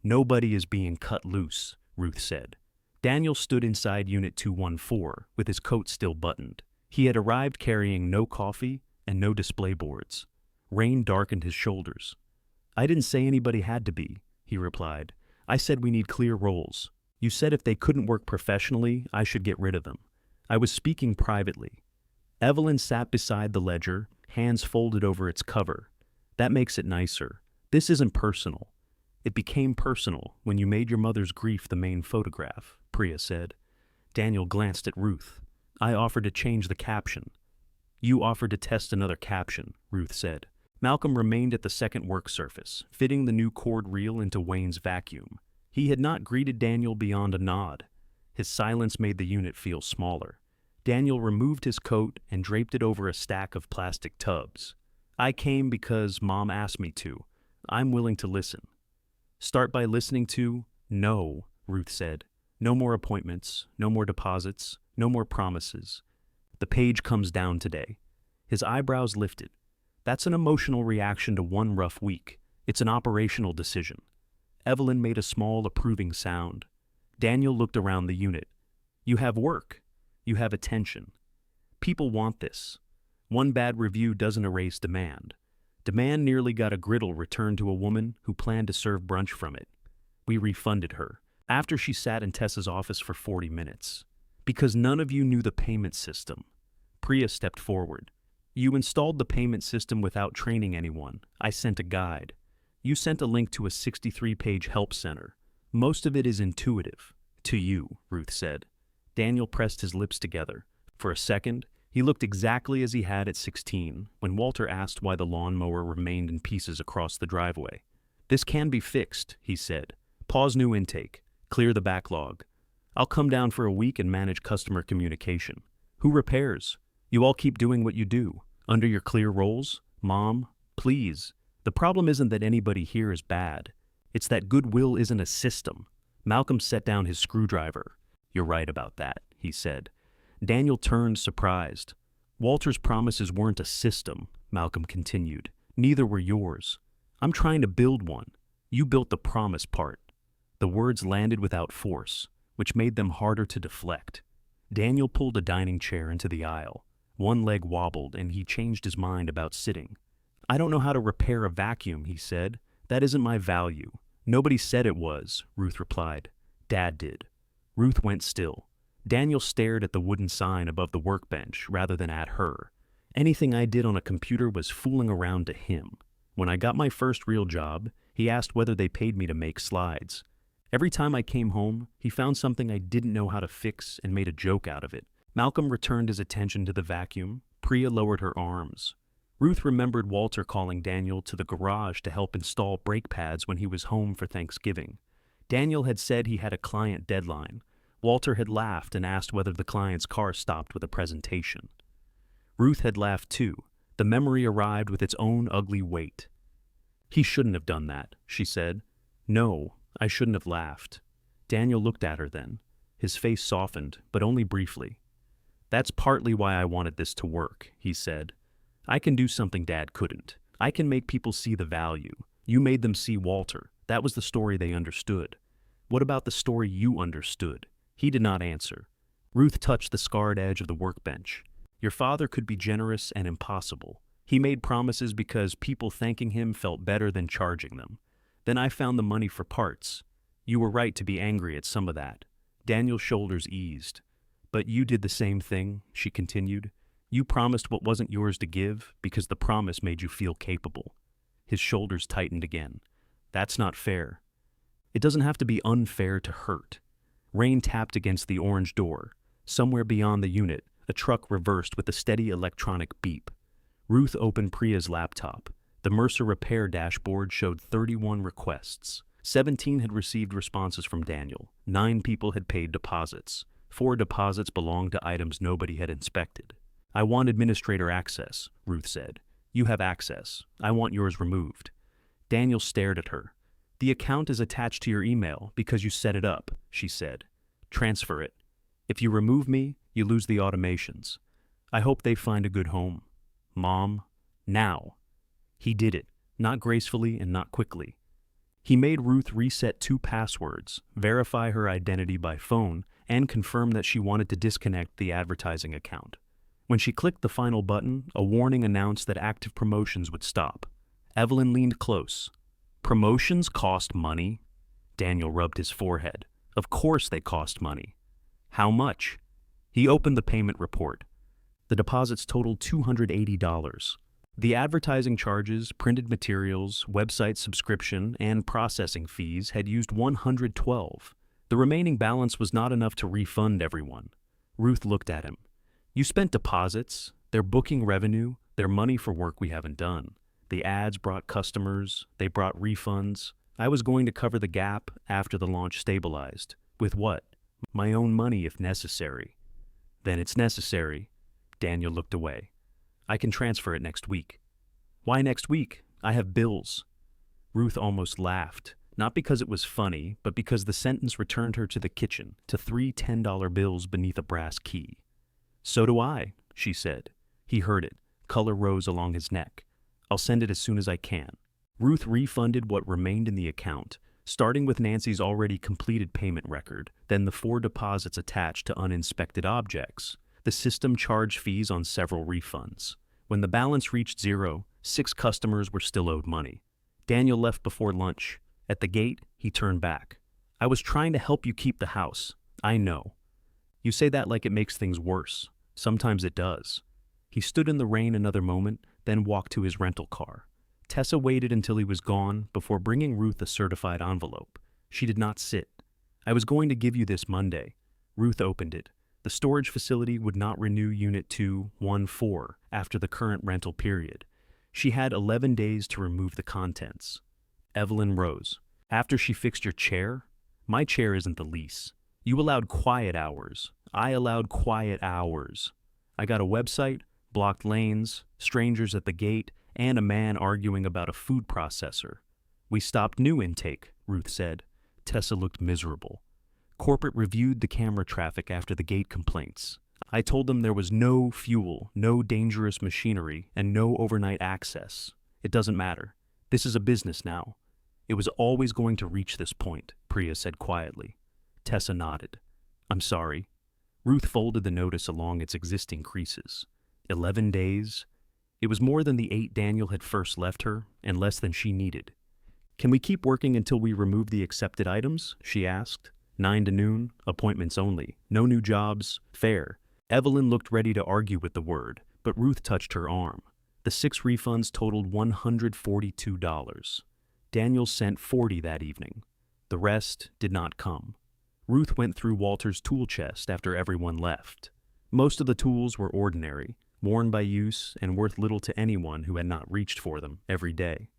Nobody is being cut loose, Ruth said. Daniel stood inside Unit 214 with his coat still buttoned. He had arrived carrying no coffee and no display boards. Rain darkened his shoulders. I didn't say anybody had to be, he replied. I said we need clear roles. You said if they couldn't work professionally, I should get rid of them. I was speaking privately. Evelyn sat beside the ledger, hands folded over its cover. That makes it nicer. This isn't personal. It became personal when you made your mother's grief the main photograph, Priya said. Daniel glanced at Ruth. I offered to change the caption. You offered to test another caption, Ruth said. Malcolm remained at the second work surface, fitting the new cord reel into Wayne's vacuum. He had not greeted Daniel beyond a nod. His silence made the unit feel smaller. Daniel removed his coat and draped it over a stack of plastic tubs. I came because Mom asked me to. I'm willing to listen. Start by listening to, no, Ruth said. No more appointments, no more deposits, no more promises. The page comes down today. His eyebrows lifted. That's an emotional reaction to one rough week. It's an operational decision. Evelyn made a small, approving sound. Daniel looked around the unit. You have work. You have attention. People want this. One bad review doesn't erase demand. Demand nearly got a griddle returned to a woman who planned to serve brunch from it. We refunded her, after she sat in Tessa's office for 40 minutes. Because none of you knew the payment system. Priya stepped forward. You installed the payment system without training anyone. I sent a guide. You sent a link to a 63-page help center. Most of it is intuitive. To you, Ruth said. Daniel pressed his lips together. For a second, he looked exactly as he had at 16, when Walter asked why the lawnmower remained in pieces across the driveway. This can be fixed, he said. Pause new intake. Clear the backlog. I'll come down for a week and manage customer communication. Who repairs? You all keep doing what you do. Under your clear roles? Mom, please. The problem isn't that anybody here is bad. It's that goodwill isn't a system. Malcolm set down his screwdriver. You're right about that, he said. Daniel turned, surprised. Walter's promises weren't a system, Malcolm continued. Neither were yours. I'm trying to build one. You built the promise part. The words landed without force, which made them harder to deflect. Daniel pulled a dining chair into the aisle. One leg wobbled, and he changed his mind about sitting. I don't know how to repair a vacuum, he said. That isn't my value. Nobody said it was, Ruth replied. Dad did. Ruth went still. Daniel stared at the wooden sign above the workbench rather than at her. Anything I did on a computer was fooling around to him. When I got my first real job, he asked whether they paid me to make slides. Every time I came home, he found something I didn't know how to fix and made a joke out of it. Malcolm returned his attention to the vacuum. Priya lowered her arms. Ruth remembered Walter calling Daniel to the garage to help install brake pads when he was home for Thanksgiving. Daniel had said he had a client deadline. Walter had laughed and asked whether the client's car stopped with a presentation. Ruth had laughed too. The memory arrived with its own ugly weight. He shouldn't have done that, she said. No, I shouldn't have laughed. Daniel looked at her then. His face softened, but only briefly. That's partly why I wanted this to work, he said. I can do something Dad couldn't. I can make people see the value. You made them see Walter. That was the story they understood. What about the story you understood? He did not answer. Ruth touched the scarred edge of the workbench. Your father could be generous and impossible. He made promises because people thanking him felt better than charging them. Then I found the money for parts. You were right to be angry at some of that. Daniel's shoulders eased. But you did the same thing, she continued. You promised what wasn't yours to give because the promise made you feel capable. His shoulders tightened again. That's not fair. It doesn't have to be unfair to hurt. Rain tapped against the orange door. Somewhere beyond the unit, a truck reversed with a steady electronic beep. Ruth opened Priya's laptop. The Mercer repair dashboard showed 31 requests. 17 had received responses from Daniel. 9 people had paid deposits. 4 deposits belonged to items nobody had inspected. I want administrator access, Ruth said. You have access. I want yours removed. Daniel stared at her. The account is attached to your email because you set it up, she said. Transfer it. If you remove me, you lose the automations. I hope they find a good home. Mom, now. He did it, not gracefully and not quickly. He made Ruth reset 2 passwords, verify her identity by phone, and confirm that she wanted to disconnect the advertising account. When she clicked the final button, a warning announced that active promotions would stop. Evelyn leaned close. Promotions cost money? Daniel rubbed his forehead. Of course they cost money. How much? He opened the payment report. The deposits totaled $280. The advertising charges, printed materials, website subscription, and processing fees had used $112. The remaining balance was not enough to refund everyone. Ruth looked at him. You spent deposits, their booking revenue, their money for work we haven't done. The ads brought customers, they brought refunds. I was going to cover the gap after the launch stabilized. With what? My own money if necessary. Then it's necessary. Daniel looked away. I can transfer it next week. Why next week? I have bills. Ruth almost laughed, not because it was funny, but because the sentence returned her to the kitchen, to 3 $10 bills beneath a brass key. So do I, she said. He heard it. Color rose along his neck. I'll send it as soon as I can. Ruth refunded what remained in the account, starting with Nancy's already completed payment record, then the 4 deposits attached to uninspected objects. The system charged fees on several refunds. When the balance reached 0, 6 customers were still owed money. Daniel left before lunch. At the gate, he turned back. I was trying to help you keep the house. I know. You say that like it makes things worse. Sometimes it does. He stood in the rain another moment, then walked to his rental car. Tessa waited until he was gone before bringing Ruth a certified envelope. She did not sit. I was going to give you this Monday. Ruth opened it. The storage facility would not renew Unit 214 after the current rental period. She had 11 days to remove the contents. Evelyn rose. After she fixed your chair? My chair isn't the lease. You allowed quiet hours. I allowed quiet hours. I got a website, blocked lanes, strangers at the gate, and a man arguing about a food processor. We stopped new intake, Ruth said. Tessa looked miserable. Corporate reviewed the camera traffic after the gate complaints. I told them there was no fuel, no dangerous machinery, and no overnight access. It doesn't matter. This is a business now. It was always going to reach this point, Priya said quietly. Tessa nodded. I'm sorry. Ruth folded the notice along its existing creases. 11 days. It was more than the 8 Daniel had first left her, and less than she needed. Can we keep working until we remove the accepted items? She asked. 9 to noon, appointments only. No new jobs, fair. Evelyn looked ready to argue with the word, but Ruth touched her arm. The 6 refunds totaled $142. Daniel sent 40 that evening. The rest did not come. Ruth went through Walter's tool chest after everyone left. Most of the tools were ordinary, worn by use and worth little to anyone who had not reached for them every day.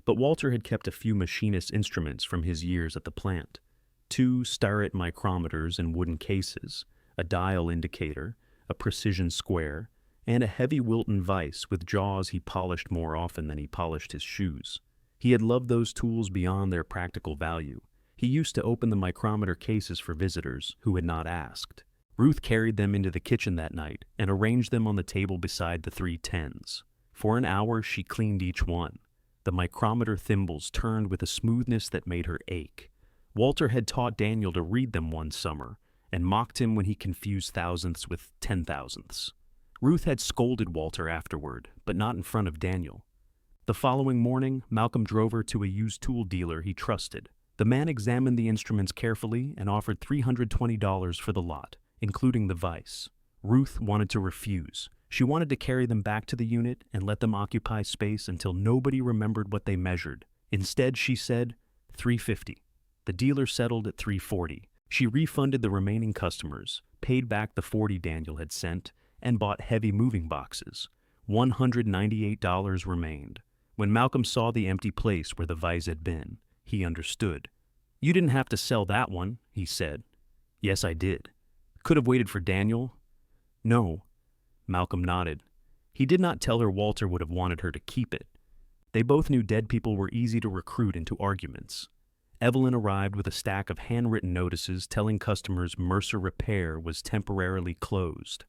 But Walter had kept a few machinist instruments from his years at the plant. 2 Starrett micrometers in wooden cases, a dial indicator, a precision square, and a heavy Wilton vise with jaws he polished more often than he polished his shoes. He had loved those tools beyond their practical value. He used to open the micrometer cases for visitors who had not asked. Ruth carried them into the kitchen that night and arranged them on the table beside the 3 10s. For an hour she cleaned each one. The micrometer thimbles turned with a smoothness that made her ache. Walter had taught Daniel to read them one summer and mocked him when he confused thousandths with 10,000ths. Ruth had scolded Walter afterward, but not in front of Daniel. The following morning, Malcolm drove her to a used tool dealer he trusted. The man examined the instruments carefully and offered $320 for the lot, including the vise. Ruth wanted to refuse. She wanted to carry them back to the unit and let them occupy space until nobody remembered what they measured. Instead, she said, $350. The dealer settled at $340. She refunded the remaining customers, paid back the $40 Daniel had sent, and bought heavy moving boxes. $198 remained. When Malcolm saw the empty place where the vise had been, he understood. You didn't have to sell that one, he said. Yes, I did. Could have waited for Daniel. No. Malcolm nodded. He did not tell her Walter would have wanted her to keep it. They both knew dead people were easy to recruit into arguments. Evelyn arrived with a stack of handwritten notices telling customers Mercer Repair was temporarily closed.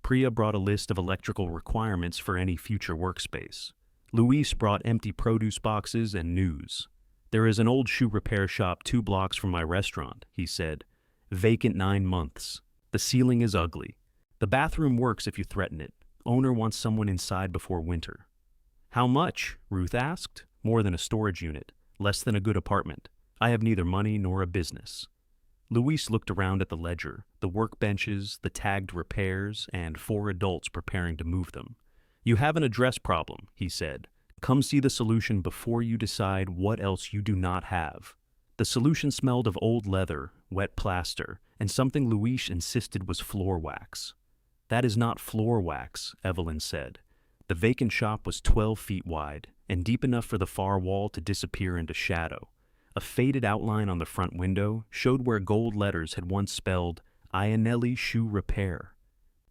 Priya brought a list of electrical requirements for any future workspace. Luis brought empty produce boxes and news. "There is an old shoe repair shop 2 blocks from my restaurant," he said. "Vacant 9 months. The ceiling is ugly. The bathroom works if you threaten it. Owner wants someone inside before winter." "How much?" Ruth asked. "More than a storage unit. Less than a good apartment. I have neither money nor a business." Luis looked around at the ledger, the workbenches, the tagged repairs, and 4 adults preparing to move them. "You have an address problem," he said. "Come see the solution before you decide what else you do not have." The solution smelled of old leather, wet plaster, and something Luis insisted was floor wax. "That is not floor wax," Evelyn said. The vacant shop was 12 feet wide and deep enough for the far wall to disappear into shadow. A faded outline on the front window showed where gold letters had once spelled Iannelli Shoe Repair.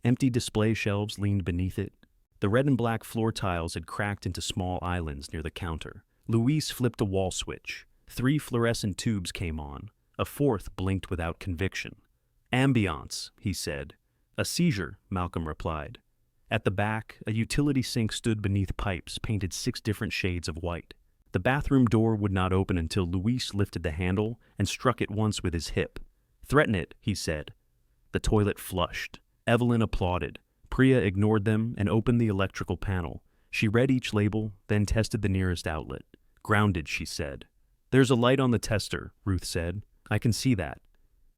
Empty display shelves leaned beneath it. The red and black floor tiles had cracked into small islands near the counter. Luis flipped a wall switch. 3 fluorescent tubes came on. A 4th blinked without conviction. "Ambiance," he said. "A seizure," Malcolm replied. At the back, a utility sink stood beneath pipes painted 6 different shades of white. The bathroom door would not open until Luis lifted the handle and struck it once with his hip. "Threaten it," he said. The toilet flushed. Evelyn applauded. Priya ignored them and opened the electrical panel. She read each label, then tested the nearest outlet. "Grounded," she said. "There's a light on the tester," Ruth said. "I can see that."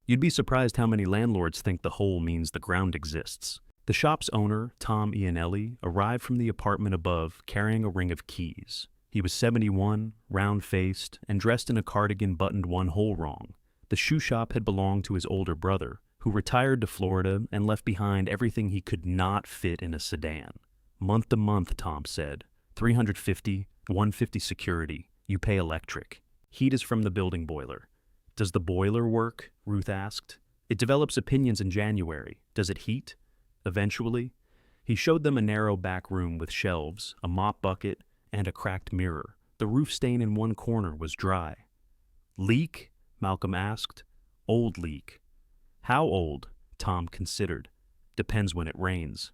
You'd be surprised how many landlords think the hole means the ground exists. The shop's owner, Tom Iannelli, arrived from the apartment above carrying a ring of keys. He was 71, round-faced, and dressed in a cardigan buttoned one hole wrong. The shoe shop had belonged to his older brother, who retired to Florida and left behind everything he could not fit in a sedan. "Month to month," Tom said. $350, $150 security. You pay electric. Heat is from the building boiler." "Does the boiler work?" Ruth asked. "It develops opinions in January. Does it heat?" "Eventually." He showed them a narrow back room with shelves, a mop bucket, and a cracked mirror. The roof stain in one corner was dry. "Leak?" Malcolm asked. "Old leak." "How old?" Tom considered. "Depends when it rains."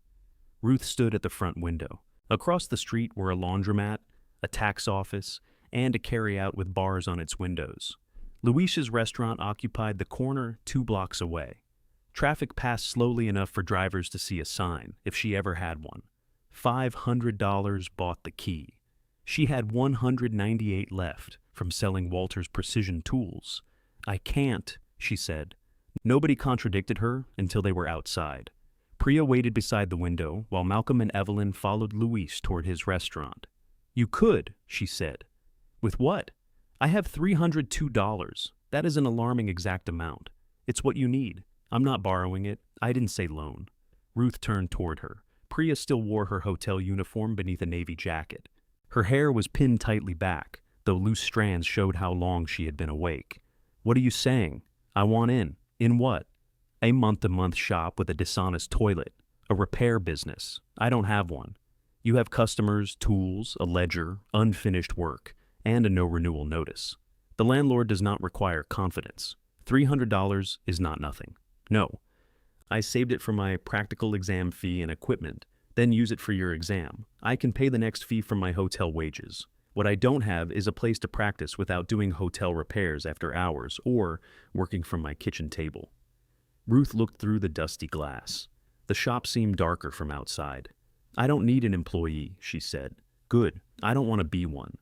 Ruth stood at the front window. Across the street were a laundromat, a tax office, and a carry-out with bars on its windows. Luis's restaurant occupied the corner 2 blocks away. Traffic passed slowly enough for drivers to see a sign, if she ever had one. $500 bought the key. She had $198 left from selling Walter's precision tools. "I can't," she said. Nobody contradicted her until they were outside. Priya waited beside the window while Malcolm and Evelyn followed Luis toward his restaurant. "You could," she said. "With what?" "I have $302. That is an alarming exact amount. It's what you need. I'm not borrowing it. I didn't say loan." Ruth turned toward her. Priya still wore her hotel uniform beneath a navy jacket. Her hair was pinned tightly back, though loose strands showed how long she had been awake. "What are you saying?" "I want in." "In what?" "A month-to-month shop with a dishonest toilet. A repair business. I don't have one." "You have customers, tools, a ledger, unfinished work, and a no-renewal notice. The landlord does not require confidence. $300 is not nothing." "No. I saved it for my practical exam fee and equipment, then use it for your exam. I can pay the next fee from my hotel wages. What I don't have is a place to practice without doing hotel repairs after hours or working from my kitchen table." Ruth looked through the dusty glass. The shop seemed darker from outside. "I don't need an employee," she said. "Good. I don't want to be one."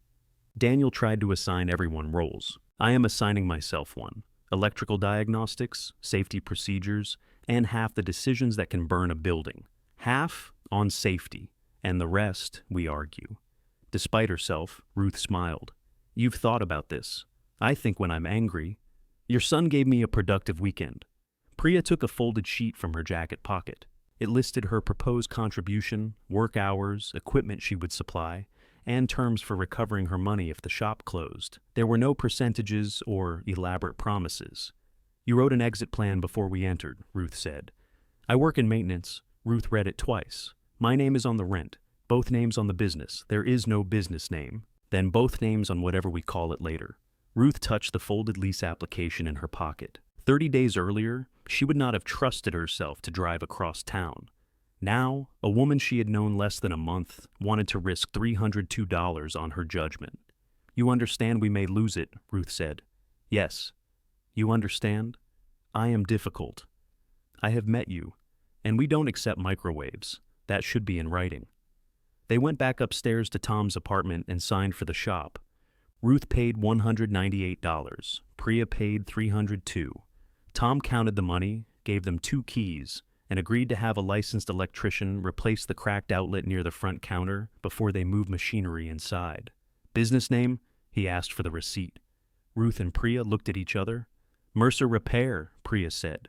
Daniel tried to assign everyone roles. "I am assigning myself one. Electrical diagnostics, safety procedures, and half the decisions that can burn a building. Half on safety, and the rest we argue." Despite herself, Ruth smiled. "You've thought about this. I think when I'm angry. Your son gave me a productive weekend." Priya took a folded sheet from her jacket pocket. It listed her proposed contribution, work hours, equipment she would supply, and terms for recovering her money if the shop closed. There were no percentages or elaborate promises. "You wrote an exit plan before we entered," Ruth said. "I work in maintenance." Ruth read it twice. "My name is on the rent. Both names on the business. There is no business name. Then both names on whatever we call it later." Ruth touched the folded lease application in her pocket. 30 days earlier, she would not have trusted herself to drive across town. Now, a woman she had known less than a month wanted to risk $302 on her judgment. "You understand we may lose it," Ruth said. "Yes. You understand? I am difficult. I have met you, and we don't accept microwaves. That should be in writing." They went back upstairs to Tom's apartment and signed for the shop. Ruth paid $198. Priya paid $302. Tom counted the money, gave them 2 keys, and agreed to have a licensed electrician replace the cracked outlet near the front counter before they moved machinery inside. "Business name?" he asked for the receipt. Ruth and Priya looked at each other. "Mercer Repair," Priya said.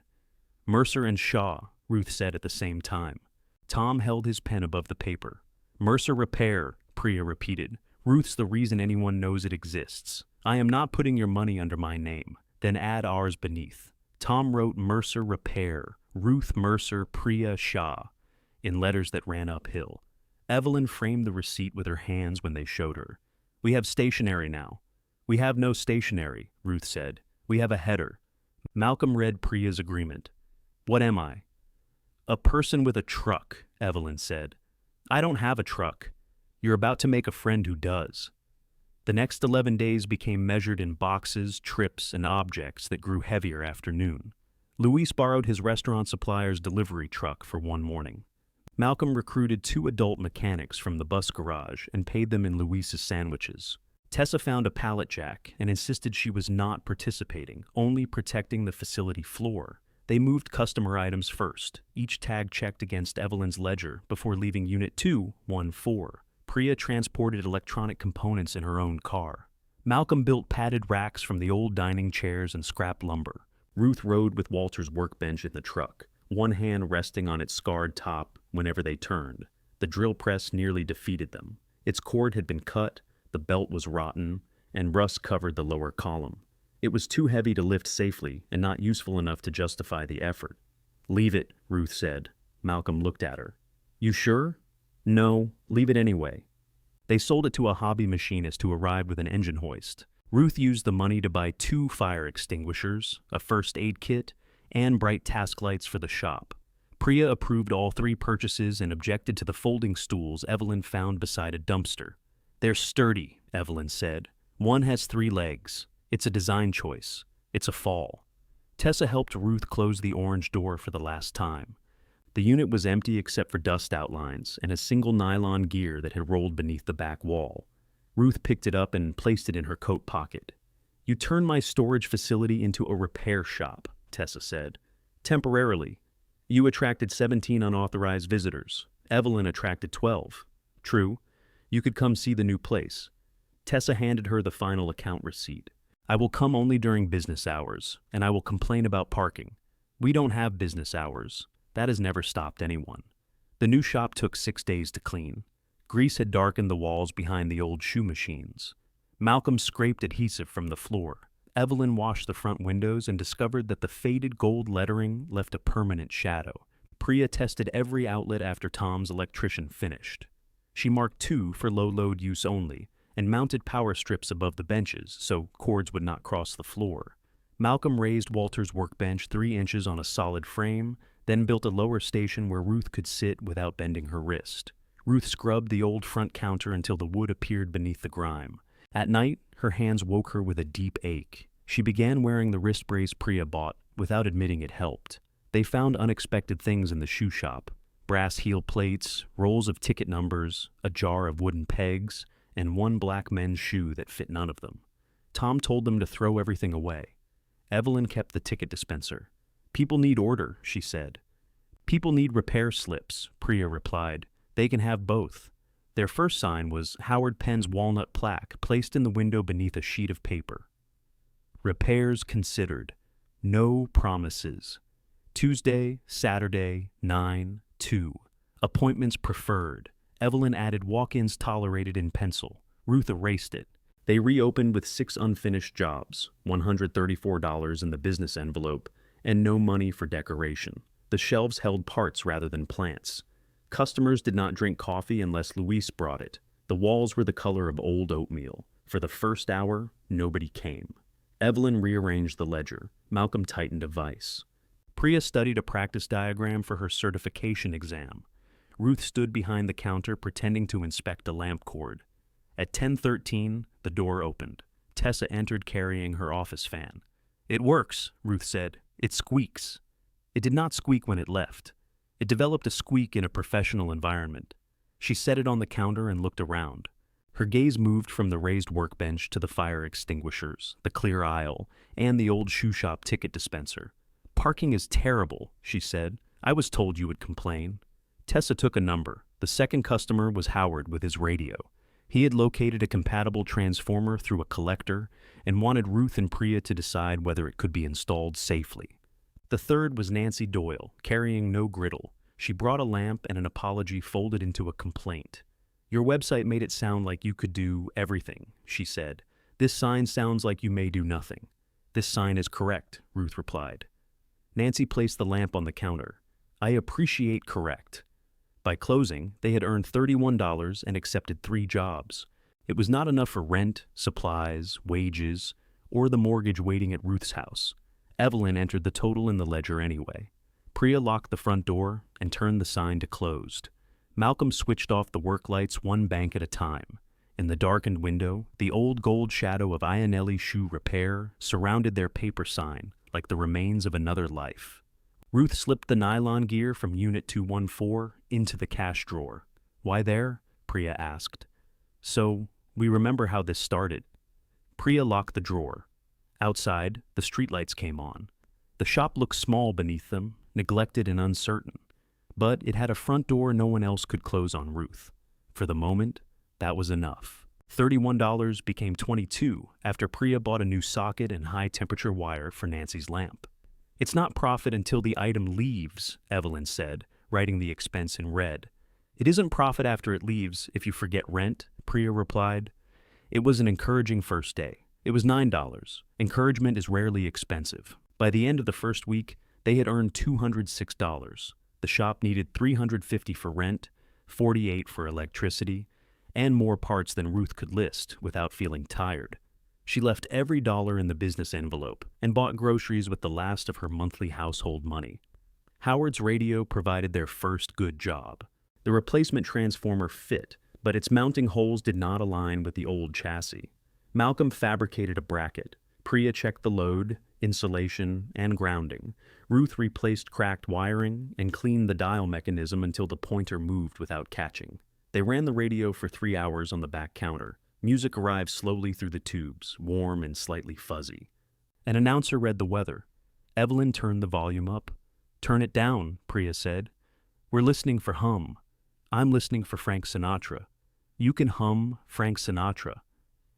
"Mercer and Shaw," Ruth said at the same time. Tom held his pen above the paper. "Mercer Repair," Priya repeated. "Ruth's the reason anyone knows it exists. I am not putting your money under my name. Then add ours beneath." Tom wrote Mercer Repair, Ruth Mercer, Priya Shah, in letters that ran uphill. Evelyn framed the receipt with her hands when they showed her. "We have stationery now." "We have no stationery," Ruth said. "We have a header." Malcolm read Priya's agreement. "What am I?" "A person with a truck," Evelyn said. "I don't have a truck. You're about to make a friend who does." The next 11 days became measured in boxes, trips, and objects that grew heavier after noon. Luis borrowed his restaurant supplier's delivery truck for one morning. Malcolm recruited 2 adult mechanics from the bus garage and paid them in Luis's sandwiches. Tessa found a pallet jack and insisted she was not participating, only protecting the facility floor. They moved customer items first, each tag checked against Evelyn's ledger before leaving Unit 214. Priya transported electronic components in her own car. Malcolm built padded racks from the old dining chairs and scrap lumber. Ruth rode with Walter's workbench in the truck, one hand resting on its scarred top whenever they turned. The drill press nearly defeated them. Its cord had been cut, the belt was rotten, and rust covered the lower column. It was too heavy to lift safely and not useful enough to justify the effort. "Leave it," Ruth said. Malcolm looked at her. "You sure?" "No, leave it anyway." They sold it to a hobby machinist who arrived with an engine hoist. Ruth used the money to buy 2 fire extinguishers, a first aid kit, and bright task lights for the shop. Priya approved all 3 purchases and objected to the folding stools Evelyn found beside a dumpster. "They're sturdy," Evelyn said. "One has 3 legs. It's a design choice. It's a fall." Tessa helped Ruth close the orange door for the last time. The unit was empty except for dust outlines and a single nylon gear that had rolled beneath the back wall. Ruth picked it up and placed it in her coat pocket. "You turned my storage facility into a repair shop," Tessa said. "Temporarily. You attracted 17 unauthorized visitors. Evelyn attracted 12. True. You could come see the new place." Tessa handed her the final account receipt. "I will come only during business hours, and I will complain about parking. We don't have business hours. That has never stopped anyone." The new shop took 6 days to clean. Grease had darkened the walls behind the old shoe machines. Malcolm scraped adhesive from the floor. Evelyn washed the front windows and discovered that the faded gold lettering left a permanent shadow. Priya tested every outlet after Tom's electrician finished. She marked 2 for low-load use only and mounted power strips above the benches so cords would not cross the floor. Malcolm raised Walter's workbench 3 inches on a solid frame, then built a lower station where Ruth could sit without bending her wrist. Ruth scrubbed the old front counter until the wood appeared beneath the grime. At night, her hands woke her with a deep ache. She began wearing the wrist brace Priya bought, without admitting it helped. They found unexpected things in the shoe shop: brass heel plates, rolls of ticket numbers, a jar of wooden pegs, and 1 black men's shoe that fit none of them. Tom told them to throw everything away. Evelyn kept the ticket dispenser. "People need order," she said. "People need repair slips," Priya replied. "They can have both." Their first sign was Howard Penn's walnut plaque placed in the window beneath a sheet of paper. "Repairs considered. No promises. Tuesday, Saturday, 9-2. Appointments preferred." Evelyn added walk-ins tolerated in pencil. Ruth erased it. They reopened with 6 unfinished jobs, $134 in the business envelope, and no money for decoration. The shelves held parts rather than plants. Customers did not drink coffee unless Luis brought it. The walls were the color of old oatmeal. For the first hour, nobody came. Evelyn rearranged the ledger. Malcolm tightened a vise. Priya studied a practice diagram for her certification exam. Ruth stood behind the counter pretending to inspect a lamp cord. At 10:13, the door opened. Tessa entered carrying her office fan. "It works," Ruth said. "It squeaks." It did not squeak when it left. It developed a squeak in a professional environment. She set it on the counter and looked around. Her gaze moved from the raised workbench to the fire extinguishers, the clear aisle, and the old shoe shop ticket dispenser. "Parking is terrible," she said. "I was told you would complain." Tessa took a number. The second customer was Howard with his radio. He had located a compatible transformer through a collector and wanted Ruth and Priya to decide whether it could be installed safely. The third was Nancy Doyle, carrying no griddle. She brought a lamp and an apology folded into a complaint. "Your website made it sound like you could do everything," she said. "This sign sounds like you may do nothing." "This sign is correct," Ruth replied. Nancy placed the lamp on the counter. "I appreciate correct." By closing, they had earned $31 and accepted 3 jobs. It was not enough for rent, supplies, wages, or the mortgage waiting at Ruth's house. Evelyn entered the total in the ledger anyway. Priya locked the front door and turned the sign to closed. Malcolm switched off the work lights one bank at a time. In the darkened window, the old gold shadow of Ionelli Shoe Repair surrounded their paper sign like the remains of another life. Ruth slipped the nylon gear from Unit 214 into the cash drawer. "Why there?" Priya asked. "So, we remember how this started." Priya locked the drawer. Outside, the streetlights came on. The shop looked small beneath them, neglected and uncertain. But it had a front door no one else could close on Ruth. For the moment, that was enough. $31 became $22 after Priya bought a new socket and high-temperature wire for Nancy's lamp. "It's not profit until the item leaves," Evelyn said, writing the expense in red. "It isn't profit after it leaves if you forget rent," Priya replied. It was an encouraging first day. It was $9. Encouragement is rarely expensive. By the end of the first week, they had earned $206. The shop needed $350 for rent, $48 for electricity, and more parts than Ruth could list without feeling tired. She left every dollar in the business envelope and bought groceries with the last of her monthly household money. Howard's radio provided their first good job. The replacement transformer fit, but its mounting holes did not align with the old chassis. Malcolm fabricated a bracket. Priya checked the load, insulation, and grounding. Ruth replaced cracked wiring and cleaned the dial mechanism until the pointer moved without catching. They ran the radio for 3 hours on the back counter. Music arrived slowly through the tubes, warm and slightly fuzzy. An announcer read the weather. Evelyn turned the volume up. "Turn it down," Priya said. "We're listening for hum. I'm listening for Frank Sinatra." "You can hum Frank Sinatra."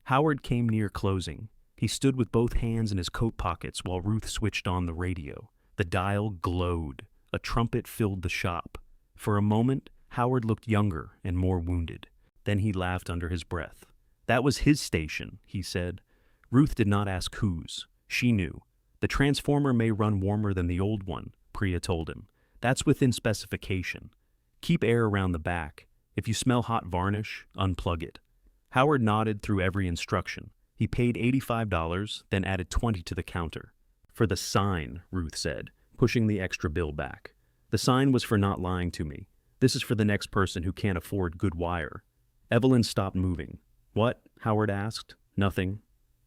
Howard came near closing. He stood with both hands in his coat pockets while Ruth switched on the radio. The dial glowed. A trumpet filled the shop. For a moment, Howard looked younger and more wounded. Then he laughed under his breath. "That was his station," he said. Ruth did not ask whose. She knew. "The transformer may run warmer than the old one," Priya told him. "That's within specification. Keep air around the back. If you smell hot varnish, unplug it." Howard nodded through every instruction. He paid $85, then added $20 to the counter. "For the sign," Ruth said, pushing the extra bill back. "The sign was for not lying to me. This is for the next person who can't afford good wire." Evelyn stopped moving. "What?" Howard asked. "Nothing.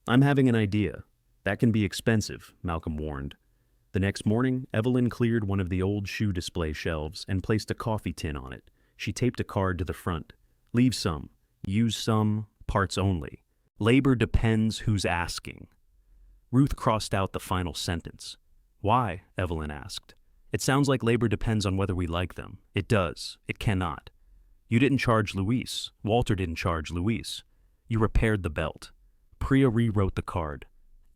I'm having an idea. That can be expensive," Malcolm warned. The next morning, Evelyn cleared one of the old shoe display shelves and placed a coffee tin on it. She taped a card to the front. "Leave some. Use some. Parts only. Labor depends who's asking." Ruth crossed out the final sentence. "Why?" Evelyn asked. "It sounds like labor depends on whether we like them." "It does. It cannot. You didn't charge Luis. Walter didn't charge Luis. You repaired the belt." Priya rewrote the card.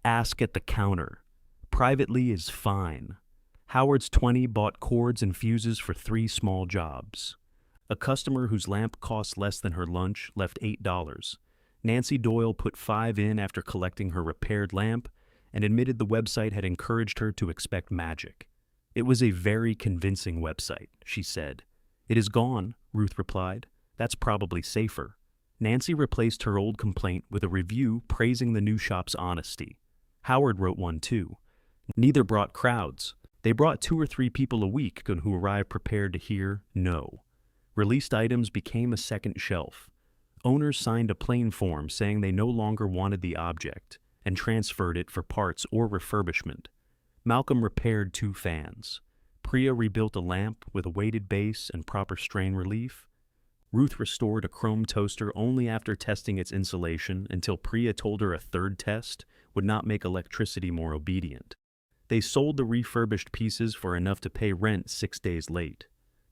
"Ask at the counter. Privately is fine." Howard's 20 bought cords and fuses for 3 small jobs. A customer whose lamp cost less than her lunch left $8. Nancy Doyle put 5 in after collecting her repaired lamp and admitted the website had encouraged her to expect magic. "It was a very convincing website," she said. "It is gone," Ruth replied. "That's probably safer." Nancy replaced her old complaint with a review praising the new shop's honesty. Howard wrote one too. Neither brought crowds. They brought 2 or 3 people a week who arrived prepared to hear no. Released items became a second shelf. Owners signed a plain form saying they no longer wanted the object and transferred it for parts or refurbishment. Malcolm repaired 2 fans. Priya rebuilt a lamp with a weighted base and proper strain relief. Ruth restored a chrome toaster only after testing its insulation until Priya told her a third test would not make electricity more obedient. They sold the refurbished pieces for enough to pay rent 6 days late.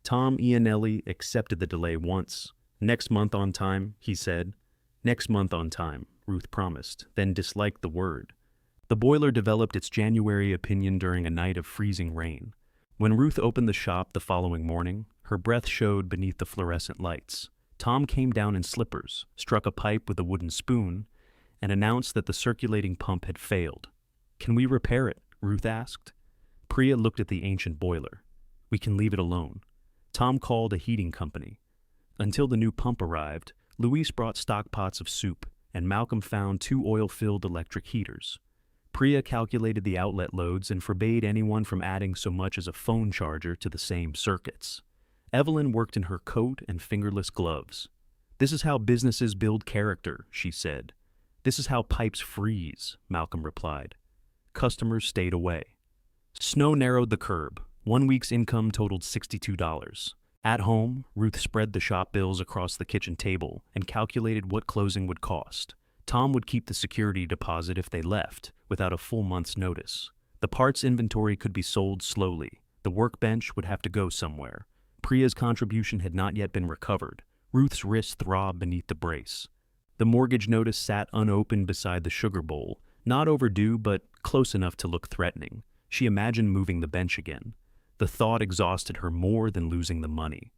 Tom Iannelli accepted the delay once. "Next month on time," he said. "Next month on time," Ruth promised, then disliked the word. The boiler developed its January opinion during a night of freezing rain. When Ruth opened the shop the following morning, her breath showed beneath the fluorescent lights. Tom came down in slippers, struck a pipe with a wooden spoon, and announced that the circulating pump had failed. "Can we repair it?" Ruth asked. Priya looked at the ancient boiler. "We can leave it alone." Tom called a heating company. Until the new pump arrived, Luis brought stock pots of soup, and Malcolm found 2 oil-filled electric heaters. Priya calculated the outlet loads and forbade anyone from adding so much as a phone charger to the same circuits. Evelyn worked in her coat and fingerless gloves. "This is how businesses build character," she said. "This is how pipes freeze," Malcolm replied. Customers stayed away. Snow narrowed the curb. 1 week's income totaled $62. At home, Ruth spread the shop bills across the kitchen table and calculated what closing would cost. Tom would keep the security deposit if they left, without a full month's notice. The parts inventory could be sold slowly. The workbench would have to go somewhere. Priya's contribution had not yet been recovered. Ruth's wrist throbbed beneath the brace. The mortgage notice sat unopened beside the sugar bowl, not overdue but close enough to look threatening. She imagined moving the bench again. The thought exhausted her more than losing the money.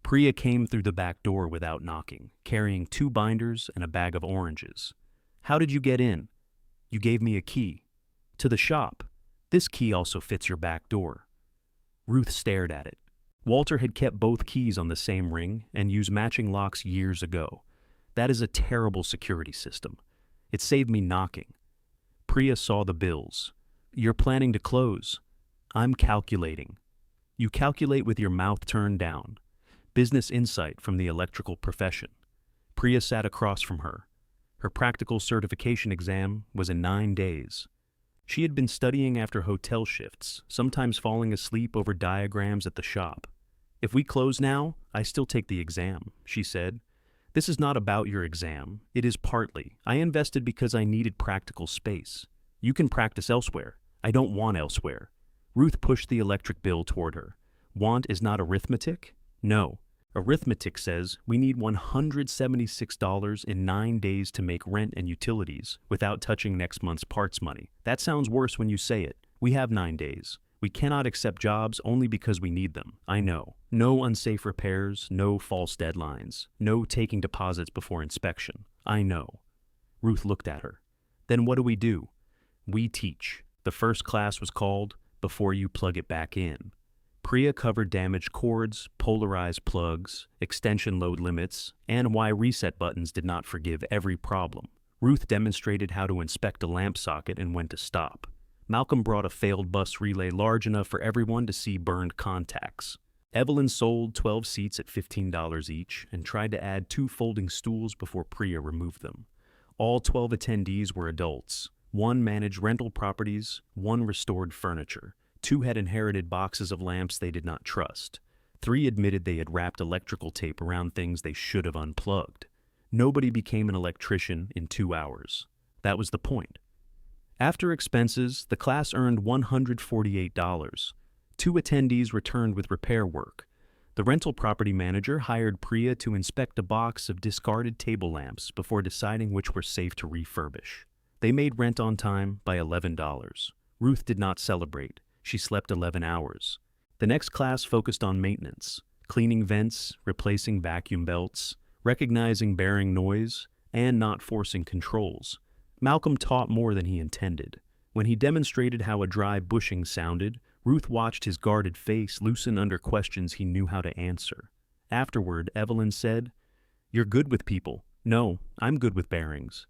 Priya came through the back door without knocking, carrying 2 binders and a bag of oranges. "How did you get in?" "You gave me a key." "To the shop. This key also fits your back door." Ruth stared at it. Walter had kept both keys on the same ring and used matching locks years ago. "That is a terrible security system. It saved me knocking." Priya saw the bills. "You're planning to close." "I'm calculating." "You calculate with your mouth turned down." Business insight from the electrical profession. Priya sat across from her. Her practical certification exam was in 9 days. She had been studying after hotel shifts, sometimes falling asleep over diagrams at the shop. "If we close now, I still take the exam," she said. "This is not about your exam. It is partly. I invested because I needed practical space. You can practice elsewhere. I don't want elsewhere." Ruth pushed the electric bill toward her. "Want is not arithmetic?" "No. Arithmetic says we need $176 in 9 days to make rent and utilities without touching next month's parts money. That sounds worse when you say it. We have 9 days. We cannot accept jobs only because we need them. I know. No unsafe repairs, no false deadlines, no taking deposits before inspection. I know." Ruth looked at her. "Then what do we do?" "We teach. The first class was called Before You Plug It Back In." Priya covered damaged cords, polarized plugs, extension load limits, and why reset buttons did not forgive every problem. Ruth demonstrated how to inspect a lamp socket and when to stop. Malcolm brought a failed bus relay large enough for everyone to see burned contacts. Evelyn sold 12 seats at $15 each and tried to add 2 folding stools before Priya removed them. All 12 attendees were adults. 1 managed rental properties, 1 restored furniture. 2 had inherited boxes of lamps they did not trust. 3 admitted they had wrapped electrical tape around things they should have unplugged. Nobody became an electrician in 2 hours. That was the point. After expenses, the class earned $148. 2 attendees returned with repair work. The rental property manager hired Priya to inspect a box of discarded table lamps before deciding which were safe to refurbish. They made rent on time by $11. Ruth did not celebrate. She slept 11 hours. The next class focused on maintenance, cleaning vents, replacing vacuum belts, recognizing bearing noise, and not forcing controls. Malcolm taught more than he intended. When he demonstrated how a dry bushing sounded, Ruth watched his guarded face loosen under questions he knew how to answer. Afterward, Evelyn said, "You're good with people." "No, I'm good with bearings."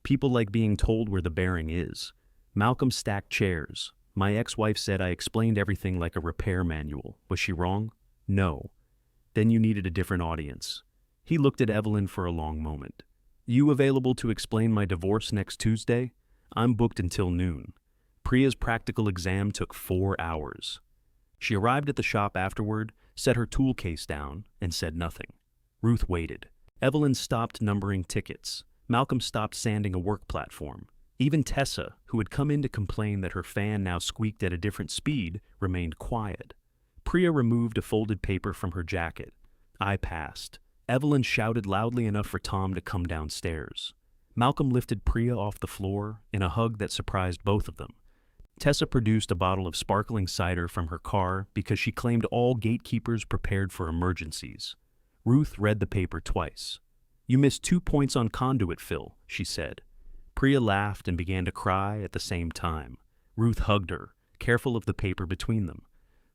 "People like being told where the bearing is." Malcolm stacked chairs. "My ex-wife said I explained everything like a repair manual. Was she wrong?" "No." Then you needed a different audience. He looked at Evelyn for a long moment. You available to explain my divorce next Tuesday? I'm booked until noon. Priya's practical exam took 4 hours. She arrived at the shop afterward, set her tool case down, and said nothing. Ruth waited. Evelyn stopped numbering tickets. Malcolm stopped sanding a work platform. Even Tessa, who had come in to complain that her fan now squeaked at a different speed, remained quiet. Priya removed a folded paper from her jacket. I passed. Evelyn shouted loudly enough for Tom to come downstairs. Malcolm lifted Priya off the floor in a hug that surprised both of them. Tessa produced a bottle of sparkling cider from her car because she claimed all gatekeepers prepared for emergencies. Ruth read the paper twice. You missed 2 points on conduit, Phil, she said. Priya laughed and began to cry at the same time. Ruth hugged her, careful of the paper between them.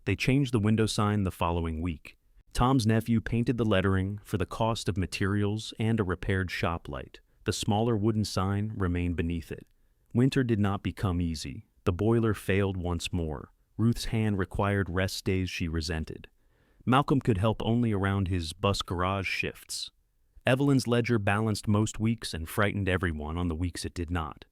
They changed the window sign the following week. Tom's nephew painted the lettering for the cost of materials and a repaired shop light. The smaller wooden sign remained beneath it. Winter did not become easy. The boiler failed once more. Ruth's hand required rest days she resented. Malcolm could help only around his bus garage shifts. Evelyn's ledger balanced most weeks and frightened everyone on the weeks it did not.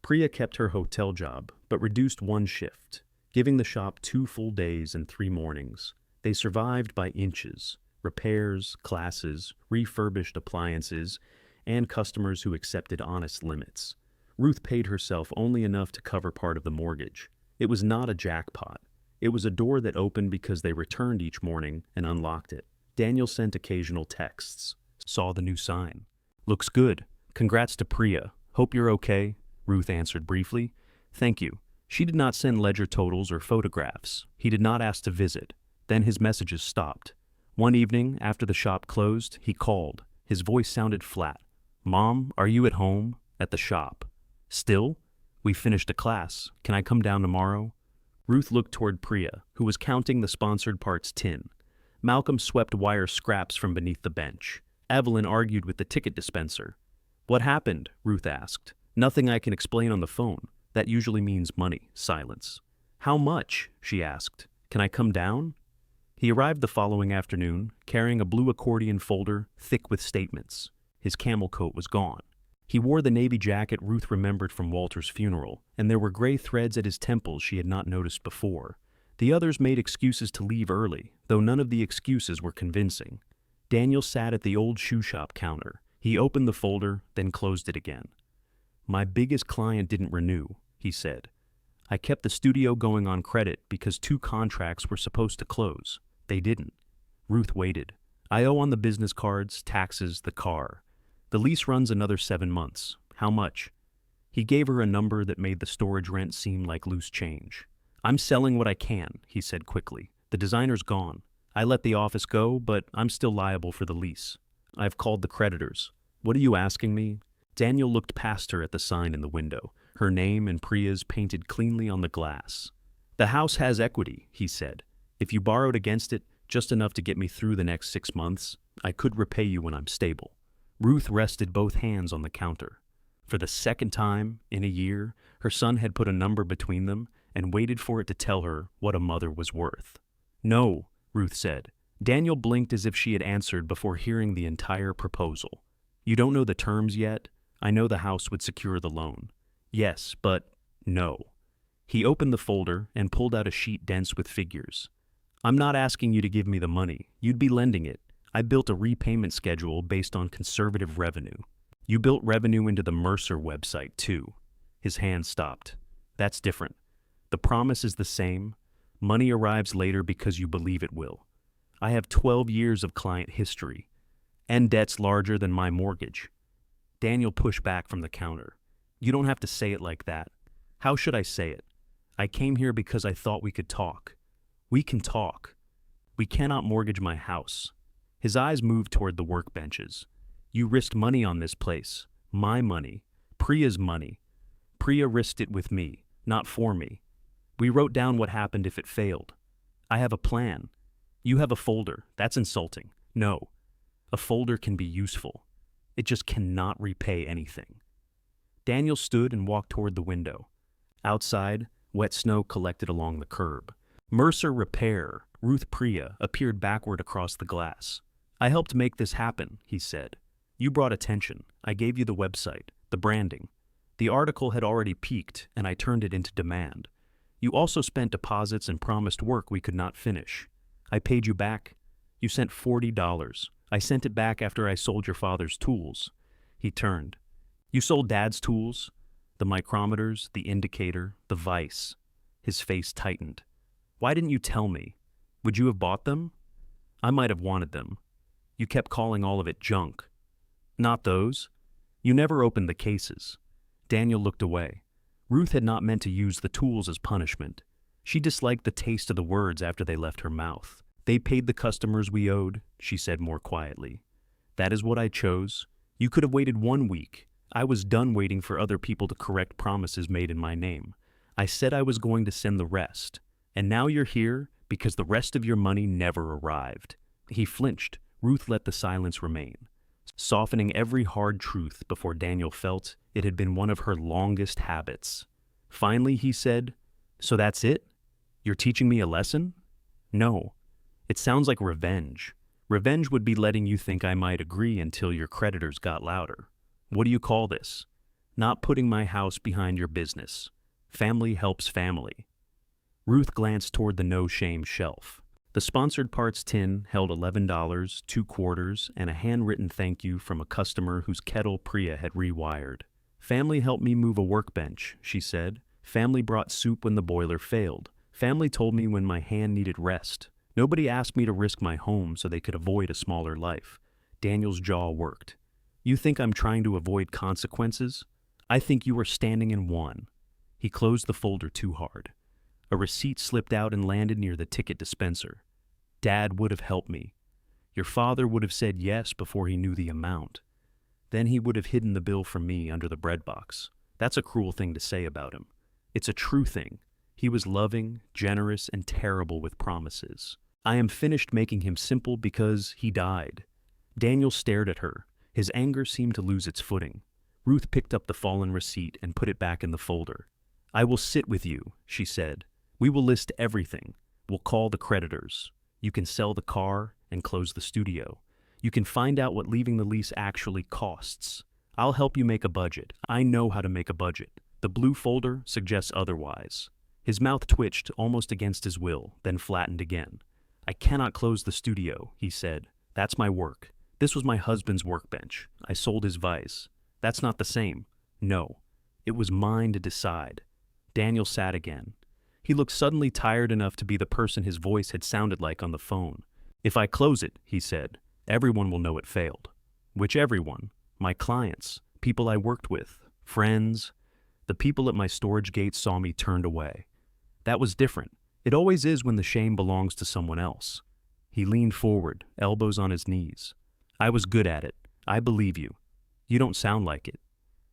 Priya kept her hotel job, but reduced one shift, giving the shop 2 full days and 3 mornings. They survived by inches: repairs, classes, refurbished appliances, and customers who accepted honest limits. Ruth paid herself only enough to cover part of the mortgage. It was not a jackpot. It was a door that opened because they returned each morning and unlocked it. Daniel sent occasional texts. Saw the new sign. Looks good. Congrats to Priya. Hope you're okay, Ruth answered briefly. Thank you. She did not send ledger totals or photographs. He did not ask to visit. Then his messages stopped. One evening, after the shop closed, he called. His voice sounded flat. Mom, are you at home? At the shop. Still? We finished a class. Can I come down tomorrow? Ruth looked toward Priya, who was counting the sponsored parts tin. Malcolm swept wire scraps from beneath the bench. Evelyn argued with the ticket dispenser. What happened? Ruth asked. Nothing I can explain on the phone. That usually means money. Silence. How much? She asked. Can I come down? He arrived the following afternoon, carrying a blue accordion folder thick with statements. His camel coat was gone. He wore the navy jacket Ruth remembered from Walter's funeral, and there were gray threads at his temples she had not noticed before. The others made excuses to leave early, though none of the excuses were convincing. Daniel sat at the old shoe shop counter. He opened the folder, then closed it again. My biggest client didn't renew, he said. I kept the studio going on credit because 2 contracts were supposed to close. They didn't. Ruth waited. I owe on the business cards, taxes, the car. The lease runs another 7 months. How much? He gave her a number that made the storage rent seem like loose change. I'm selling what I can, he said quickly. The designer's gone. I let the office go, but I'm still liable for the lease. I've called the creditors. What are you asking me? Daniel looked past her at the sign in the window, her name and Priya's painted cleanly on the glass. The house has equity, he said. If you borrowed against it, just enough to get me through the next 6 months, I could repay you when I'm stable. Ruth rested both hands on the counter. For the second time in a year, her son had put a number between them and waited for it to tell her what a mother was worth. No, Ruth said. Daniel blinked as if she had answered before hearing the entire proposal. You don't know the terms yet? I know the house would secure the loan. Yes, but no. He opened the folder and pulled out a sheet dense with figures. I'm not asking you to give me the money. You'd be lending it. I built a repayment schedule based on conservative revenue. You built revenue into the Mercer website, too. His hand stopped. That's different. The promise is the same. Money arrives later because you believe it will. I have 12 years of client history, and debts larger than my mortgage. Daniel pushed back from the counter. You don't have to say it like that. How should I say it? I came here because I thought we could talk. We can talk. We cannot mortgage my house. His eyes moved toward the workbenches. You risked money on this place. My money. Priya's money. Priya risked it with me, not for me. We wrote down what happened if it failed. I have a plan. You have a folder. That's insulting. No. A folder can be useful. It just cannot repay anything. Daniel stood and walked toward the window. Outside, wet snow collected along the curb. Mercer Repair, Ruth Priya appeared backward across the glass. I helped make this happen, he said. You brought attention. I gave you the website, the branding. The article had already peaked, and I turned it into demand. You also spent deposits and promised work we could not finish. I paid you back. You sent $40. I sent it back after I sold your father's tools. He turned. You sold Dad's tools? The micrometers, the indicator, the vise. His face tightened. Why didn't you tell me? Would you have bought them? I might have wanted them. You kept calling all of it junk. Not those. You never opened the cases. Daniel looked away. Ruth had not meant to use the tools as punishment. She disliked the taste of the words after they left her mouth. They paid the customers we owed, she said more quietly. That is what I chose. You could have waited 1 week. I was done waiting for other people to correct promises made in my name. I said I was going to send the rest. And now you're here because the rest of your money never arrived. He flinched. Ruth let the silence remain, softening every hard truth before Daniel felt it had been one of her longest habits. Finally, he said, So that's it? You're teaching me a lesson? No. It sounds like revenge. Revenge would be letting you think I might agree until your creditors got louder. What do you call this? Not putting my house behind your business. Family helps family. Ruth glanced toward the no-shame shelf. The sponsored parts tin held $11, 2 quarters, and a handwritten thank you from a customer whose kettle Priya had rewired. Family helped me move a workbench, she said. Family brought soup when the boiler failed. Family told me when my hand needed rest. Nobody asked me to risk my home so they could avoid a smaller life. Daniel's jaw worked. You think I'm trying to avoid consequences? I think you are standing in one. He closed the folder too hard. A receipt slipped out and landed near the ticket dispenser. Dad would have helped me. Your father would have said yes before he knew the amount. Then he would have hidden the bill from me under the bread box. That's a cruel thing to say about him. It's a true thing. He was loving, generous, and terrible with promises. I am finished making him simple because he died. Daniel stared at her. His anger seemed to lose its footing. Ruth picked up the fallen receipt and put it back in the folder. I will sit with you, she said. We will list everything. We'll call the creditors. You can sell the car and close the studio. You can find out what leaving the lease actually costs. I'll help you make a budget. I know how to make a budget. The blue folder suggests otherwise. His mouth twitched almost against his will, then flattened again. I cannot close the studio, he said. That's my work. This was my husband's workbench. I sold his vise. That's not the same. No. It was mine to decide. Daniel sat again. He looked suddenly tired enough to be the person his voice had sounded like on the phone. If I close it, he said, everyone will know it failed. Which everyone? My clients, people I worked with, friends. The people at my storage gate saw me turned away. That was different. It always is when the shame belongs to someone else. He leaned forward, elbows on his knees. I was good at it. I believe you. You don't sound like it.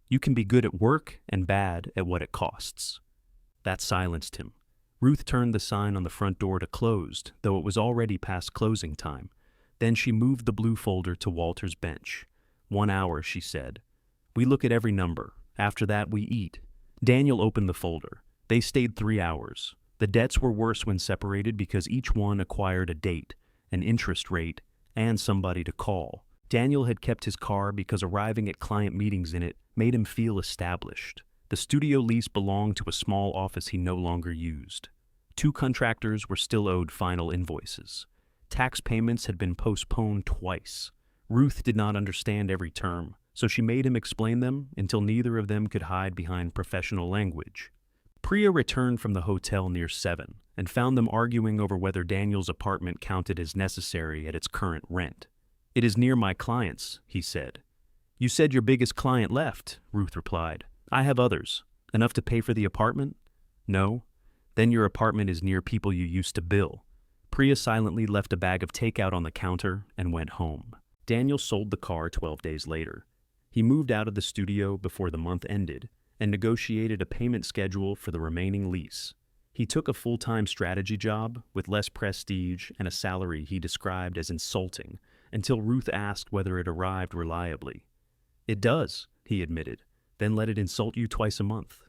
You can be good at work and bad at what it costs. That silenced him. Ruth turned the sign on the front door to closed, though it was already past closing time. Then she moved the blue folder to Walter's bench. 1 hour, she said. We look at every number. After that, we eat. Daniel opened the folder. They stayed 3 hours. The debts were worse when separated because each one acquired a date, an interest rate, and somebody to call. Daniel had kept his car because arriving at client meetings in it made him feel established. The studio lease belonged to a small office he no longer used. 2 contractors were still owed final invoices. Tax payments had been postponed twice. Ruth did not understand every term, so she made him explain them until neither of them could hide behind professional language. Priya returned from the hotel near 7 and found them arguing over whether Daniel's apartment counted as necessary at its current rent. It is near my clients, he said. You said your biggest client left, Ruth replied. I have others. Enough to pay for the apartment? No. Then your apartment is near people you used to bill. Priya silently left a bag of takeout on the counter and went home. Daniel sold the car 12 days later. He moved out of the studio before the month ended and negotiated a payment schedule for the remaining lease. He took a full-time strategy job with less prestige and a salary he described as insulting until Ruth asked whether it arrived reliably. It does, he admitted. Then let it insult you twice a month.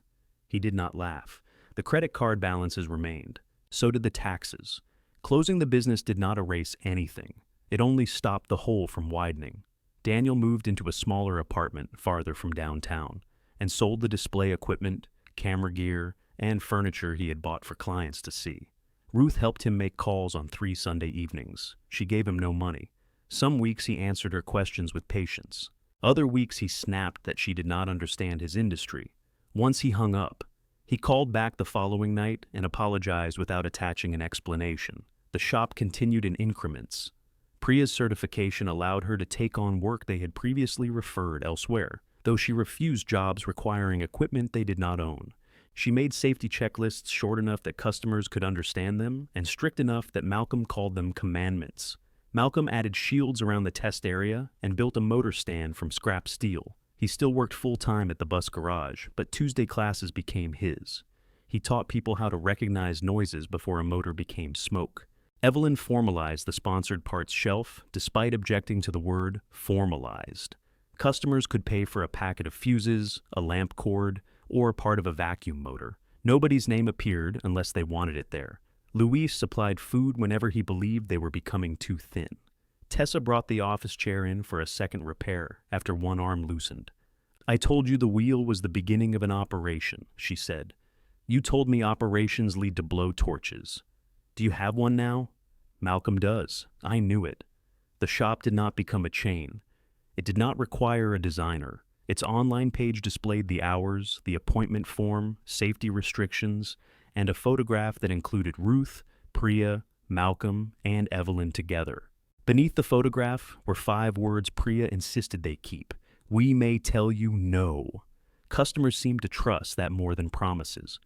He did not laugh. The credit card balances remained. So did the taxes. Closing the business did not erase anything. It only stopped the hole from widening. Daniel moved into a smaller apartment farther from downtown and sold the display equipment, camera gear, and furniture he had bought for clients to see. Ruth helped him make calls on 3 Sunday evenings. She gave him no money. Some weeks he answered her questions with patience. Other weeks he snapped that she did not understand his industry. Once he hung up. He called back the following night and apologized without attaching an explanation. The shop continued in increments. Priya's certification allowed her to take on work they had previously referred elsewhere, though she refused jobs requiring equipment they did not own. She made safety checklists short enough that customers could understand them and strict enough that Malcolm called them commandments. Malcolm added shields around the test area and built a motor stand from scrap steel. He still worked full-time at the bus garage, but Tuesday classes became his. He taught people how to recognize noises before a motor became smoke. Evelyn formalized the sponsored parts shelf, despite objecting to the word formalized. Customers could pay for a packet of fuses, a lamp cord, or part of a vacuum motor. Nobody's name appeared unless they wanted it there. Luis supplied food whenever he believed they were becoming too thin. Tessa brought the office chair in for a second repair after one arm loosened. "I told you the wheel was the beginning of an operation," she said. "You told me operations lead to blow torches. Do you have one now?" "Malcolm does. I knew it." The shop did not become a chain. It did not require a designer. Its online page displayed the hours, the appointment form, safety restrictions, and a photograph that included Ruth, Priya, Malcolm, and Evelyn together. Beneath the photograph were 5 words Priya insisted they keep. "We may tell you no." Customers seemed to trust that more than promises.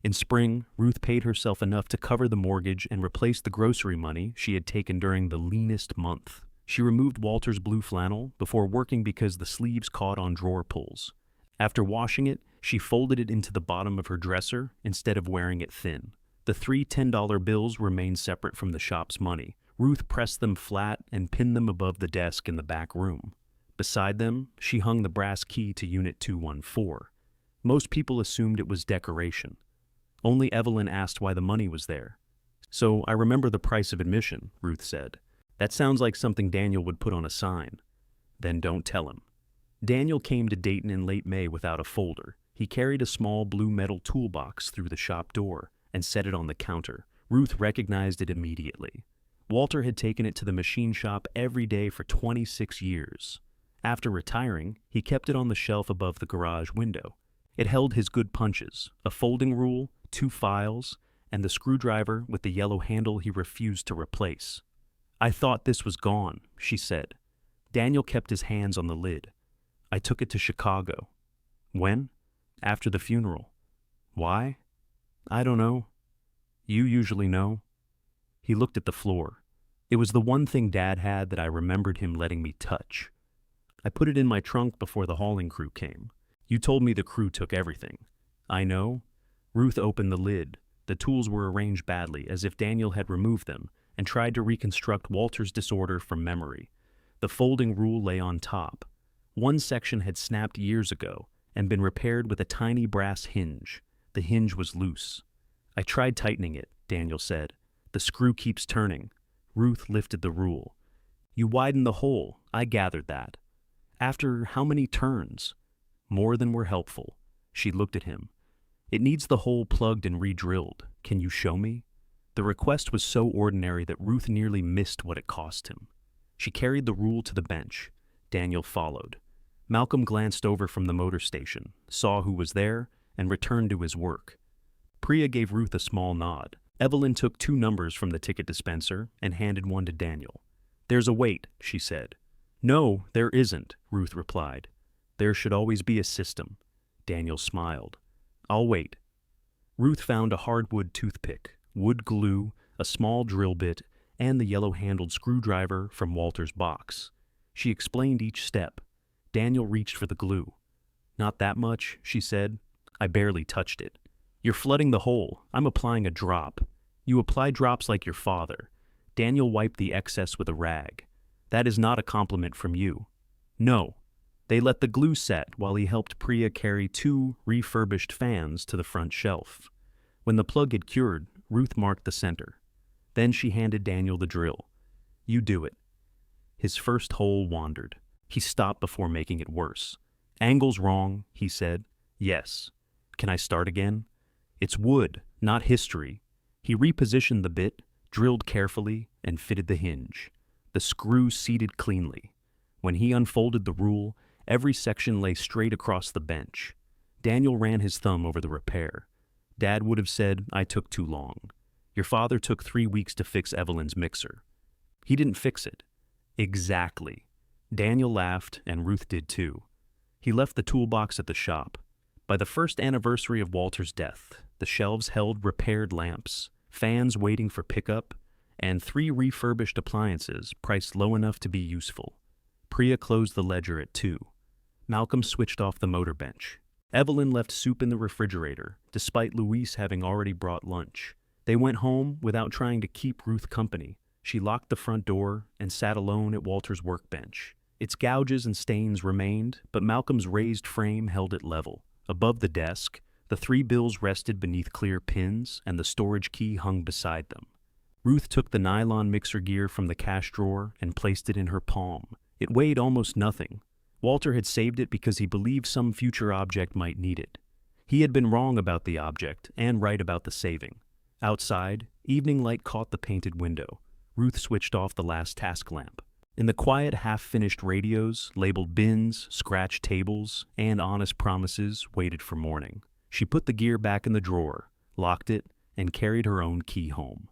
In spring, Ruth paid herself enough to cover the mortgage and replace the grocery money she had taken during the leanest month. She removed Walter's blue flannel before working because the sleeves caught on drawer pulls. After washing it, she folded it into the bottom of her dresser instead of wearing it thin. The 3 $10 bills remained separate from the shop's money. Ruth pressed them flat and pinned them above the desk in the back room. Beside them, she hung the brass key to Unit 214. Most people assumed it was decoration. Only Evelyn asked why the money was there. "So I remember the price of admission," Ruth said. "That sounds like something Daniel would put on a sign." "Then don't tell him." Daniel came to Dayton in late May without a folder. He carried a small blue metal toolbox through the shop door and set it on the counter. Ruth recognized it immediately. Walter had taken it to the machine shop every day for 26 years. After retiring, he kept it on the shelf above the garage window. It held his good punches, a folding rule, 2 files, and the screwdriver with the yellow handle he refused to replace. "I thought this was gone," she said. Daniel kept his hands on the lid. "I took it to Chicago." "When?" "After the funeral." "Why?" "I don't know." "You usually know." He looked at the floor. "It was the one thing Dad had that I remembered him letting me touch. I put it in my trunk before the hauling crew came. You told me the crew took everything." "I know." Ruth opened the lid. The tools were arranged badly, as if Daniel had removed them, and tried to reconstruct Walter's disorder from memory. The folding rule lay on top. One section had snapped years ago and been repaired with a tiny brass hinge. The hinge was loose. "I tried tightening it," Daniel said. "The screw keeps turning." Ruth lifted the rule. "You widened the hole. I gathered that." "After how many turns?" "More than were helpful." She looked at him. "It needs the hole plugged and re-drilled. Can you show me?" The request was so ordinary that Ruth nearly missed what it cost him. She carried the rule to the bench. Daniel followed. Malcolm glanced over from the motor station, saw who was there, and returned to his work. Priya gave Ruth a small nod. Evelyn took 2 numbers from the ticket dispenser and handed one to Daniel. "There's a wait," she said. "No, there isn't," Ruth replied. "There should always be a system." Daniel smiled. "I'll wait." Ruth found a hardwood toothpick, wood glue, a small drill bit, and the yellow-handled screwdriver from Walter's box. She explained each step. Daniel reached for the glue. "Not that much," she said. "I barely touched it." "You're flooding the hole. I'm applying a drop." "You apply drops like your father." Daniel wiped the excess with a rag. "That is not a compliment from you." "No." They let the glue set while he helped Priya carry 2 refurbished fans to the front shelf. When the plug had cured, Ruth marked the center. Then she handed Daniel the drill. You do it. His first hole wandered. He stopped before making it worse. Angle's wrong, he said. Yes. Can I start again? It's wood, not history. He repositioned the bit, drilled carefully, and fitted the hinge. The screw seated cleanly. When he unfolded the rule, every section lay straight across the bench. Daniel ran his thumb over the repair. Dad would have said, I took too long. Your father took 3 weeks to fix Evelyn's mixer. He didn't fix it. Exactly. Daniel laughed, and Ruth did too. He left the toolbox at the shop. By the first anniversary of Walter's death, the shelves held repaired lamps, fans waiting for pickup, and 3 refurbished appliances priced low enough to be useful. Priya closed the ledger at 2. Malcolm switched off the motor bench. Evelyn left soup in the refrigerator, despite Louise having already brought lunch. They went home without trying to keep Ruth company. She locked the front door and sat alone at Walter's workbench. Its gouges and stains remained, but Malcolm's raised frame held it level. Above the desk, the 3 bills rested beneath clear pins, and the storage key hung beside them. Ruth took the nylon mixer gear from the cash drawer and placed it in her palm. It weighed almost nothing. Walter had saved it because he believed some future object might need it. He had been wrong about the object and right about the saving. Outside, evening light caught the painted window. Ruth switched off the last task lamp. In the quiet, half-finished radios, labeled bins, scratched tables, and honest promises waited for morning. She put the gear back in the drawer, locked it, and carried her own key home.